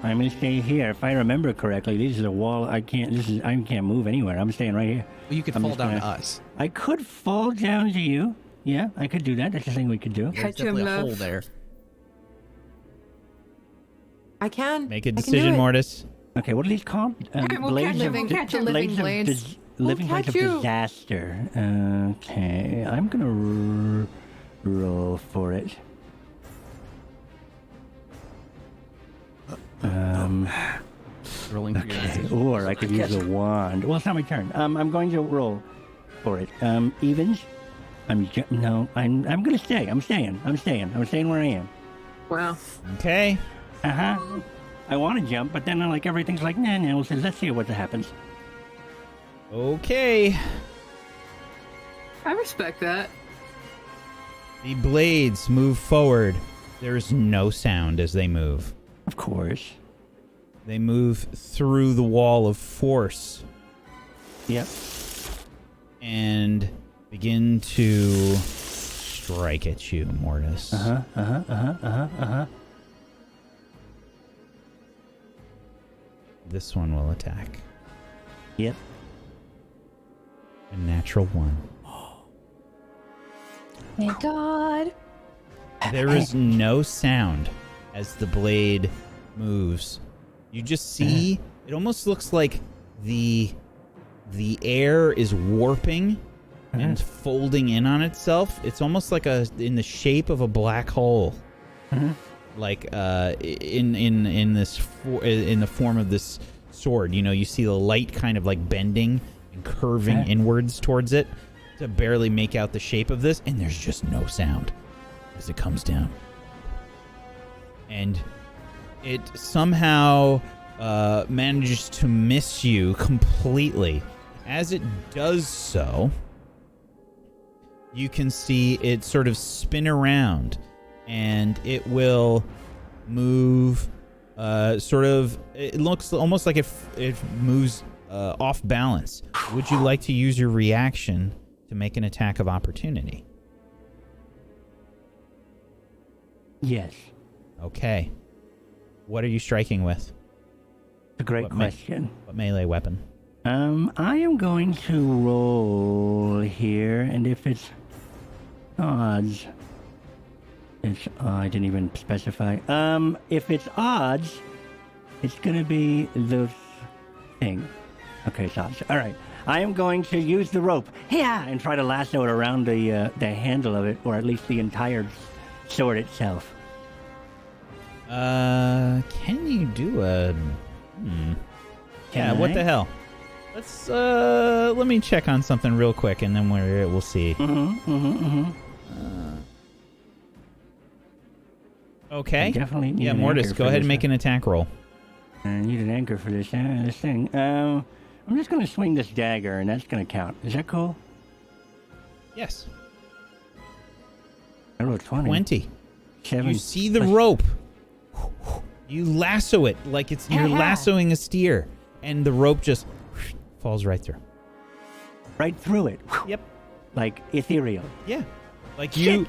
gonna stay here. If I remember correctly, this is a wall. I can't move anywhere. I'm staying right here. Well, you could I'm fall just down gonna- to us. I could fall down to you. Yeah, I could do that. That's the thing we could do. There's Catch him, definitely a love. hole there. I can. Make a I can do decision, it. Mortis. Okay, what are these called? We'll catch him, we'll catch him. Living blades. Living blades of catch you. disaster. Okay, I'm gonna roll for it. Rolling for your Okay, decision. or I could use the wand. Well, it's not my turn. I'm going to roll for it. Evens. I'm gonna stay. I'm staying where I am. Wow. Okay. I want to jump, but then everything's like, nah. So let's see what happens. Okay. I respect that. The blades move forward. There's no sound as they move. Of course. They move through the wall of force Yep. and begin to strike at you, Mortis. This one will attack. Yep. A natural 1. Thank God. There is no sound as the blade moves. You just see, it almost looks like the air is warping and folding in on itself. It's almost like in the shape of a black hole. like in the form of this sword. You know, you see the light kind of like bending and curving inwards towards it to barely make out the shape of this, and there's just no sound as it comes down. And it somehow manages to miss you completely. As it does so, you can see it sort of spin around, and it will move it looks almost like it moves off balance. Would you like to use your reaction to make an attack of opportunity? Yes. Okay. What are you striking with? A great question. What melee weapon? I am going to roll here, and if it's odds, I didn't even specify. If it's odds, it's gonna be the thing. Okay, it's odds. All right. I am going to use the rope, and try to lasso it around the handle of it, or at least the entire sword itself. Can you do a? Yeah. What the hell? Let's let me check on something real quick, and then we'll see. Okay. Definitely need an Mortis, anchor go for ahead this and make an attack roll. I need an anchor for this thing. I'm just gonna swing this dagger, and that's gonna count. Is that cool? Yes. I rolled 20. 20. 7. You see the rope. You lasso it like you're lassoing a steer, and the rope just falls right through. Right through it. Yep. Like ethereal. Yeah. Like you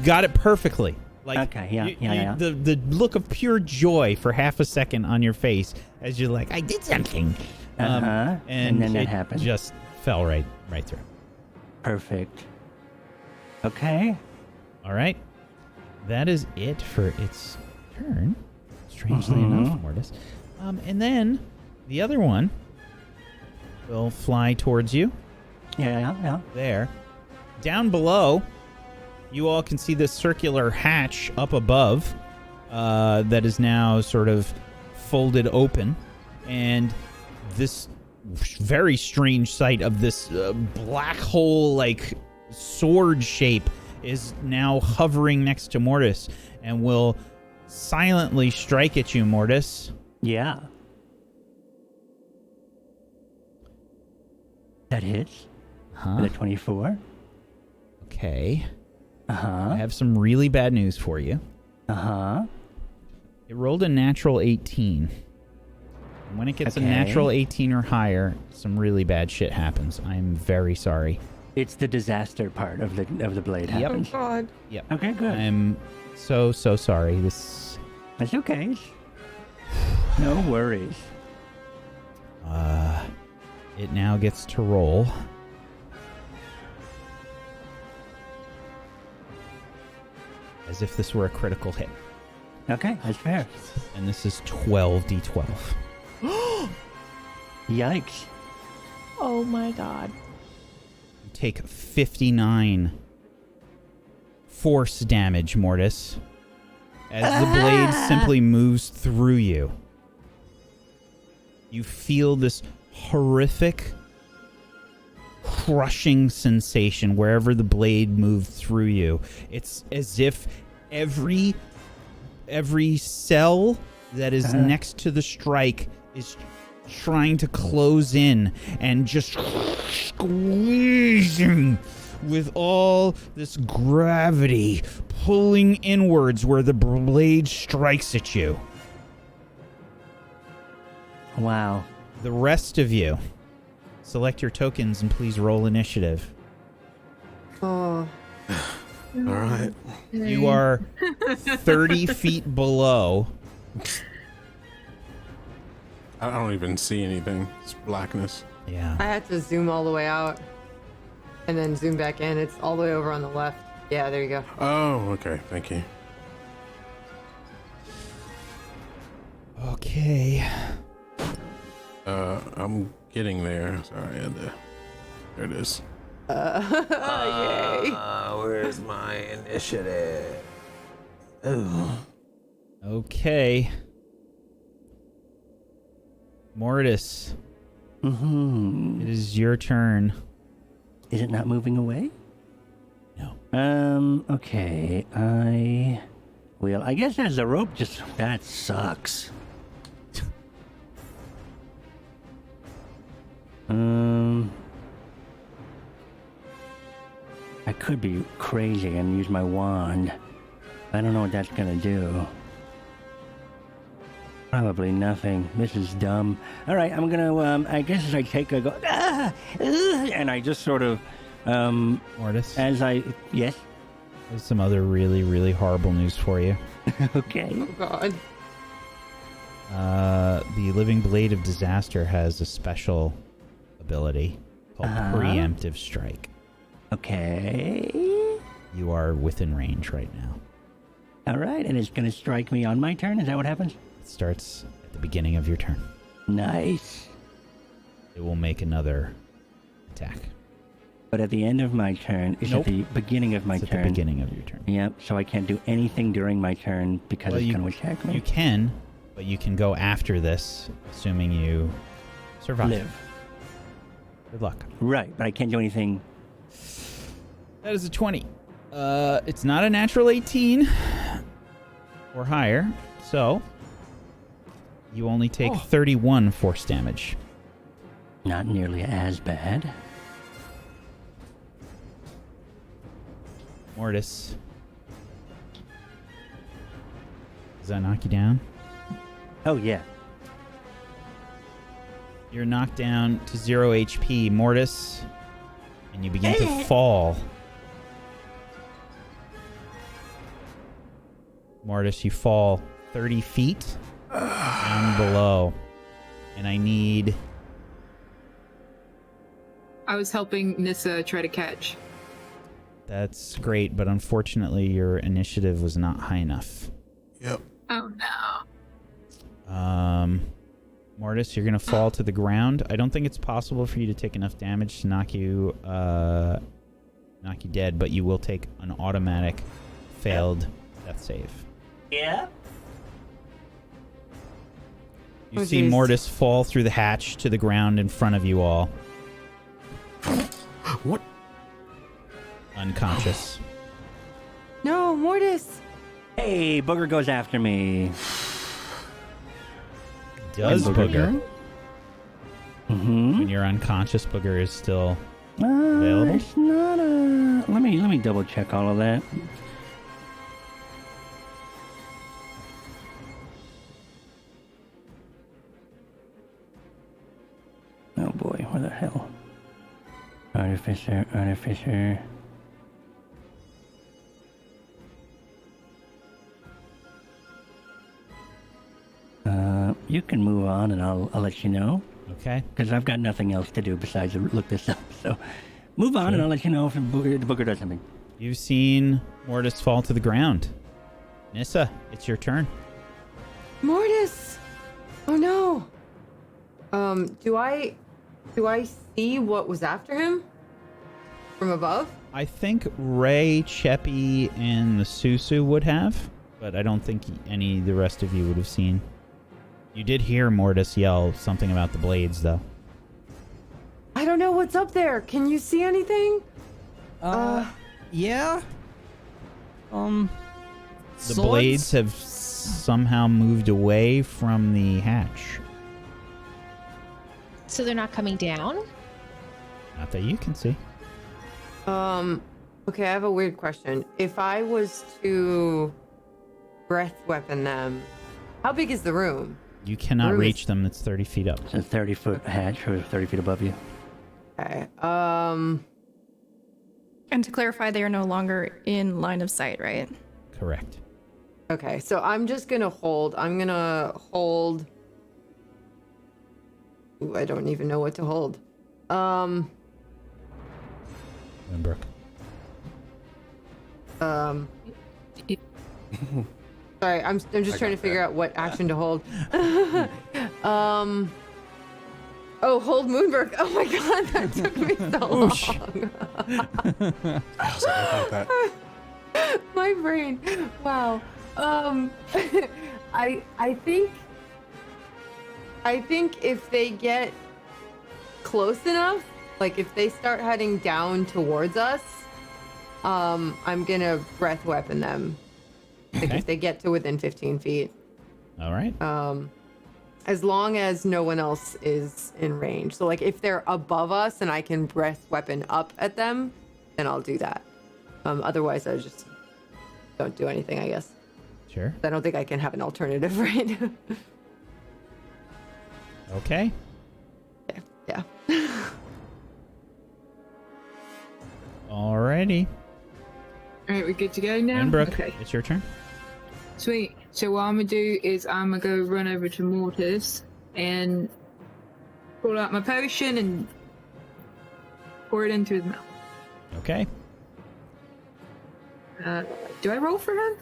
got it perfectly. Like okay, yeah. The look of pure joy for half a second on your face as you're like, I did something. And then that it happened. Just fell right through. Perfect. Okay. All right. That is it for its turn. Strangely enough, Mortis. And then the other one will fly towards you. Yeah. There. Down below, you all can see this circular hatch up above that is now sort of folded open. And this very strange sight of this black hole like sword shape is now hovering next to Mortis and will silently strike at you, Mortis. Yeah. That hits. With a 24. Okay. I have some really bad news for you. It rolled a natural 18. And when it gets a natural 18 or higher, some really bad shit happens. I'm very sorry. It's the disaster part of the blade happens. Oh God. Yep. Okay, good. I'm so sorry. That's okay. No worries. It now gets to roll. As if this were a critical hit. Okay, that's fair. And this is 12d12. Yikes. Oh my god. You take 59 force damage, Mortis, as the blade simply moves through you. You feel this horrific, crushing sensation wherever the blade moved through you. It's as if every cell that is next to the strike is trying to close in and just squeezing with all this gravity pulling inwards where the blade strikes at you. Wow. The rest of you, select your tokens and please roll initiative. Oh. All right. You are 30 feet below. I don't even see anything. It's blackness. Yeah. I had to zoom all the way out and then zoom back in. It's all the way over on the left. Yeah, there you go. Oh, okay. Thank you. Okay. I'm getting there. Sorry, I had to. There it is. Yay. Where's my initiative? Oh. Okay. Mortis. Mm-hmm. It is your turn. Is it not moving away? No. Okay. I guess as the rope that sucks. I could be crazy and use my wand. I don't know what that's gonna do. Probably nothing. This is dumb. All right, I'm gonna. I guess as I take a go, and I just sort of, Mortis. Yes. There's some other really, really horrible news for you. Okay. Oh God. The Living Blade of Disaster has a special ability called Preemptive Strike. Okay. You are within range right now. All right, and it's gonna strike me on my turn. Is that what happens? It starts at the beginning of your turn. Nice. It will make another attack. But at the end of my turn, it's Nope. at the beginning of my It's turn. at the beginning of your turn. Yep, so I can't do anything during my turn because it's going to attack me. You can, but you can go after this, assuming you survive. Live. Good luck. Right, but I can't do anything. That is a 20. It's not a natural 18 or higher, so you only take 31 force damage. Not nearly as bad. Mortis. Does that knock you down? Oh, yeah. You're knocked down to 0 HP, Mortis, and you begin to fall. Mortis, you fall 30 feet down below. And I need... I was helping Nissa try to catch. That's great, but unfortunately your initiative was not high enough. Yep. Oh no. Mortis, you're gonna fall to the ground. I don't think it's possible for you to take enough damage to knock you dead, but you will take an automatic failed death save. Yeah. You Oh, see geez. Mortis fall through the hatch to the ground in front of you all. What? Unconscious. No, Mortis. Hey, Booger goes after me. Does Booger? Mm-hmm. When you're unconscious, Booger is still available? It's not a... Let me double check all of that. Oh boy, where the hell? Artificer. You can move on and I'll let you know. Okay. Because I've got nothing else to do besides look this up. So move on and I'll let you know if the booger does something. You've seen Mortis fall to the ground. Nissa, it's your turn. Mortis. Oh no. Do I see what was after him from above? I think Rhey, Cheppy, and the Susu would have, but I don't think any of the rest of you would have seen. You did hear Mortis yell something about the blades, though. I don't know what's up there. Can you see anything? Yeah. The blades have somehow moved away from the hatch. So they're not coming down? Not that you can see. Okay, I have a weird question. If I was to breath weapon them, how big is the room? You cannot Room is- reach them. It's 30 feet up. It's a 30-foot hatch or 30 feet above you. Okay. And to clarify, they are no longer in line of sight, right? Correct. Okay, so I'm just gonna hold. I'm gonna hold. Ooh, I don't even know what to hold. Wimbrook. Sorry, I'm just trying to figure out what action to hold. Oh, hold Moonbrook. Oh my god, that took me so long. I was like, I got that. My brain. Wow. I think if they get close enough, like if they start heading down towards us, I'm gonna breath weapon them. Like Okay. if they get to within 15 feet. All right. As long as no one else is in range. So like if they're above us and I can breath weapon up at them, then I'll do that. Otherwise I just don't do anything, I guess. Sure. I don't think I can have an alternative, right? Okay. Yeah. Alrighty. All right, we good to go now? Moonbrook, Okay. it's your turn. Sweet. So what I'm gonna do is I'm gonna go run over to Mortis and pull out my potion and pour it into his mouth. Okay. Do I roll for him?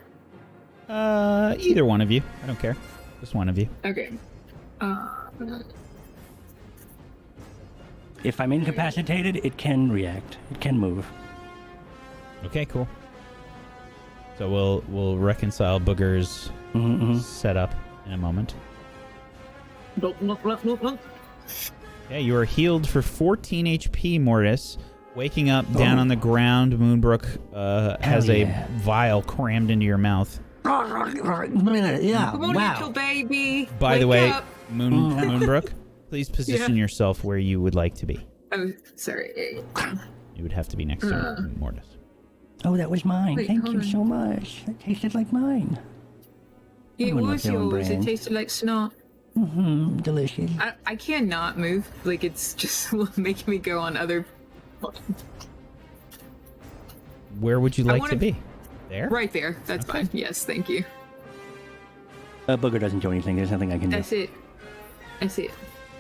Either one of you. I don't care. Just one of you. Okay. If I'm incapacitated, it can react. It can move. Okay, cool. So we'll reconcile Booger's setup in a moment. Yeah, you are healed for 14 HP, Mortis. Waking up down on the ground, Moonbrook has a vial crammed into your mouth. Yeah, Come on, little baby. By the Wake way, up. Moonbrook, please position yourself where you would like to be. Oh, sorry. You would have to be next to Mortis. Oh, that was mine. Wait, Thank hold you on. so much. That tasted like mine. It I'm not was feeling yours. It brand. tasted like snot. Delicious. I cannot move. Like, it's just making me go on other... Where would you like wanna- to be? There? Right there. That's fine. Yes, thank you. Booger doesn't do anything. There's nothing I can do. That's it. That's it.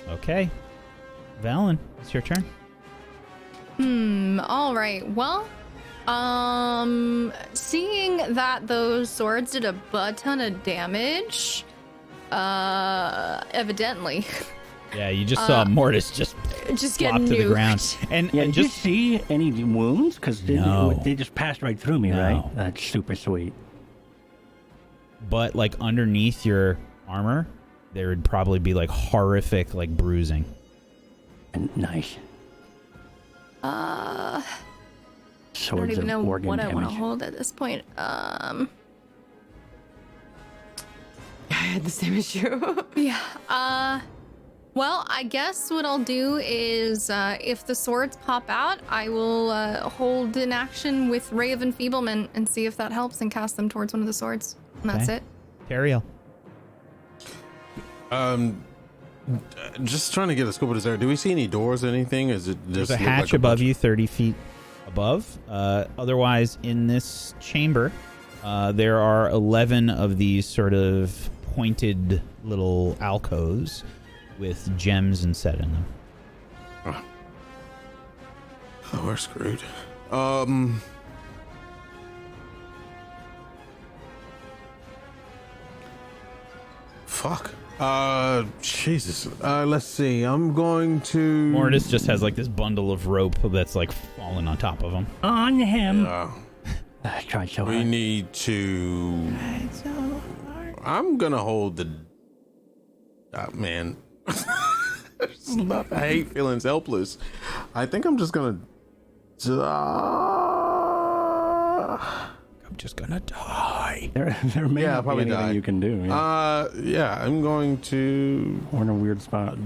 Okay. Valen, it's your turn. All right. Well, seeing that those swords did a butt ton of damage, evidently. Yeah, you just saw Mortis just get flop to the nuked. ground. And, Yeah, and did you just see any wounds? Because No. they just passed right through me, No. right? That's super sweet. but like underneath your armor, there would probably be like horrific like bruising. And nice. I Swords don't even of know organ what I want to damage. hold at this point. I had the same issue. Yeah. Well, I guess what I'll do is, if the swords pop out, I will hold an action with Ray of Enfeeblement and see if that helps and cast them towards one of the swords. And that's Okay. it. Teriel. Just trying to get a scope of this area. Do we see any doors or anything? Is it There's just a look hatch like a above bunch- you, 30 feet above. Otherwise, in this chamber, there are 11 of these sort of pointed little alcoves with gems and set in them. Oh, we're screwed. Fuck. Jesus. Let's see. I'm going to. Mortis just has like this bundle of rope that's like falling on top of him. On him. I tried so we hard. need to. I'm gonna hold the. Man. I hate feeling helpless. I think I'm just gonna. I'm just gonna die. There may Yeah, not be probably anything die. you can do. Yeah. Yeah, I'm going to. Or in a weird spot.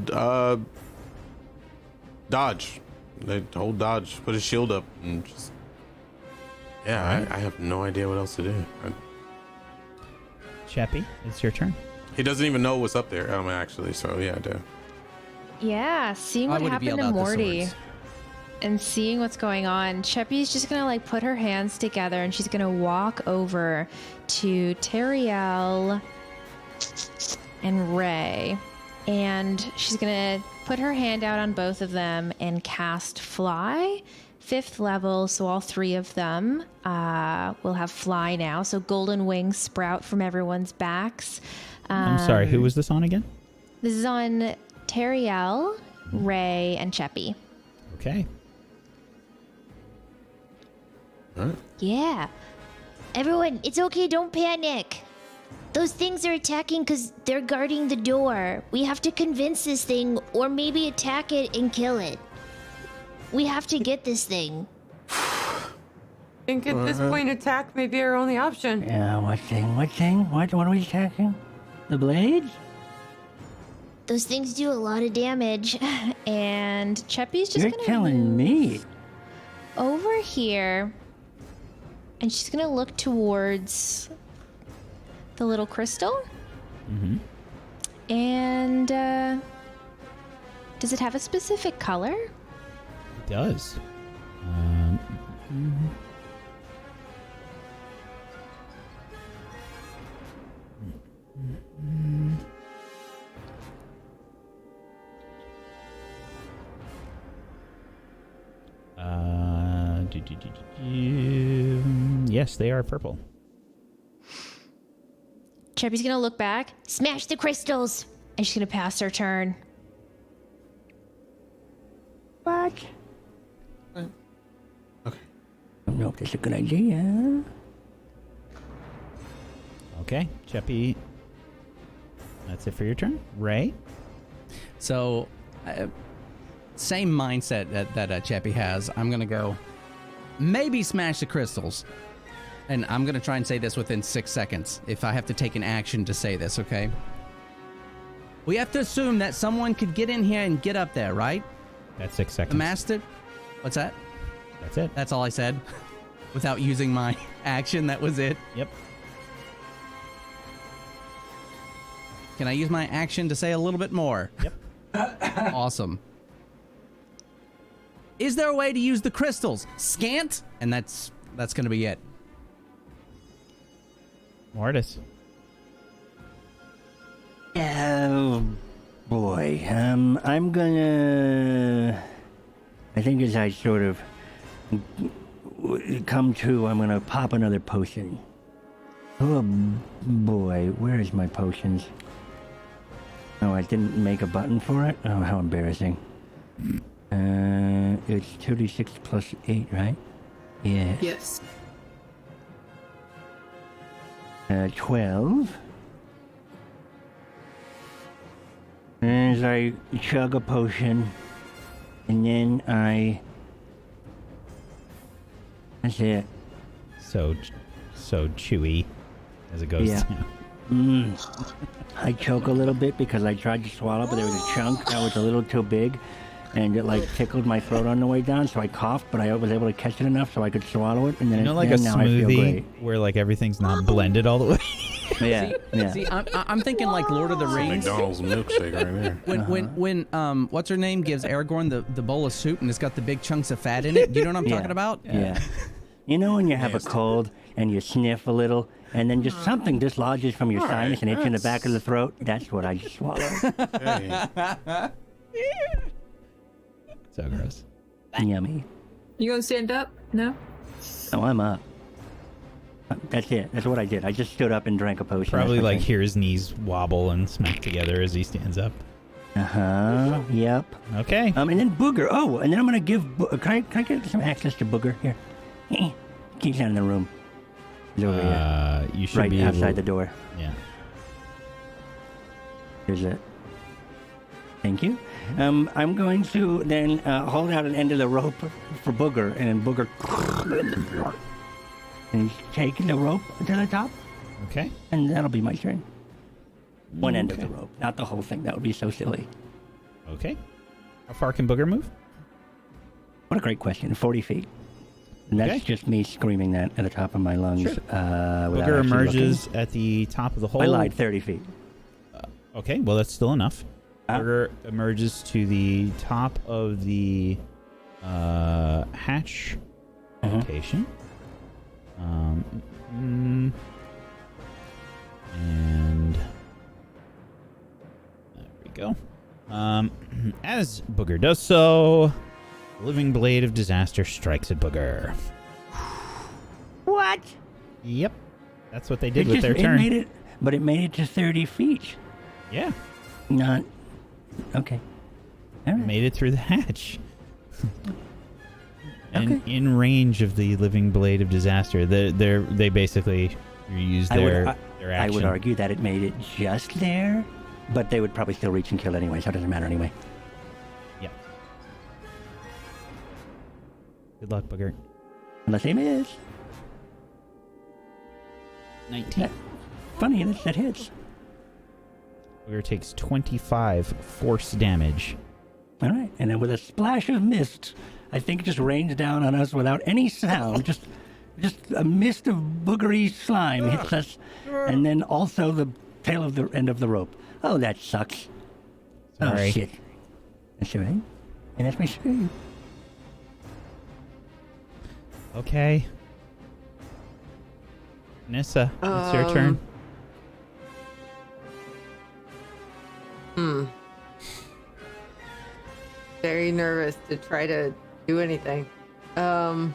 Dodge. They hold dodge. Put his shield up and just. Yeah, I have no idea what else to do. Chappie, it's your turn. He doesn't even know what's up there. Actually, so yeah, I do. Yeah, seeing I what would have happened yelled to out the Morty swords. and seeing what's going on, Cheppy's just gonna like put her hands together and she's gonna walk over to Teriel and Rhey, and she's gonna put her hand out on both of them and cast Fly, 5th level. So all 3 of them will have Fly now. So golden wings sprout from everyone's backs. I'm sorry, who was this on again? This is on Teriel, Rhey, and Cheppy. Okay. Yeah. Everyone, it's okay. Don't panic. Those things are attacking because they're guarding the door. We have to convince this thing, or maybe attack it and kill it. We have to get this thing. I think at this point, attack may be our only option. Yeah, what thing? What are we attacking? The blades? Those things do a lot of damage. And Cheppy's just You're gonna telling me. over here, and she's gonna look towards the little crystal. Mm-hmm. And does it have a specific color? It does. Yes, they are purple. Cheppy's gonna look back, Smash the crystals. and she's gonna pass her turn. What? Okay. I don't know if that's a good idea. Okay, Cheppy. That's it for your turn. Rhey? So, same mindset that Cheppy has. I'm going to go maybe smash the crystals. And I'm going to try and say this within 6 seconds if I have to take an action to say this, okay? We have to assume that someone could get in here and get up there, right? That's 6 seconds. The master... What's that? That's it. That's all I said. Without using my action, that was it. Yep. Can I use my action to say a little bit more? Yep. Awesome. Is there a way to use the crystals? Scant? And that's going to be it. Mortis. Oh boy. I'm gonna. I think as I sort of come to, I'm gonna pop another potion. Oh boy, where is my potions? Oh, I didn't make a button for it? Oh, how embarrassing. It's 2d6 plus 8, right? Yeah. Yes. 12. As I chug a potion, and then that's it. So chewy as it goes Yeah. down. I choke a little bit because I tried to swallow, but there was a chunk that was a little too big, and it like tickled my throat on the way down, so I coughed, but I was able to catch it enough so I could swallow it, and then Like a now I feel smoothie great. where like everything's not blended all the way. Yeah. See, I'm thinking like Lord of the Rings. McDonald's milkshake right there. When what's her name gives Aragorn the bowl of soup and it's got the big chunks of fat in it. Do you know what I'm Yeah. talking about? Yeah. You know when you have a cold and you sniff a little, and then just something dislodges from your sinus and hits you in the back of the throat? That's what I just swallowed. Hey. So gross. Yummy. You gonna stand up? No? Oh, I'm up. That's it. That's what I did. I just stood up and drank a potion. Probably That's what like I- hear his knees wobble and smack together as he stands up. Uh-huh. Yep. Okay. And then Booger. Oh, and then I'm gonna give. Can I get some access to Booger here? Keep that in the room. He's over here, You should right be outside able... the door. Yeah. Here's it. Thank you. I'm going to then hold out an end of the rope for Booger, and Booger. And he's taking the rope to the top, Okay. and that'll be my turn. One end of the rope, not the whole thing. That would be so silly. Okay. How far can Booger move? What a great question. 40 feet. And that's Okay. just me screaming that at the top of my lungs. Sure. Without Booger actually emerges looking. at the top of the hole. I lied, 30 feet. Okay, well that's still enough. Booger emerges to the top of the hatch location. And there we go. As Booger does so, the living blade of disaster strikes at Booger. What? Yep, that's what they did It with their turn. Made it, but it made it to 30 feet. Yeah, Not. Okay. All right. made it through the hatch. And Okay. in range of the living blade of disaster. They basically You use I would, their I action. would argue that it made it just there, but they would probably still reach and kill anyway, so it doesn't matter anyway. Yeah. Good luck, Booger. Unless they miss. 19. Funny, that hits. Booger takes 25 force damage. All right, and then with a splash of mist, I think it just rains down on us without any sound. just a mist of boogery slime hits us, and then also the tail of the end of the rope. Oh, that sucks. Sorry. Oh, shit. That's all right. And that's my screw. Okay. Nissa, it's your turn. Very nervous to try to do anything. I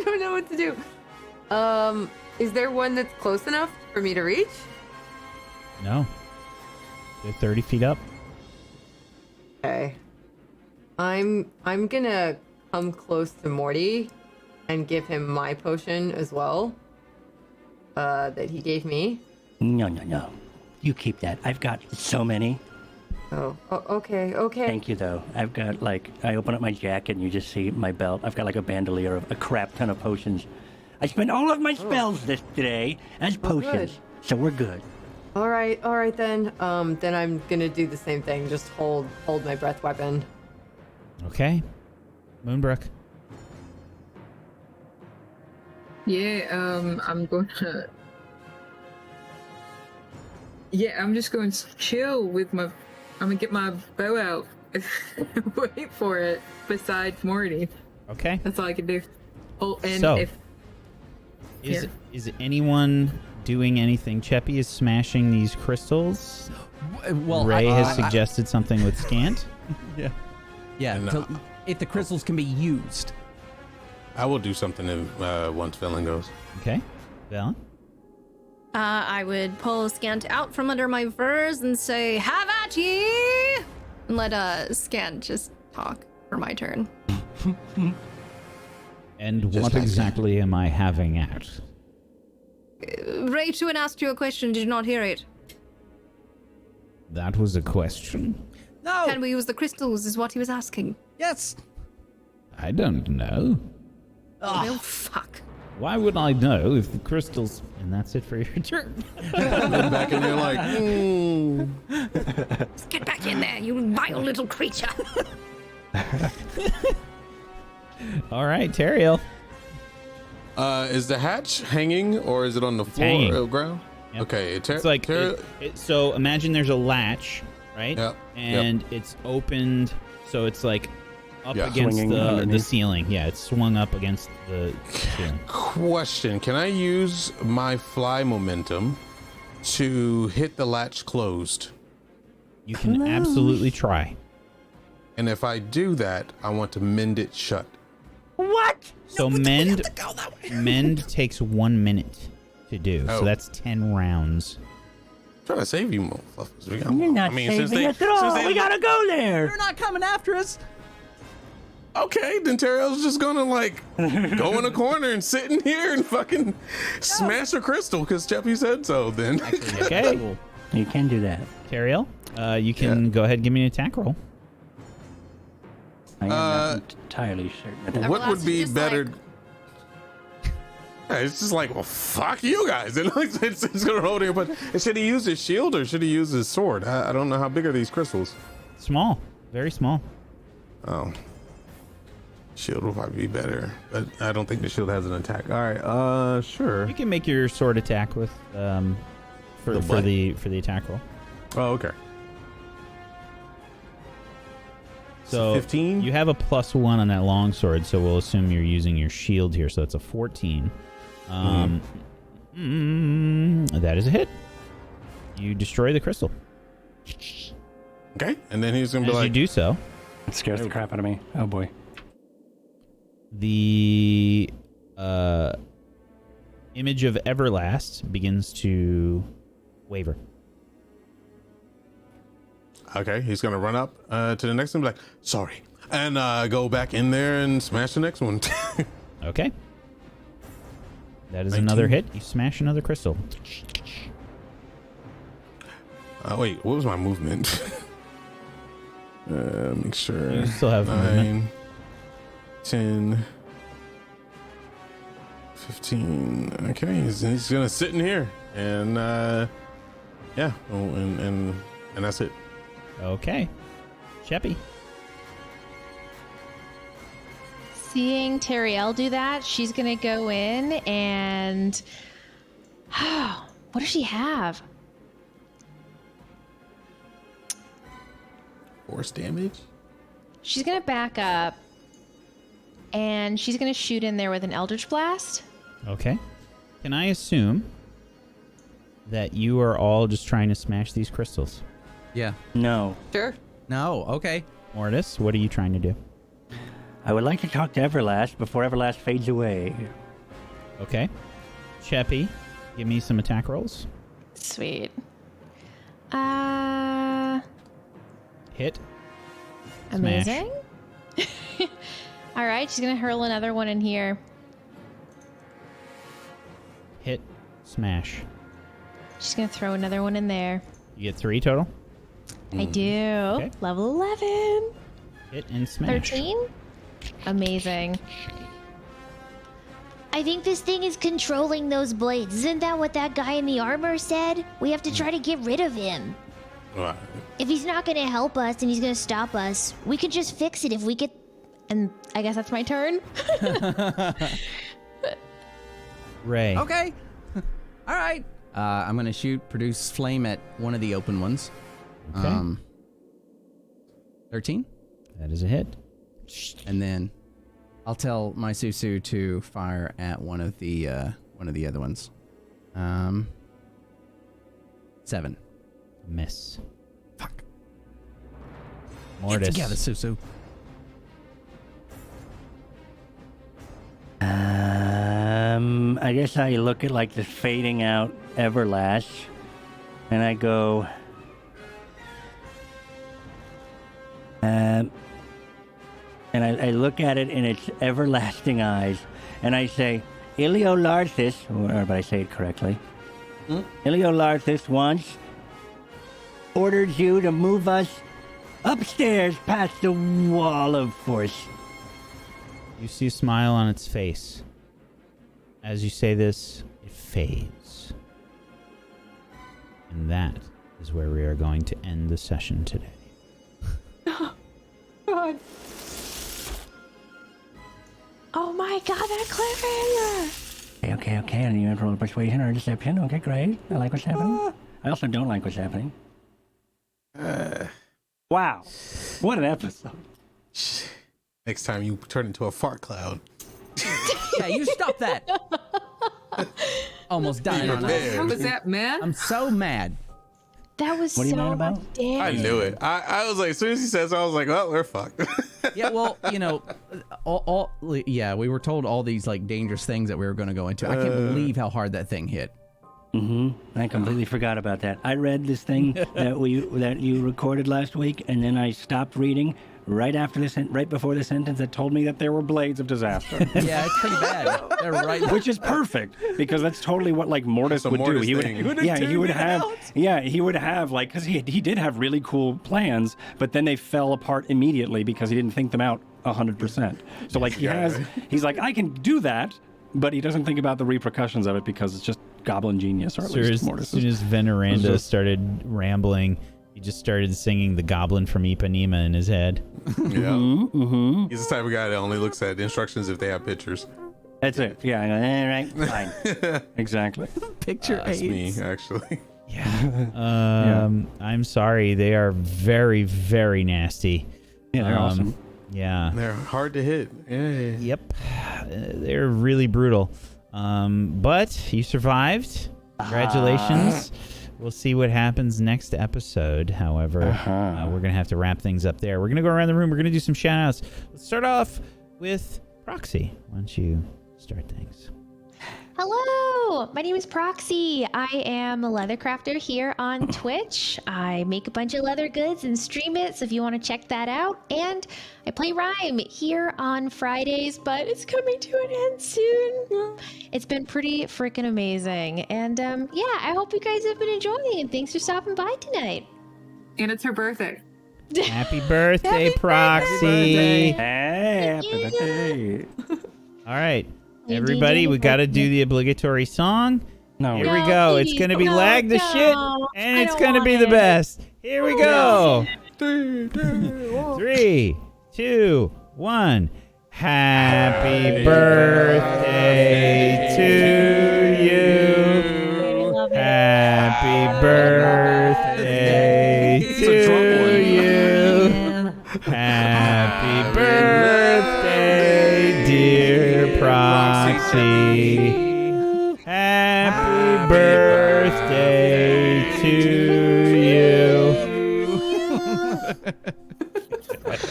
don't know what to do. Is there one that's close enough for me to reach? No. You're 30 feet up. Okay. I'm gonna come close to Morty and give him my potion as well. That he gave me. No. You keep that. I've got so many. Oh, okay. Thank you, though. I've got, I open up my jacket and you just see my belt. I've got, a bandolier of a crap ton of potions. I spent all of my spells today as potions. Good. So we're good. All right then. Then I'm gonna do the same thing. Just hold my breath weapon. Okay. Moonbrook. Yeah, I'm going to... Yeah, I'm just going to chill with my... I'm going to get my bow out. Wait for it, besides Morty. Okay. That's all I can do. Oh, and So, if... Is anyone doing anything? Cheppy is smashing these crystals. Well, Rhey has suggested something with Scant. Yeah. If the crystals can be used. I will do something if, once Velen goes. Okay. Velen? I would pull Scant out from under my furs and say, "Have at ye!" And let Scant just talk for my turn. And what exactly am I having at? Rheytuin asked you a question. Did you not hear it? That was a question. No! Can we use the crystals is what he was asking. Yes! I don't know. Oh, fuck. Why would I know if the crystals... And that's it for your turn. Then back and you're like, Let's get back in there, you vile little creature. All right, Teriel. is the hatch hanging or is it on the hanging. floor ground? Yep. Okay, It's like... so imagine there's a latch, right? Yep. And it's opened, so it's like up against Swinging the underneath. ceiling. Yeah, it's swung up against the ceiling. Question: can I use my fly momentum to hit the latch closed? You can absolutely try. And if I do that, I want to mend it shut. What? So mend takes 1 minute to do. Oh. So that's 10 rounds. I'm trying to save you, motherfuckers. You're not saving us at all. We gotta go there. You're not coming after us. Okay, then Teriel's just gonna go in a corner and sit in here and fucking smash a crystal because Cheppy said so. Then Okay. You can do that. Teriel, you can go ahead and give me an attack roll. I am not entirely certain. what would Everlast be is just better? like- Yeah, it's just like, well, fuck you guys. It's gonna hold here, but should he use his shield or should he use his sword? I don't know how big are these crystals. Small. Very small. Oh. Shield will probably be better, but I don't think the shield has an attack. All right, sure. You can make your sword attack with for the attack roll. Oh, okay. So 15? You have a +1 on that long sword, so we'll assume you're using your shield here. So it's a 14. That is a hit. You destroy the crystal. Okay, and then he's gonna be As you like, do so, It scares the crap out of me. Oh boy. the image of Everlast begins to waver. okay, he's gonna run up to the next one and be like, sorry, And go back in there and smash the next one. Okay. That is 19. another hit. You smash another crystal. Wait, what was my movement? Make sure. You still have 9, movement. 10, 15. Okay, he's gonna sit in here, and yeah, and that's it. Okay. Sheppy. Seeing Teriel do that, she's gonna go in and what does she have? Force damage. She's gonna back up and she's gonna shoot in there with an Eldritch Blast. Okay. Can I assume that you are all just trying to smash these crystals? Yeah. No. Sure. No. Okay. Mortis, what are you trying to do? I would like to talk to Everlast before Everlast fades away. Okay. Sheppy, give me some attack rolls. Sweet. Hit. Amazing. All right, she's gonna hurl another one in here. Hit. Smash. She's gonna throw another one in there. You get 3 total. I do. Okay. Level 11. Hit and smash. 13. Amazing. I think this thing is controlling those blades. Isn't that what that guy in the armor said? We have to try to get rid of him. Right. If he's not gonna help us and he's gonna stop us, we could just fix it if we get. And I guess that's my turn. Rey. Okay. All right. I'm gonna produce flame at one of the open ones. Okay. 13, That is a hit. and then I'll tell my Susu to fire at one of the other ones. 7. Miss. Fuck. Mortis. Get together, Susu. I guess I look at like the fading out Everlast, and I go, and I look at it in its everlasting eyes, and I say, Iriolarthas, or but I say it correctly. Iriolarthas once ordered you to move us upstairs past the wall of force. You see a smile on its face. As you say this, it fades. And that is where we are going to end the session today. God. Oh my god, that cliffhanger! Okay. And you roll a persuasion or a deception. Okay, great. I like what's happening. I also don't like what's happening. Wow. What an episode. Next time you turn into a fart cloud. Yeah, you stop that. Almost dying on us. How was that, man? I'm so mad. That was What are you so mad about? damn. I knew it. I was like, as soon as he says, I was like, well, we're fucked. Yeah, well, we were told all these like dangerous things that we were going to go into. I can't believe how hard that thing hit. I completely forgot about that. I read this thing that you recorded last week, and then I stopped reading right before the sentence that told me that there were blades of disaster. Yeah, it's pretty bad. They're right. Which is perfect because that's totally what like Mortis would do. He would have like, because he did have really cool plans, but then they fell apart immediately because he didn't think them out 100%. So like he's like, I can do that, but he doesn't think about the repercussions of it because it's just goblin genius, or at least Mortis. As soon as Veneranda started rambling, he just started singing the Goblin from Ipanema in his head. Yeah. He's the type of guy that only looks at instructions if they have pictures. That's it. Yeah. Right. Fine. Exactly. Picture That's aids. me, actually. Yeah. I'm sorry. They are very, very nasty. Yeah, they're awesome. Yeah. They're hard to hit. Yeah. Yep. They're really brutal. But you survived. Congratulations. We'll see what happens next episode. However, we're going to have to wrap things up there. We're going to go around the room. We're going to do some shout outs. Let's start off with Proxy. Why don't you start things? Hello, my name is Proxy. I am a leather crafter here on Twitch. I make a bunch of leather goods and stream it, so if you want to check that out. And I play Rime here on Fridays, but it's coming to an end soon. It's been pretty freaking amazing. And yeah, I hope you guys have been enjoying it. Thanks for stopping by tonight. And it's her birthday. Happy birthday, Proxy. Hey, happy birthday. All right, everybody, we got to do the obligatory song. No. Here we go. It's going to be lag the shit, and it's going to be the best. Here we go. 3, 2, 1. Happy birthday to you. Happy birthday to you. Happy birthday, dear Proxy. Happy birthday to you.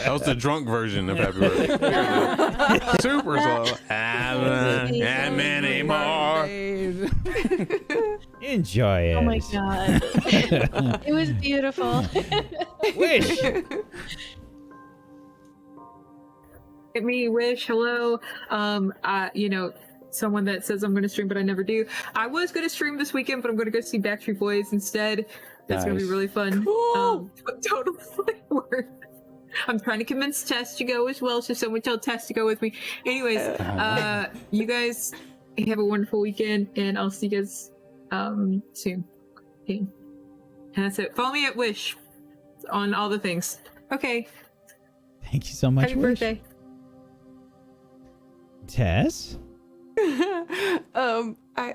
That was the drunk version of Happy Birthday. Super slow. Have many more. Enjoy it. Oh my god. It was beautiful. Wish. Hit me, Wish, hello. Someone that says I'm going to stream, but I never do. I was going to stream this weekend, but I'm going to go see Backstreet Boys instead. That's going to be really fun. Cool. Totally worth. I'm trying to convince Tess to go as well, so someone tell Tess to go with me. Anyways, you guys have a wonderful weekend, and I'll see you guys soon. Okay. And that's it. Follow me at Wish on all the things. Okay. Thank you so much. Happy Wish. birthday. Tess?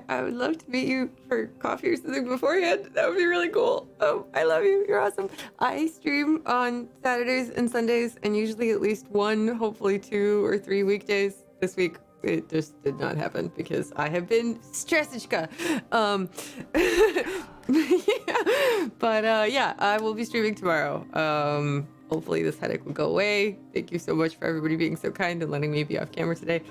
I would love to meet you for coffee or something beforehand. That would be really cool. I love you. You're awesome. I stream on Saturdays and Sundays, and usually at least 1, hopefully 2 or 3 weekdays. This week it just did not happen because I have been stressichka. Yeah. But yeah, I will be streaming tomorrow. Hopefully this headache will go away. Thank you so much for everybody being so kind and letting me be off camera today.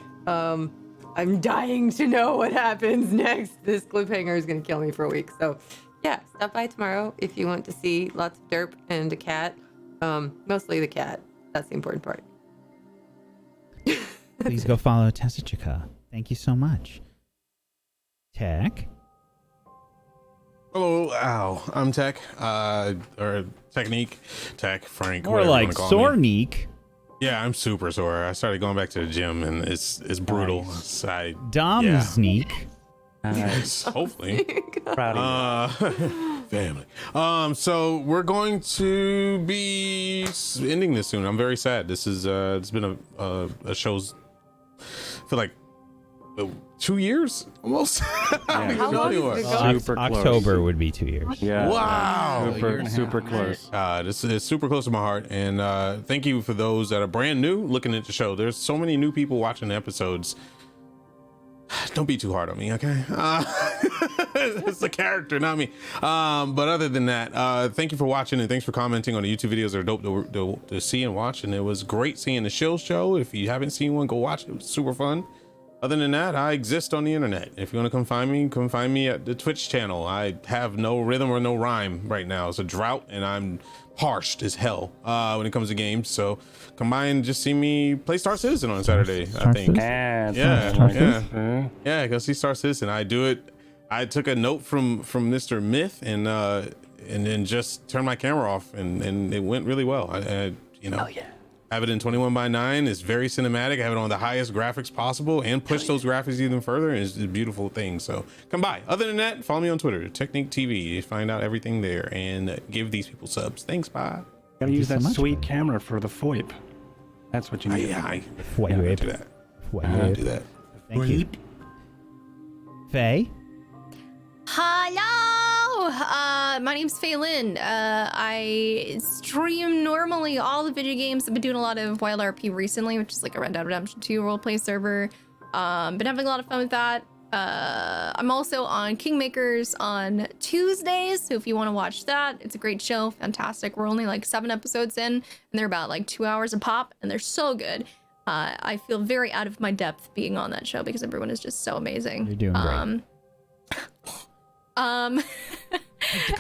I'm dying to know what happens next. This cliffhanger is going to kill me for a week. So yeah, stop by tomorrow if you want to see lots of derp and a cat. Mostly the cat. That's the important part. Please go follow Tessica. Thank you so much. Tech? Hello, I'm Tech, or Technique, Tech, Frank. More like Sorneek. Yeah, I'm super sore. I started going back to the gym, and it's brutal. Nice. Domsneek. Yes, hopefully. Proud of you. Family. So we're going to be ending this soon. I'm very sad. This is it's been a show's, I feel like 2 years almost. How long has it Well, been? Super close. October would be 2 years. Yeah. Wow. Super close. This is super close to my heart, and thank you for those that are brand new looking at the show. There's so many new people watching the episodes. Don't be too hard on me, okay? It's the character, not me. But other than that, thank you for watching, and thanks for commenting on the YouTube videos. They're dope to see and watch, and it was great seeing the Shield show. If you haven't seen one, go watch it. It was super fun. Other than that, I exist on the internet. If you want to come find me at the Twitch channel. I have no rhythm or no rhyme right now. It's a drought, and I'm parched as hell when it comes to games. So come by and just see me play Star Citizen on Saturday, I think. Yeah. Go see Star Citizen. I do it. I took a note from Mr. Myth and then just turned my camera off, and it went really well. I have it in 21:9. It's very cinematic. I have it on the highest graphics possible and push those graphics even further. And it's a beautiful thing. So come by. Other than that, follow me on Twitter, Technique TV. Find out everything there and give these people subs. Thanks. Bye. Gotta use that sweet camera for the FOIP. That's what you need. FOIP. Do that. FOIP. Do that. Thank you. Faye? Hello! My name's Phelan. I stream normally all the video games. I've been doing a lot of Wild RP recently, which is like a Red Dead Redemption 2 roleplay server. Been having a lot of fun with that. I'm also on Kingmakers on Tuesdays, so if you want to watch that, it's a great show. Fantastic. We're only like 7 episodes in, and they're about like 2 hours a pop, and they're so good. I feel very out of my depth being on that show because everyone is just so amazing. You're doing great.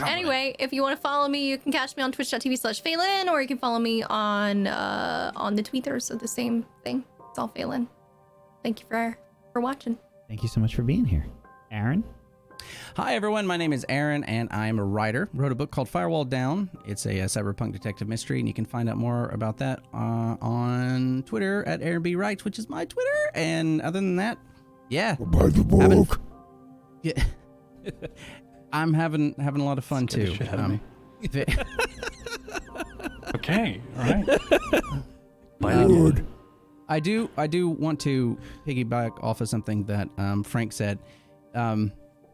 Anyway, if you want to follow me, you can catch me on twitch.tv/Phelan, or you can follow me on the tweeters of the same thing. It's all Phelan. Thank you for watching. Thank you so much for being here. Aaron? Hi, everyone. My name is Aaron, and I'm a writer. Wrote a book called Firewall Down. It's a cyberpunk detective mystery, and you can find out more about that on Twitter at Aaron B. Writes, which is my Twitter. And other than that, yeah. Buy the book. Yeah. I'm having a lot of fun, too. Okay, all right. Lord. I do want to piggyback off of something that Frank said.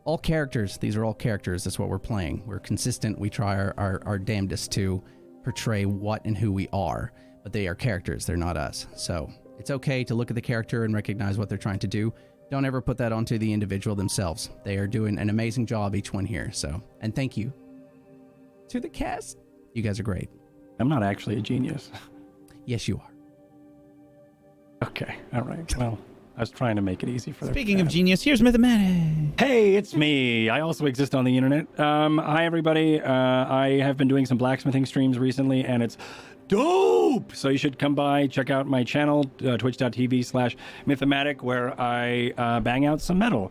All characters, these are all characters. That's what we're playing. We're consistent. We try our damnedest to portray what and who we are, but they are characters. They're not us. So it's okay to look at the character and recognize what they're trying to do. Don't ever put that onto the individual themselves. They are doing an amazing job, each one here. So, and thank you to the cast. You guys are great. I'm not actually a genius. Yes, you are. Okay, all right. Well, I was trying to make it easy for them. Speaking of genius, here's Mythematic. Hey, it's me. I also exist on the internet. Hi, everybody. I have been doing some blacksmithing streams recently, and it's dope. So you should come by, check out my channel, twitch.tv/Mythematic, where I bang out some metal.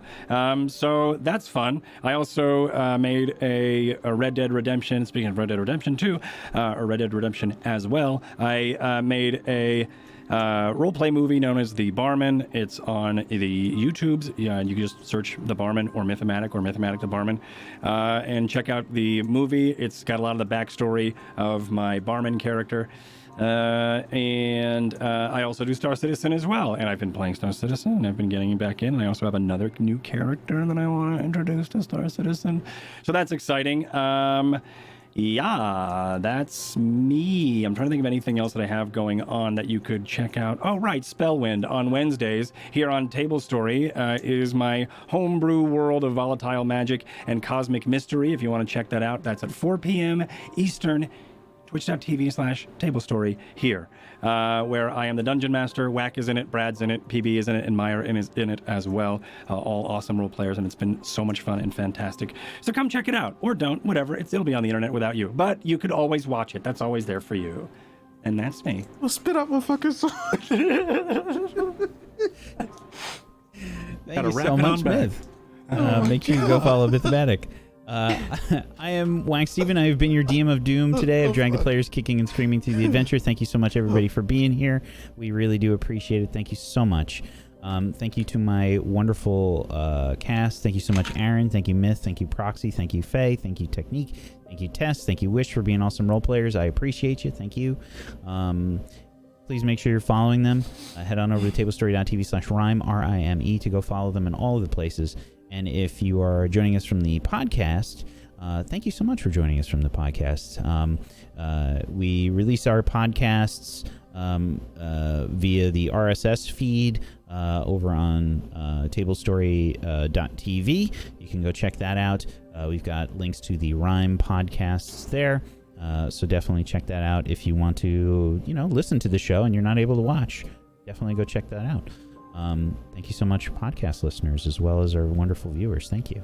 So that's fun. I also made a Red Dead Redemption, speaking of Red Dead Redemption 2, or Red Dead Redemption as well. I made a role-play movie known as The Barman. It's on the YouTubes. Yeah, you can just search The Barman or Mythematic The Barman, and check out the movie. It's got a lot of the backstory of my barman character. And I also do Star Citizen as well. And I've been playing Star Citizen, and I've been getting back in. And I also have another new character that I want to introduce to Star Citizen. So that's exciting. Yeah, that's me. I'm trying to think of anything else that I have going on that you could check out. Oh, right, Spellwind on Wednesdays here on Table Story is my homebrew world of volatile magic and cosmic mystery. If you want to check that out, that's at 4 p.m. Eastern, twitch.tv/tablestory here, where I am the Dungeon Master. Whack is in it, Brad's in it, PB is in it, and Meyer is in it as well. All awesome role players, and it's been so much fun and fantastic. So come check it out, or don't, whatever. It'll be on the internet without you, but you could always watch it. That's always there for you. And that's me. Well, spit out my fucking song. Thank you so much, Myth. Make sure you go follow Mythematic. I am Wax Steven. I have been your DM of Doom today. I've dragged the players kicking and screaming through the adventure. Thank you so much, everybody, for being here. We really do appreciate it. Thank you so much. Thank you to my wonderful cast. Thank you so much, Aaron. Thank you, Myth. Thank you, Proxy. Thank you, Faye. Thank you, Technique. Thank you, Tess. Thank you, Wish, for being awesome role players. I appreciate you. Thank you. Please make sure you're following them. Head on over to tablestory.tv/Rime, RIME, to go follow them in all of the places. And if you are joining us from the podcast, thank you so much for joining us from the podcast. We release our podcasts via the RSS feed over on tablestory.tv. You can go check that out. We've got links to the Rime podcasts there. So definitely check that out if you want to, listen to the show and you're not able to watch. Definitely go check that out. Thank you so much, podcast listeners, as well as our wonderful viewers. Thank you.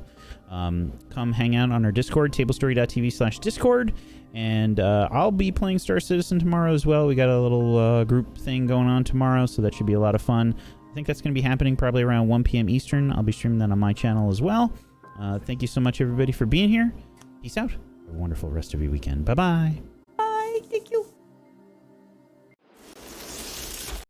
Come hang out on our Discord, tablestory.tv/Discord, and I'll be playing Star Citizen tomorrow as well. We got a little group thing going on tomorrow, so that should be a lot of fun. I think that's going to be happening probably around 1 p.m. Eastern. I'll be streaming that on my channel as well. Thank you so much, everybody, for being here. Peace out. Have a wonderful rest of your weekend. Bye-bye.